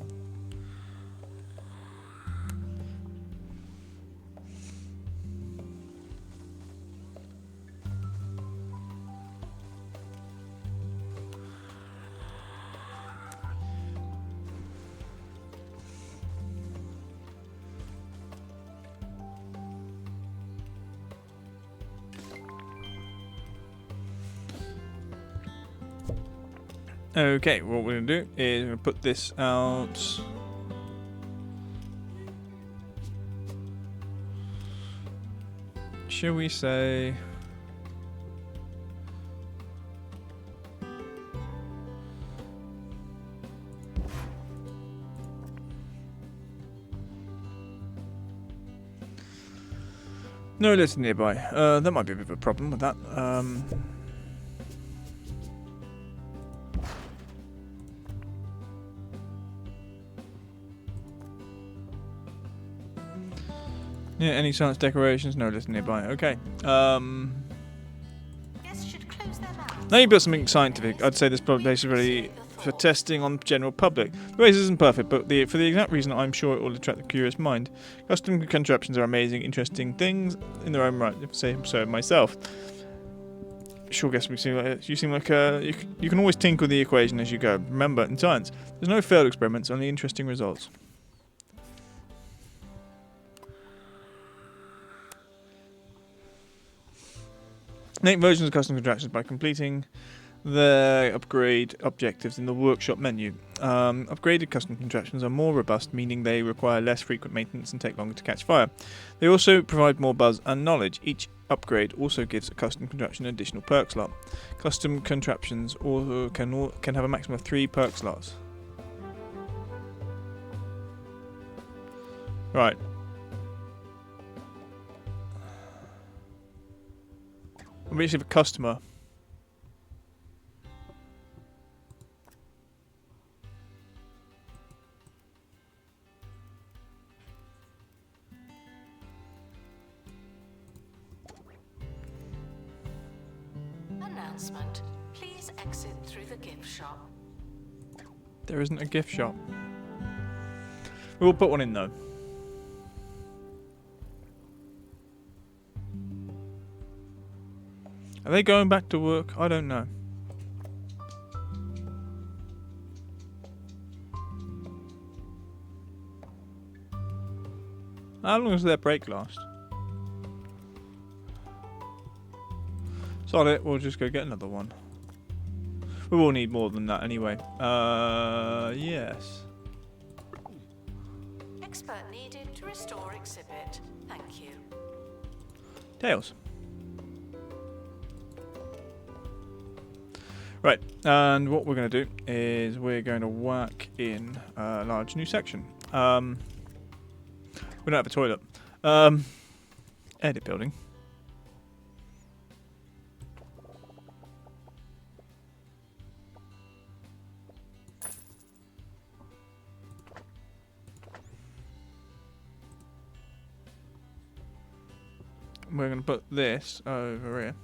Okay, what we're going to do is we're going to put this out. Shall we say... No list nearby. That might be a bit of a problem with that. Yeah, any science decorations? No list nearby. Okay. Guests should close their mouths. Now you built something scientific. I'd say this place is ready for testing on general public. The race isn't perfect, but for the exact reason I'm sure it will attract the curious mind. Custom contraptions are amazing, interesting things in their own right, if I say so myself. Sure, guess you seem like you can always tinker with the equation as you go. Remember, in science, there's no failed experiments, only interesting results. Make versions of custom contraptions by completing the upgrade objectives in the workshop menu. Upgraded custom contraptions are more robust, meaning they require less frequent maintenance and take longer to catch fire. They also provide more buzz and knowledge. Each upgrade also gives a custom contraption an additional perk slot. Custom contraptions also can have a maximum of 3 perk slots. Right. We actually have a customer. Announcement. Please exit through the gift shop. There isn't a gift shop. We will put one in though. Are they going back to work? I don't know. How long does their break last? Sod it, we'll just go get another one. We will need more than that anyway. Yes. Expert needed to restore exhibit. Thank you. Tails. Right, and what we're going to do is we're going to whack in a large new section. We don't have a toilet. Edit building. We're going to put this over here.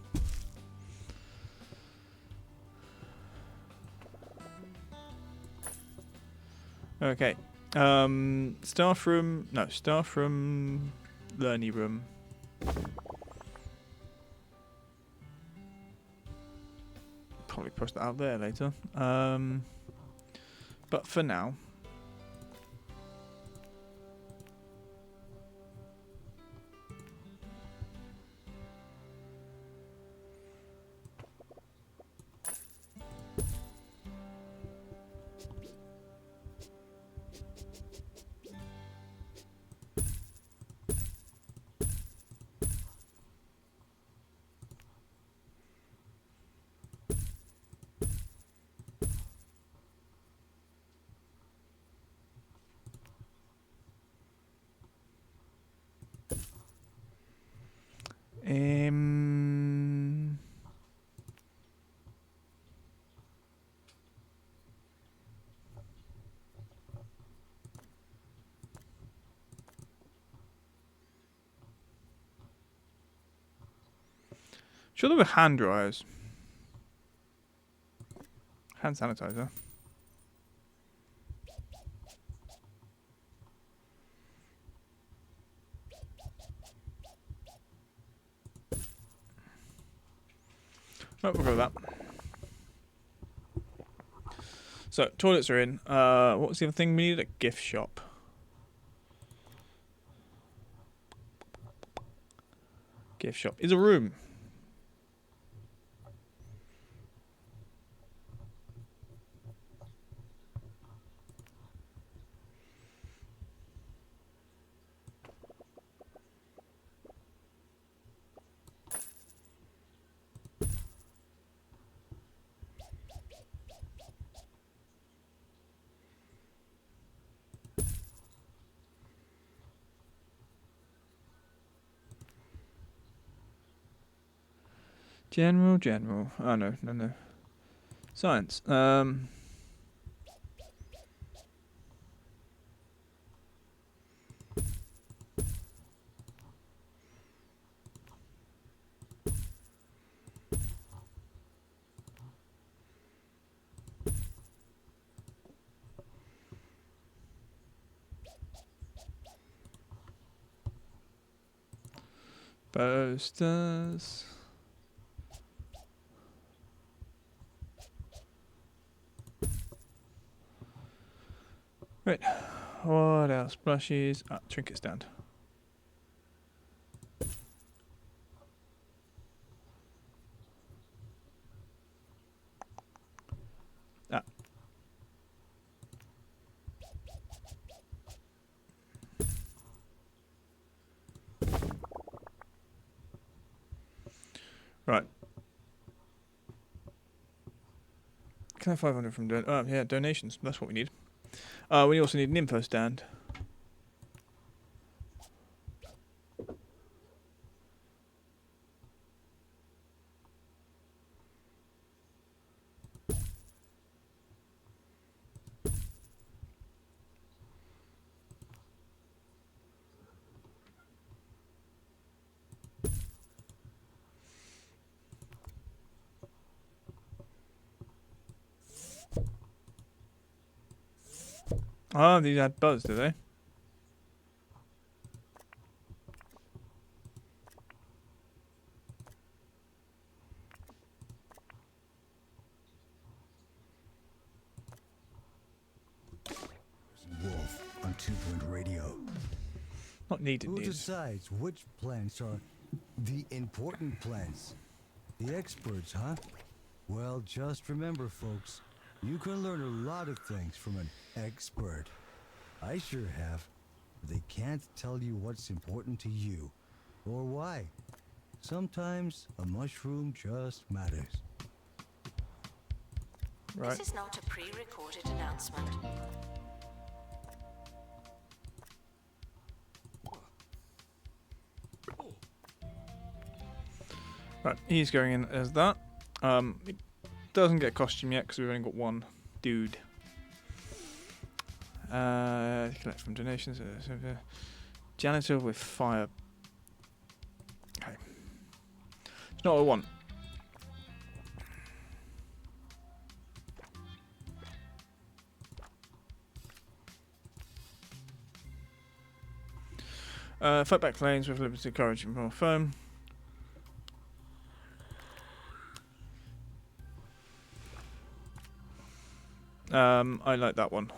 Okay. Staff room. No, staff room. Learning room. Probably push that out there later. But for now. Sure, there were hand dryers. Hand sanitizer. Oh, we'll go with that. So, toilets are in. What was the other thing we needed? A gift shop. Gift shop is a room. General. Oh, no. Science. Posters. Right, what else? Blushes. Trinket stand. Right. Can I have 500 from donations? That's what we need. We also need an info stand. Oh, these had buzz, do they? Wolf on 2-Point Radio. Not needed Who these. decides which plants are the important plants? The experts, huh? Well, just remember, folks, you can learn a lot of things from an expert. I sure have. But they can't tell you what's important to you, or why. Sometimes a mushroom just matters. Right. This is not a pre-recorded announcement. Right, he's going in as that. He doesn't get a costume yet because we've only got one dude. Collect from donations. Janitor with fire. Okay. It's not what I want. Fight back lanes with limited courage and more foam. I like that one.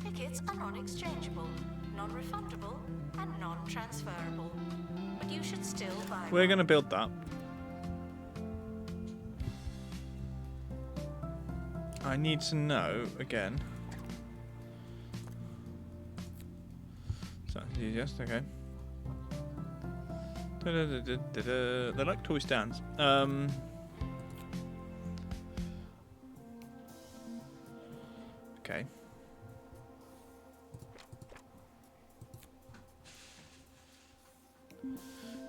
Tickets are non-exchangeable, non-refundable, and non-transferable. But you should still buy We're one. going to build that. I need to know again. So, yes, okay. They're like toy stands. Okay.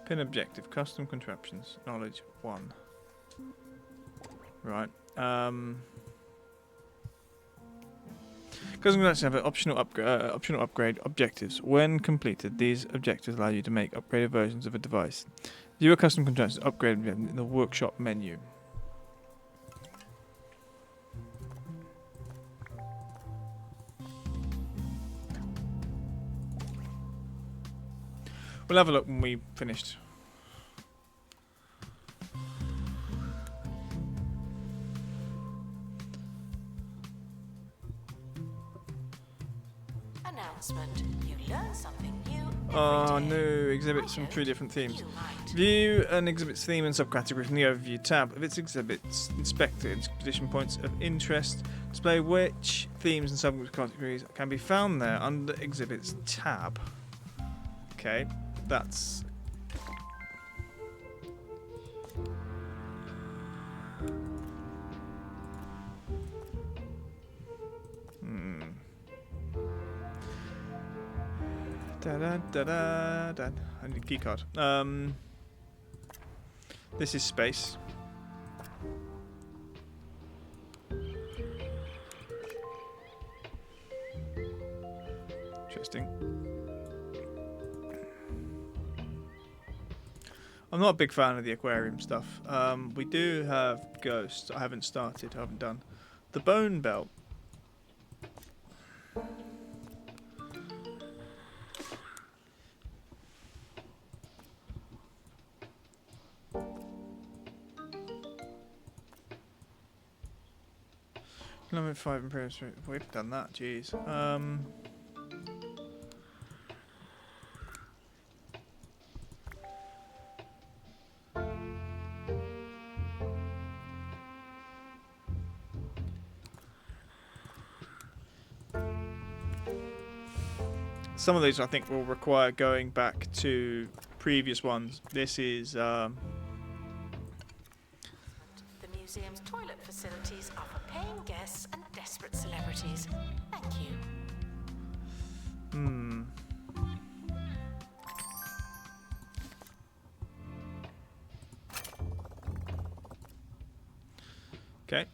Pin objective, custom contraptions, knowledge 1. Right. Custom contraptions have an optional upgrade objectives. When completed, these objectives allow you to make upgraded versions of a device. View a custom contraptions upgrade in the workshop menu. We'll have a look when we finished. Announcement. You learn something new Oh, every day. new exhibits from 3 different themes. View an exhibit's theme and subcategory from the overview tab of its exhibits. Inspect its expedition points of interest. Display which themes and subcategories can be found there under exhibits tab. Okay, that's. Da da da da da. I need a key card. This is space. Interesting. I'm not a big fan of the aquarium stuff. We do have ghosts. I haven't started. I haven't done the bone belt. Limit 5 improvements. We've done that. Jeez. Some of these I think will require going back to previous ones. This is The museum's toilet facilities are for paying guests and desperate celebrities. Thank you. Okay.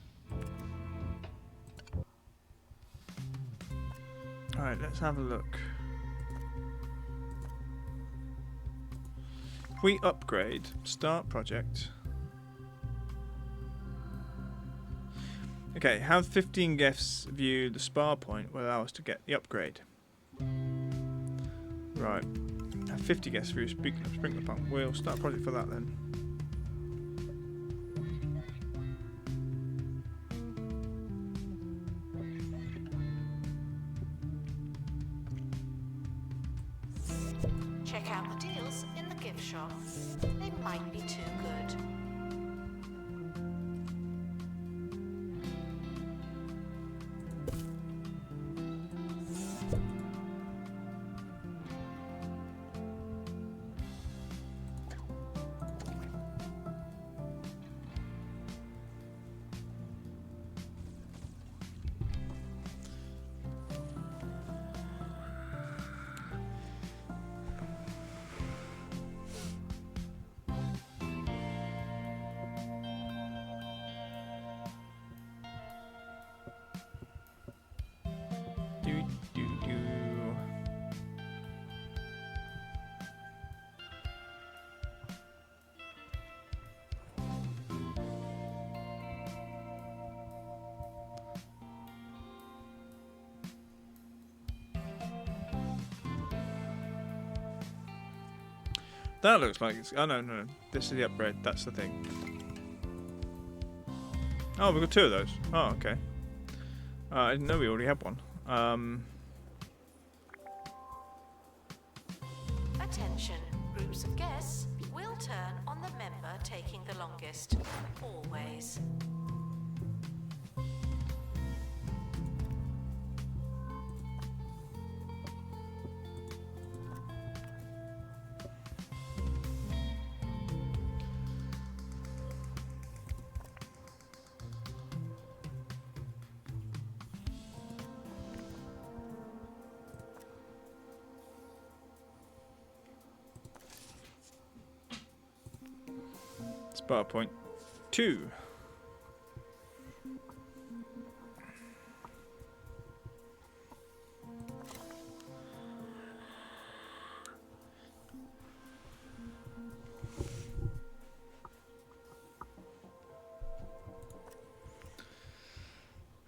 Alright, let's have a look. If we upgrade, start project. Okay, have 15 guests view the spa point will allow us to get the upgrade. Right. Have 50 guests view sprinkler pump. We'll start a project for that then. Check out the deals in the gift shop. They might be too good. That looks like it's. Oh no. This is the upgrade. That's the thing. Oh, we've got 2 of those. Oh, okay. I didn't know we already had one. Attention, groups of guests will turn on the member taking the longest. Always. Bar point 2.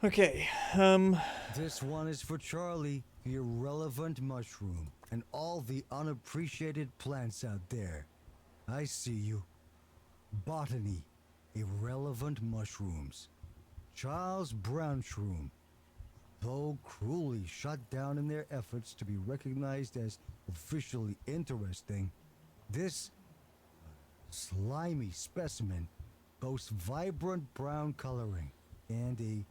Okay, This one is for Charlie, the irrelevant mushroom, and all the unappreciated plants out there. I see you. Botany, irrelevant mushrooms. Charles Brown Shroom. Though cruelly shut down in their efforts to be recognized as officially interesting, this slimy specimen boasts vibrant brown coloring and a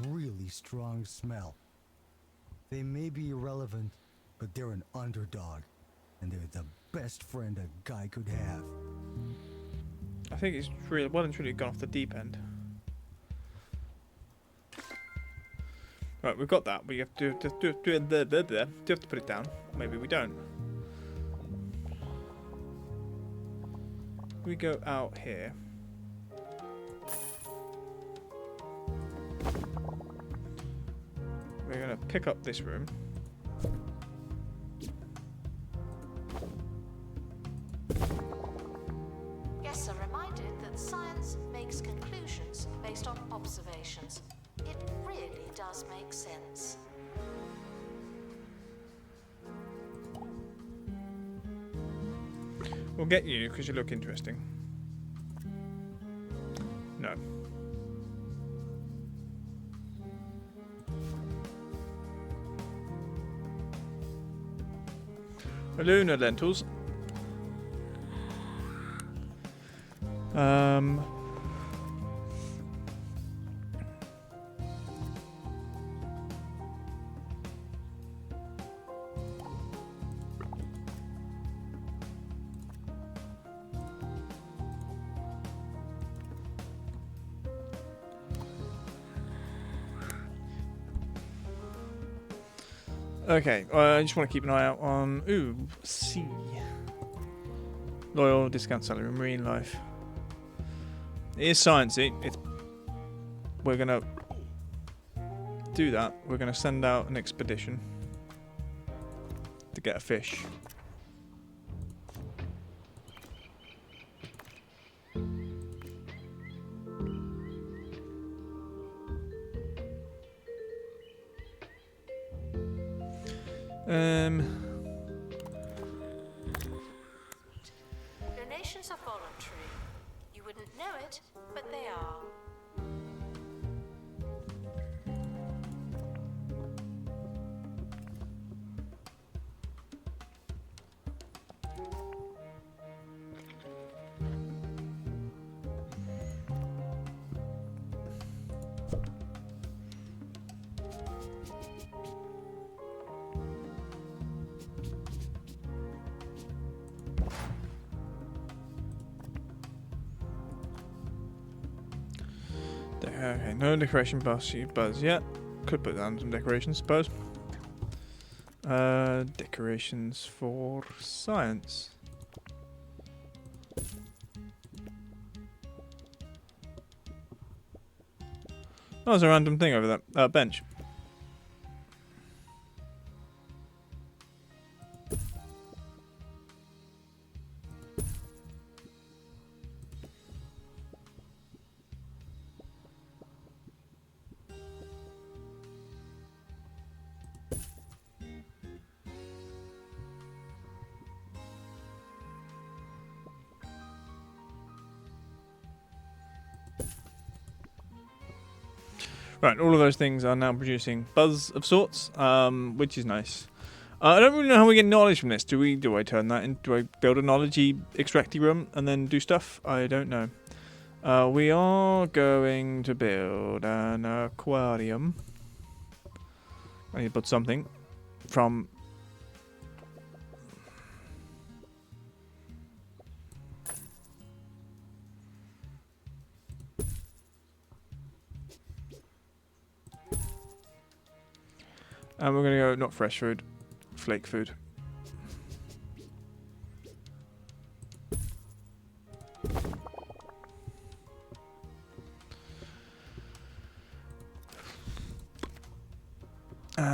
really strong smell. They may be irrelevant, but they're an underdog, and they're the best friend a guy could have. I think it's really well and truly gone off the deep end. Right, we've got that. We have to do have to put it down. Maybe we don't. We go out here. We're gonna pick up this room. Guests are reminded that science makes conclusions based on observations. It really does make sense. We'll get you because you look interesting. No. Lunar lentils. Okay, I just want to keep an eye out on C. Loyal, discount salary, marine life. It is sciencey. We're gonna do that. We're gonna send out an expedition to get a fish. Donations are voluntary. You wouldn't know it, but they are. Okay, no decoration buzz yet. Could put down some decorations, suppose. Decorations for science. Oh, there's a random thing over that bench. Right, all of those things are now producing buzz of sorts, which is nice. I don't really know how we get knowledge from this. Do I turn that in? Do I build a knowledge-y extracty room and then do stuff? I don't know. We are going to build an aquarium. I need to put something from... And we're going to go, not fresh food, flake food.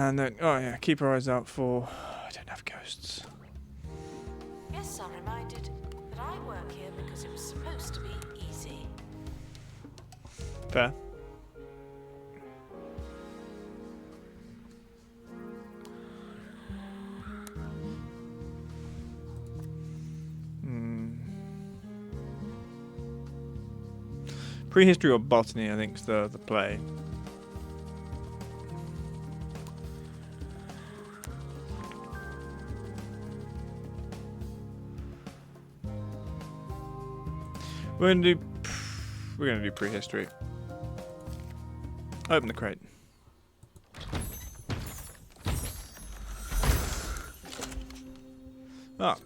And then, oh yeah, keep our eyes out for... I don't have ghosts. Yes, I'm reminded that I work here because it was supposed to be easy. Fair. Prehistory or botany, I think, is the play. We're gonna do prehistory. Open the crate. Ah.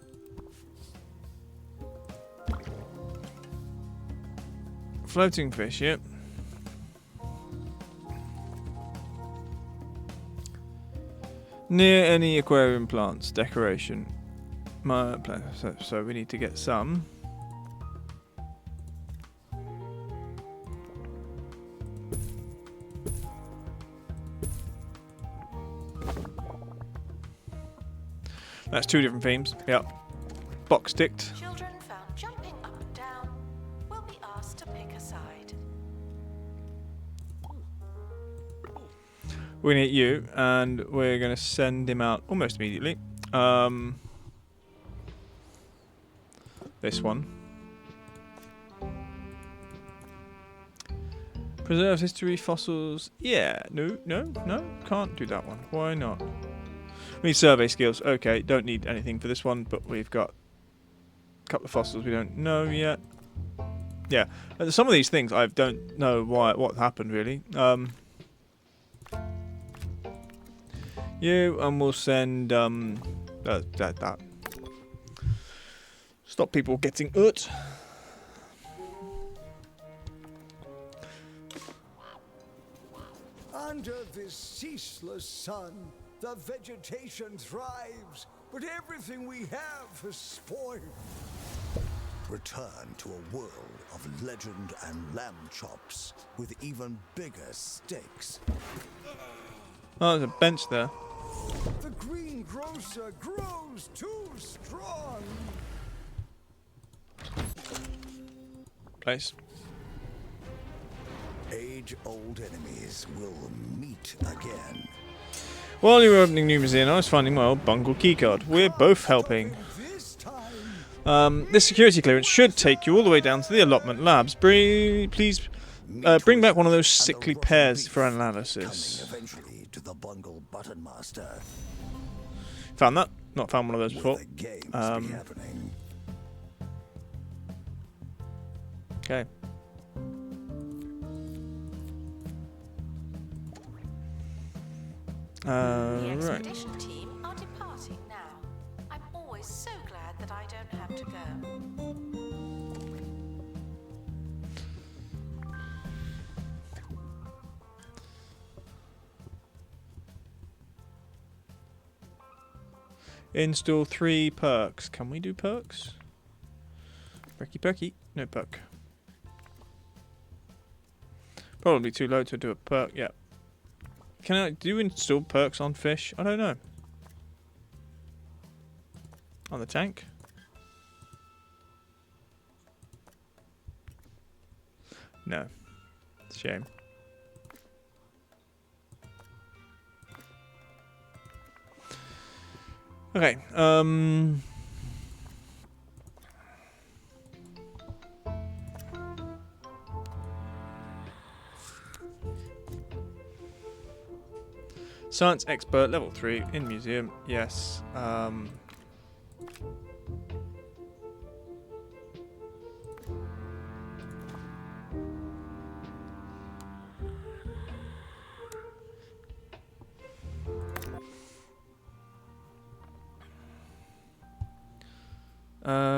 Floating fish, yep. Near any aquarium plants, decoration. So we need to get some. That's 2 different themes. Yep. Box ticked. Children found jumping up and down will be asked to pick a side. We're gonna hit you, and we're gonna send him out almost immediately. This one. Preserves history, fossils. Yeah, no, can't do that one. Why not? We need survey skills. Okay, don't need anything for this one, but we've got a couple of fossils we don't know yet. Yeah, some of these things I don't know what happened really. You, and we'll send that. Stop people getting hurt. Under this ceaseless sun, the vegetation thrives, but everything we have is spoiled. Return to a world of legend and lamb chops with even bigger steaks. Oh, there's a bench there. The greengrocer grows too strong. Place. Age-old enemies will meet again. While you were opening new museum, I was finding my old bungled keycard. We're both helping. This security clearance should take you all the way down to the allotment labs. Please bring back one of those sickly pears for analysis. Eventually to the bungle button master. Found that. Not found one of those before. The games be happening. Okay. The Right. expedition team are departing now. I'm always so glad that I don't have to go. Install 3 perks. Can we do perks? Perky. No perk. Probably too low to do a perk. Yeah. Can I do install perks on fish? I don't know. On the tank? No. It's a shame. Okay. Science expert level 3 in museum. Yes.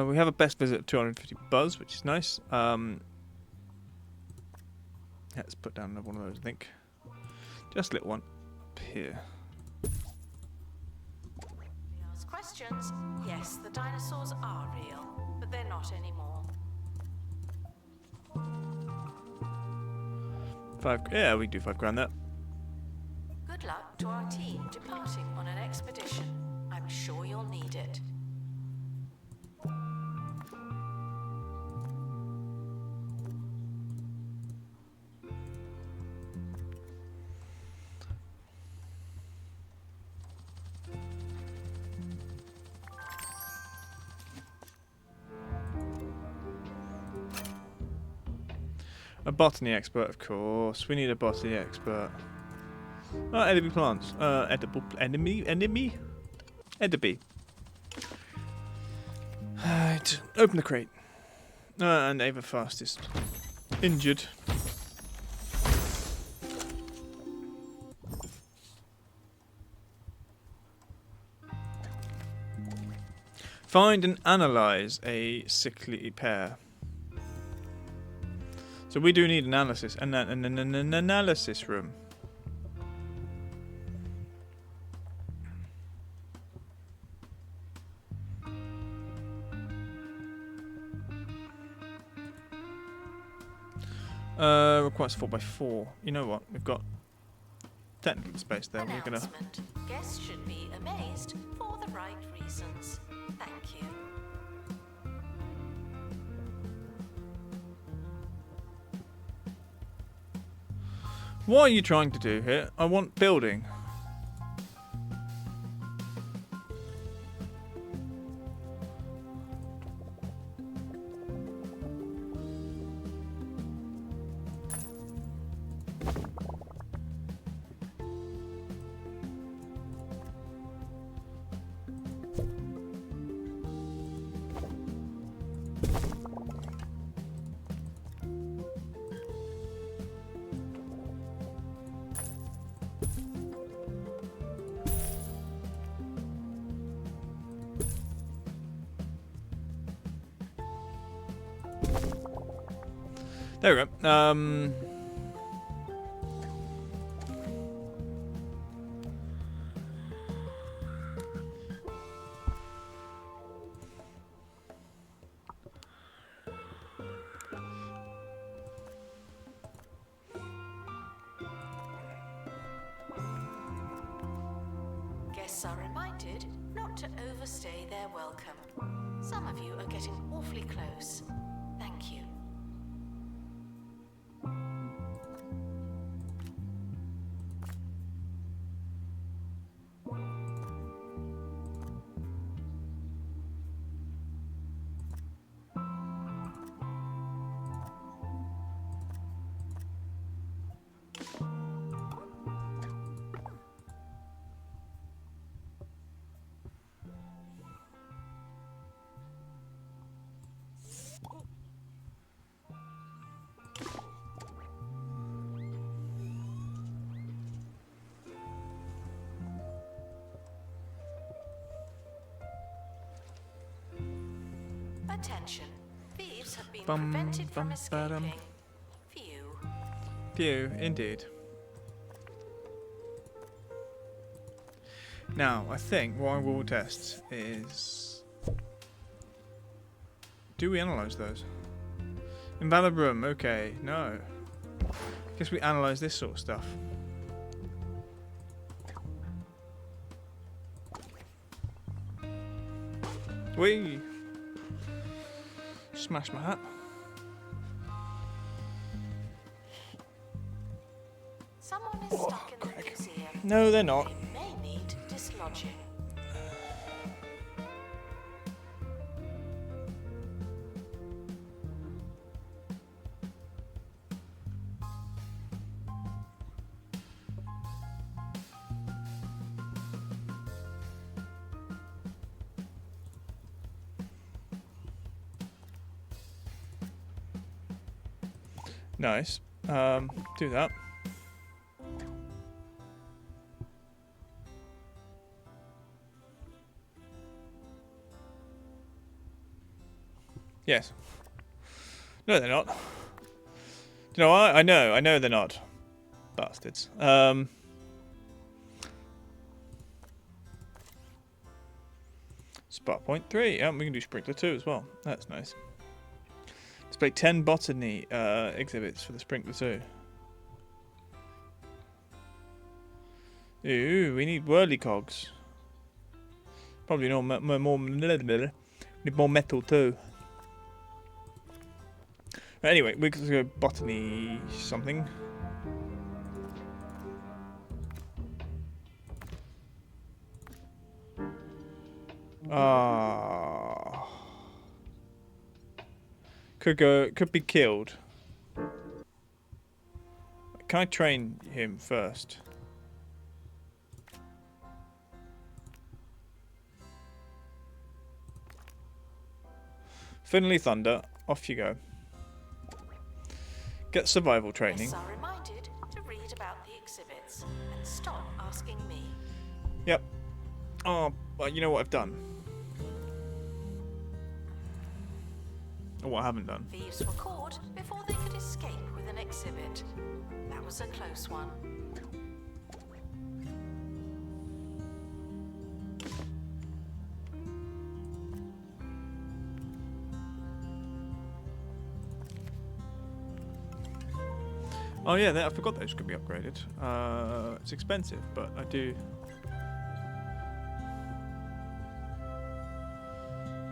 We have a best visit of 250 buzz, which is nice. Let's put down another one of those, I think. Just a little one. Here. Ask questions. Yes, the dinosaurs are real, but they're not anymore. 5. Yeah, we can do 5 grand there. Good luck to our team departing on an expedition. I'm sure you'll need it. A botany expert, of course. We need a botany expert. Oh, edible plants. Edible enemy. Edible. Right. Open the crate. And Ava Fast is injured. Find and analyze a sickly pair. So we do need analysis, an analysis room. Requires 4x4. You know what? We've got technical space there. We're gonna. Announcement. Guests should be amazed for the right reasons. Thank you. What are you trying to do here? I want building. There we go. Guests are reminded not to overstay their welcome. Some of you are getting awfully close. Thank you. Attention. Thieves have been prevented from escaping. Phew. Phew, indeed. Now, I think what I will test is... Do we analyse those? Invalid room, okay, no. Guess we analyse this sort of stuff. Whee! Smash my hat. Someone is stuck in the museum. No, they're not. They may need dislodging. Nice. Do that. Yes. No, they're not. Do you know what? I know they're not. Bastards. Spot point 3. Yeah, we can do sprinkler 2 as well. That's nice. Display 10 botany exhibits for the sprinkler 2. Ooh, we need whirly cogs. Probably no more. Need more metal too. Anyway, we could go botany something. Ah, could be killed. Can I train him first? Finley Thunder, off you go. Get survival training. Guests are reminded to read about the exhibits and stop asking me. Yep. Oh, well, you know what I've done? Or what I haven't done. Thieves were caught before they could escape with an exhibit. That was a close one. Oh yeah, I forgot those could be upgraded. It's expensive, but I do.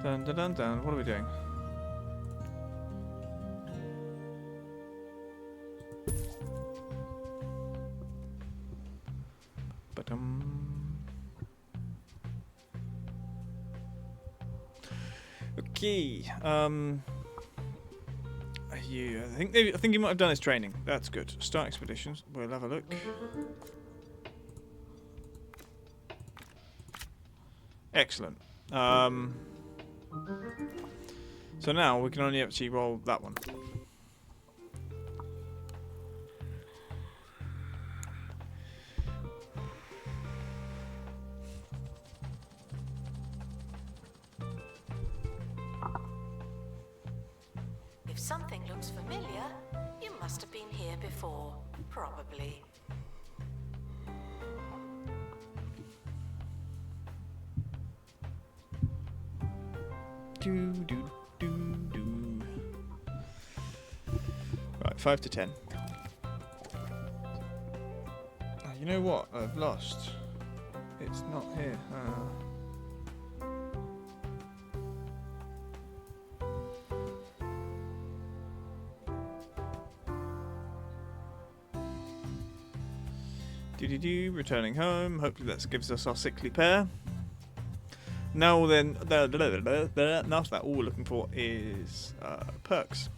Dun dun dun dun. What are we doing? Okay. I think you might have done his training. That's good. Start expeditions. We'll have a look. Excellent. So now we can only actually roll that one. If something looks familiar, you must have been here before. Probably. Do do do do. Right, 5 to 10. You know what? I've lost. It's not here. Returning home. Hopefully that gives us our sickly pair. Now then, now that all we're looking for is perks.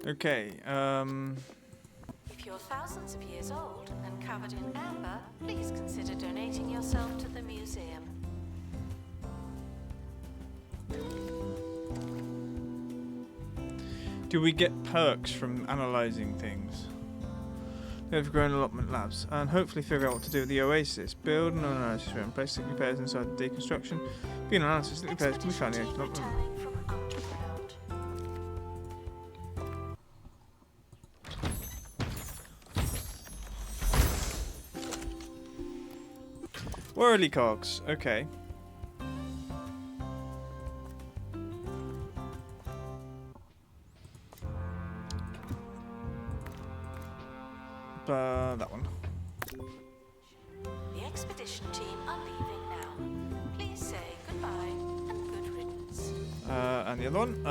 Okay, If you're thousands of years old and covered in amber, please consider donating yourself to the museum. do we get perks from analysing things? They've grown allotment labs and hopefully figure out what to do with the oasis. Build an analysis room, place sickly pairs inside the deconstruction. Be an analysis, sickly pairs can be found in the Expedition team allotment. returning from underground. Whirly cogs, okay. That one. The expedition team are leaving now. Please say goodbye and good riddance. And the other one.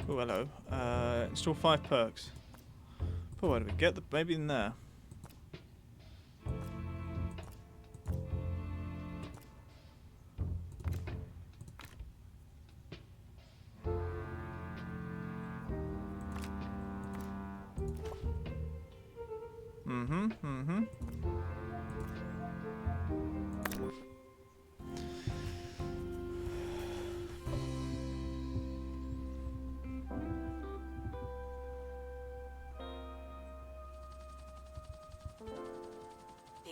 Oh, hello. Install 5 perks. Oh, where do we get the maybe in there?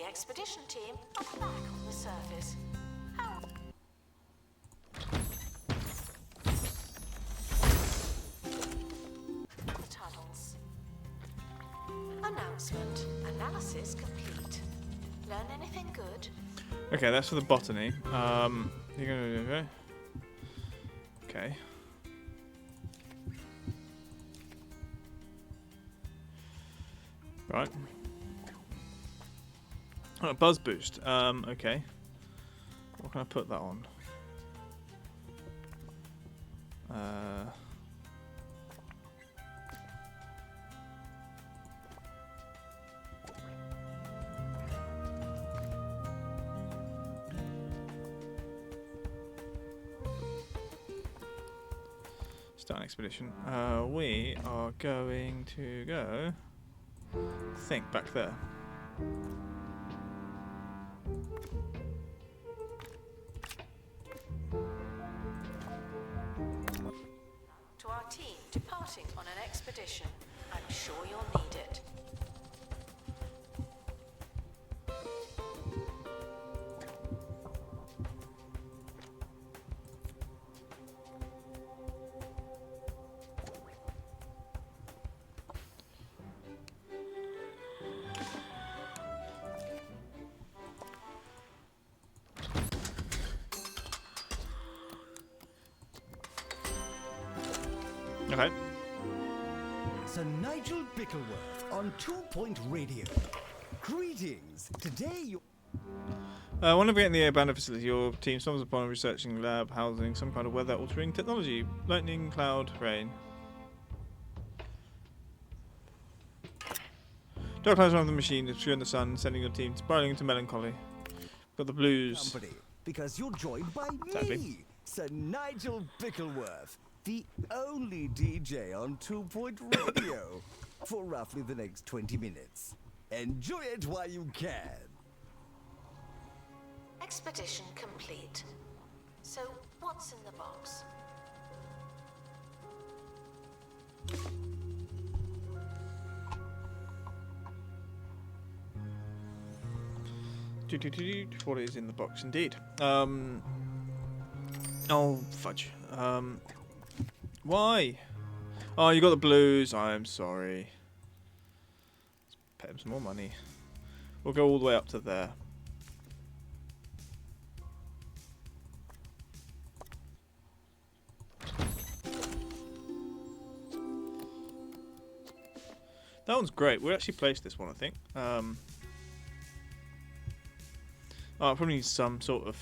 the expedition team are back on the surface. How... The tunnels. Announcement. Analysis complete. Learn anything good? Okay, that's for the botany. You're gonna okay. Right. Oh, buzz boost. Okay. What can I put that on? Start an expedition. We are going to go. Think back there. To our team departing on an expedition, I'm sure you'll need it. Okay. Sir Nigel Bickleworth on 2 Point Radio. Greetings. Today you... When navigating the abandoned facility, your team stumbles upon a researching lab housing some kind of weather-altering technology. Lightning, cloud, rain. Dark clouds around the machine, obscuring the sun, sending your team spiraling into melancholy. Got the blues. company, because you're joined by Sadly. me, Sir Nigel Bickleworth, the only DJ on 2 Point Radio, for roughly the next 20 minutes. Enjoy it while you can. Expedition complete. So, what's in the box? What is in the box, indeed. Oh, fudge. Why? Oh, you got the blues. I'm sorry. Let's pay him some more money. We'll go all the way up to there. That one's great. We'll actually place this one, I think. Oh, I probably need some sort of...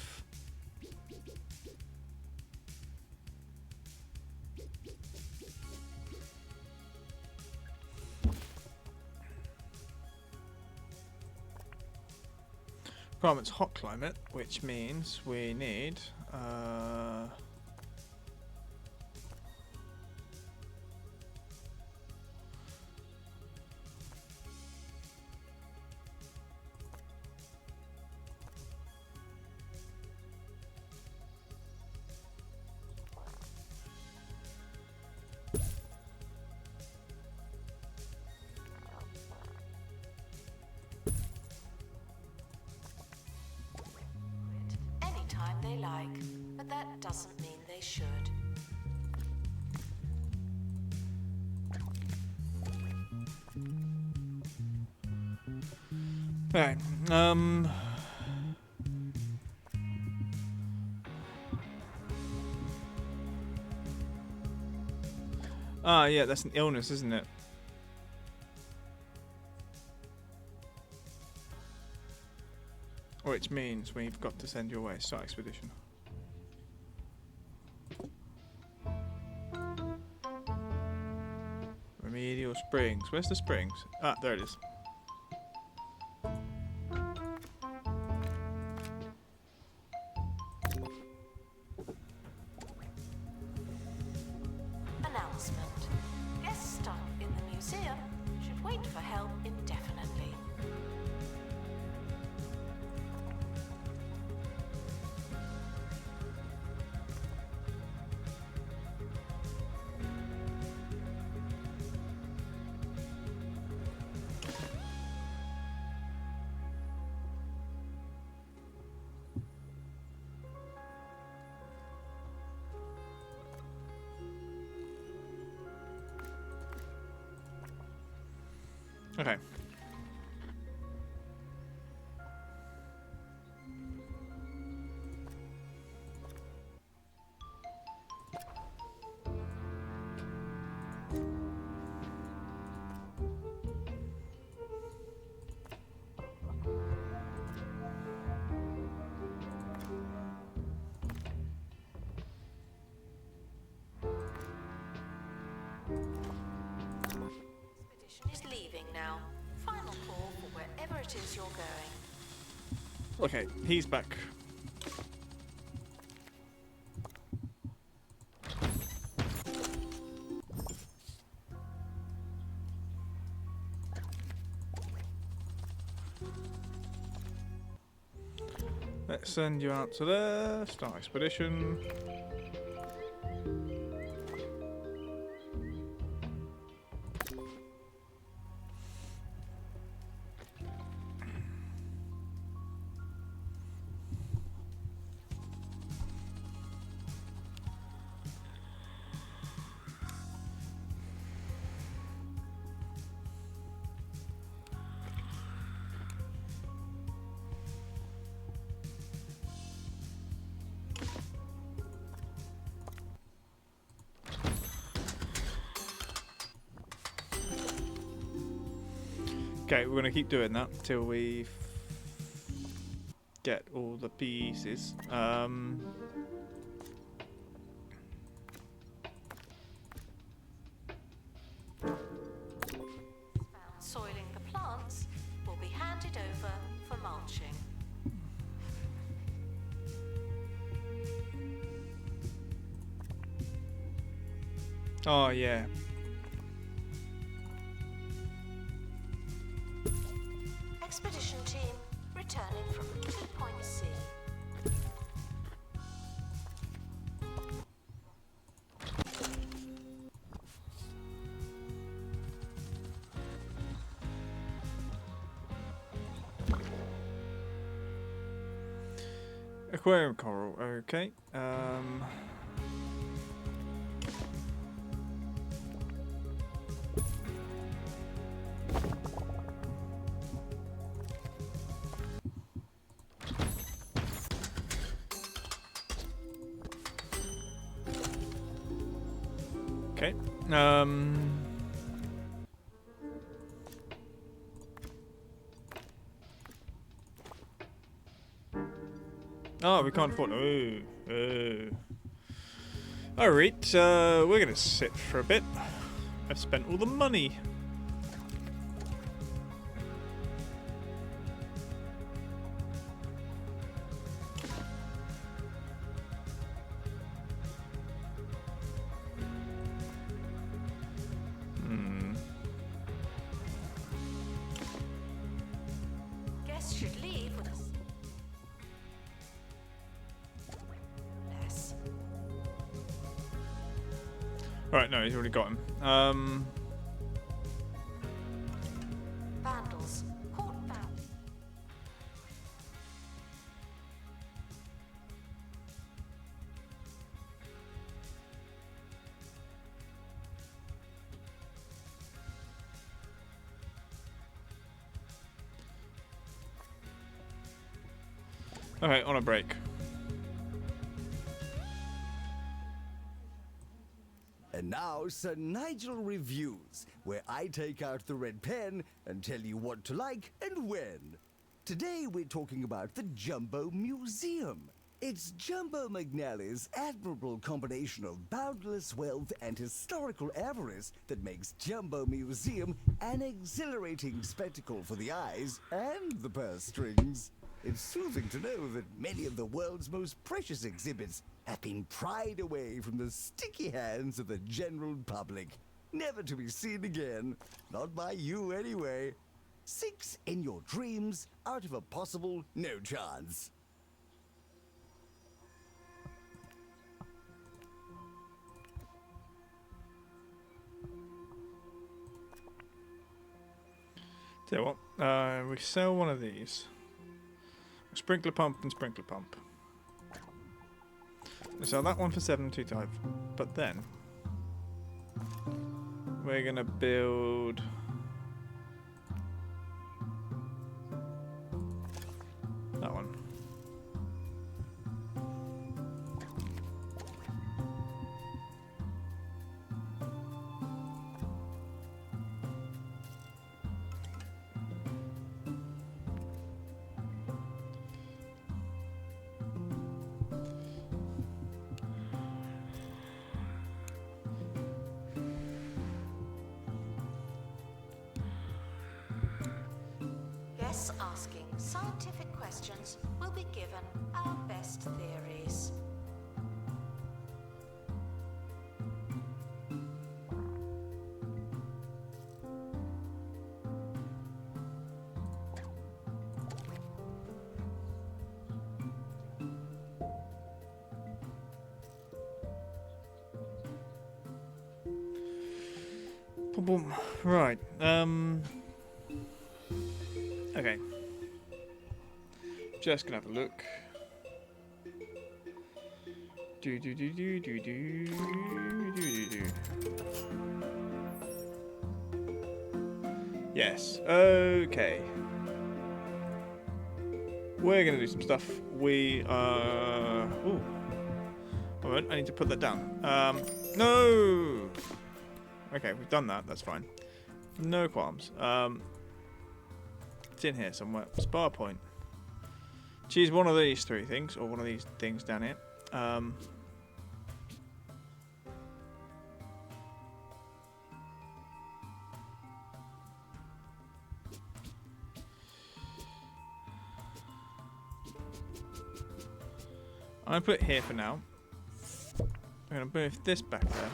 Requirement's hot climate, which means we need... Anytime they like, but that doesn't mean they should. Right, Ah, yeah, that's an illness, isn't it? Which means we've got to send you away. Start expedition. Remedial Springs. Where's the springs? Ah, there it is. Announcement. Guest staff in the museum should wait for help indefinitely. Okay. Expedition is leaving now. Final call for wherever it is you're going. Okay, he's back. Let's send you out to there. Start expedition. Okay, we're gonna keep doing that till we get all the pieces. Soiling the plants will be handed over for mulching. Oh yeah. Expedition team returning from Key Point C. Aquarium coral. Okay. Okay. Oh, we can't afford. Alright, we're gonna sit for a bit. I've spent all the money. Guests should leave with us. Less. Alright, no, he's already got him. Vandals. Court bound. Okay, on a break. And now, Sir Nigel Reviews, where I take out the red pen and tell you what to like and when. Today we're talking about the Jumbo Museum. It's Jumbo McNally's admirable combination of boundless wealth and historical avarice that makes Jumbo Museum an exhilarating spectacle for the eyes and the purse strings. It's soothing to know that many of the world's most precious exhibits have been pried away from the sticky hands of the general public, never to be seen again. Not by you, anyway. 6 in your dreams out of a possible no chance. Tell you what, we sell one of these. Sprinkler pump and sprinkler pump. We sell that one for 725, but then we're gonna build that one. Guests asking scientific questions will be given our best theories. Boom, boom. Right. Okay. Just gonna have a look. Do do do do do do do do do. Yes. Okay. We're gonna do some stuff. We are. Ooh. Alright, I need to put that down. No. Okay, we've done that. That's fine. No qualms. It's in here somewhere. Spar point. Choose one of these three things, or one of these things down here. I'm going to put it here for now. I'm going to move this back there.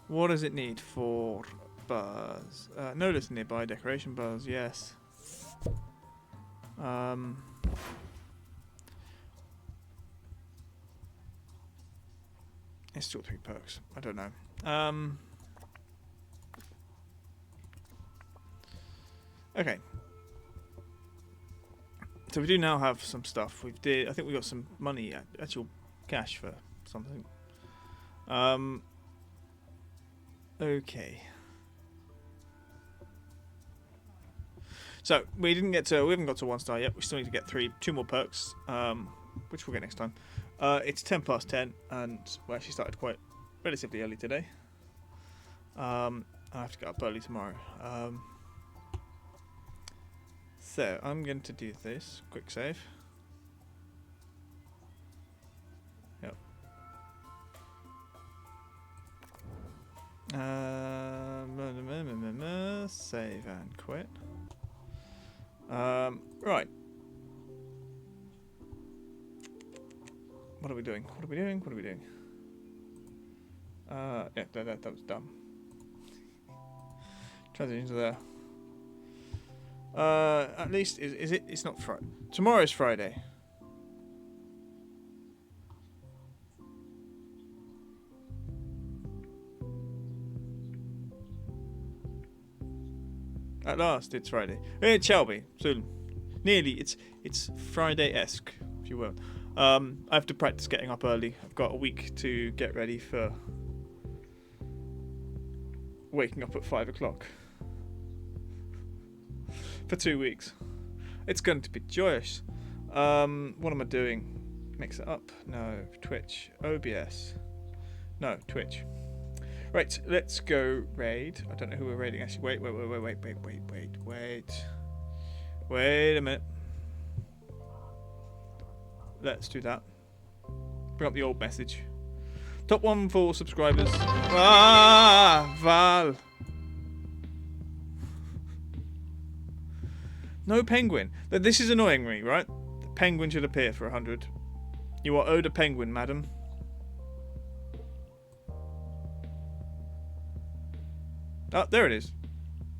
What does it need for bars? Notice nearby decoration bars, yes. It's still 3 perks. I don't know. Okay. So we do now have some stuff. I think we got some money, actual cash for something. Okay. So we haven't got to 1 star yet. We still need to get 2 more perks, which we'll get next time. It's 10 past 10, and we actually started quite relatively early today. I have to get up early tomorrow. So I'm going to do this. Quick save. Yep. Save and quit. Right. What are we doing? What are we doing? What are we doing? Yeah, that was dumb. Transition to there. At least is it? It's not Friday. Tomorrow's Friday. At last, it's Friday. It shall be soon. Nearly. It's Friday-esque, if you will. I have to practice getting up early. I've got a week to get ready for waking up at 5 o'clock. For 2 weeks. It's going to be joyous. What am I doing? Mix it up? No. Twitch. OBS. No, Twitch. Right, let's go raid. I don't know who we're raiding actually. Wait a minute. Let's do that. Bring up the old message. Top 1 for subscribers. Ah, Val. No penguin. This is annoying me, right? The penguin should appear for 100. You are owed a penguin, madam. Oh, there it is.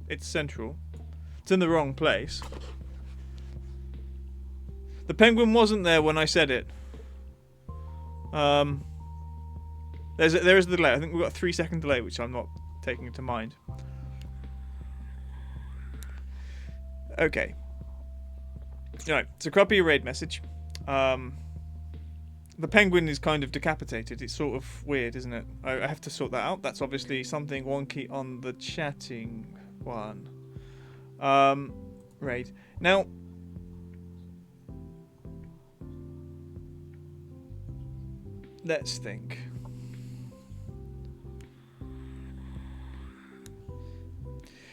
It's central. It's in the wrong place. The penguin wasn't there when I said it. There is a delay. I think we've got a 3-second delay, which I'm not taking into mind. Okay. Alright, so copy a raid message. The penguin is kind of decapitated. It's sort of weird, isn't it? I have to sort that out. That's obviously something wonky on the chatting 1. Raid. Now, let's think.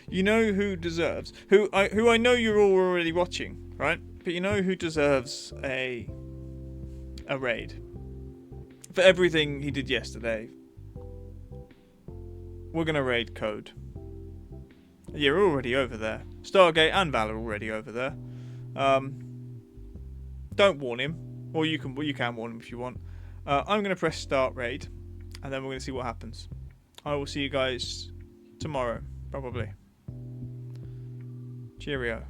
You know who deserves, who I know you're all already watching, right? But you know who deserves a raid for everything he did yesterday. We're gonna raid Code. You're already over there. Stargate and Valor already over there. Don't warn him, or you can warn him if you want. I'm gonna press start raid, and then we're gonna see what happens. I will see you guys tomorrow, probably. Cheerio.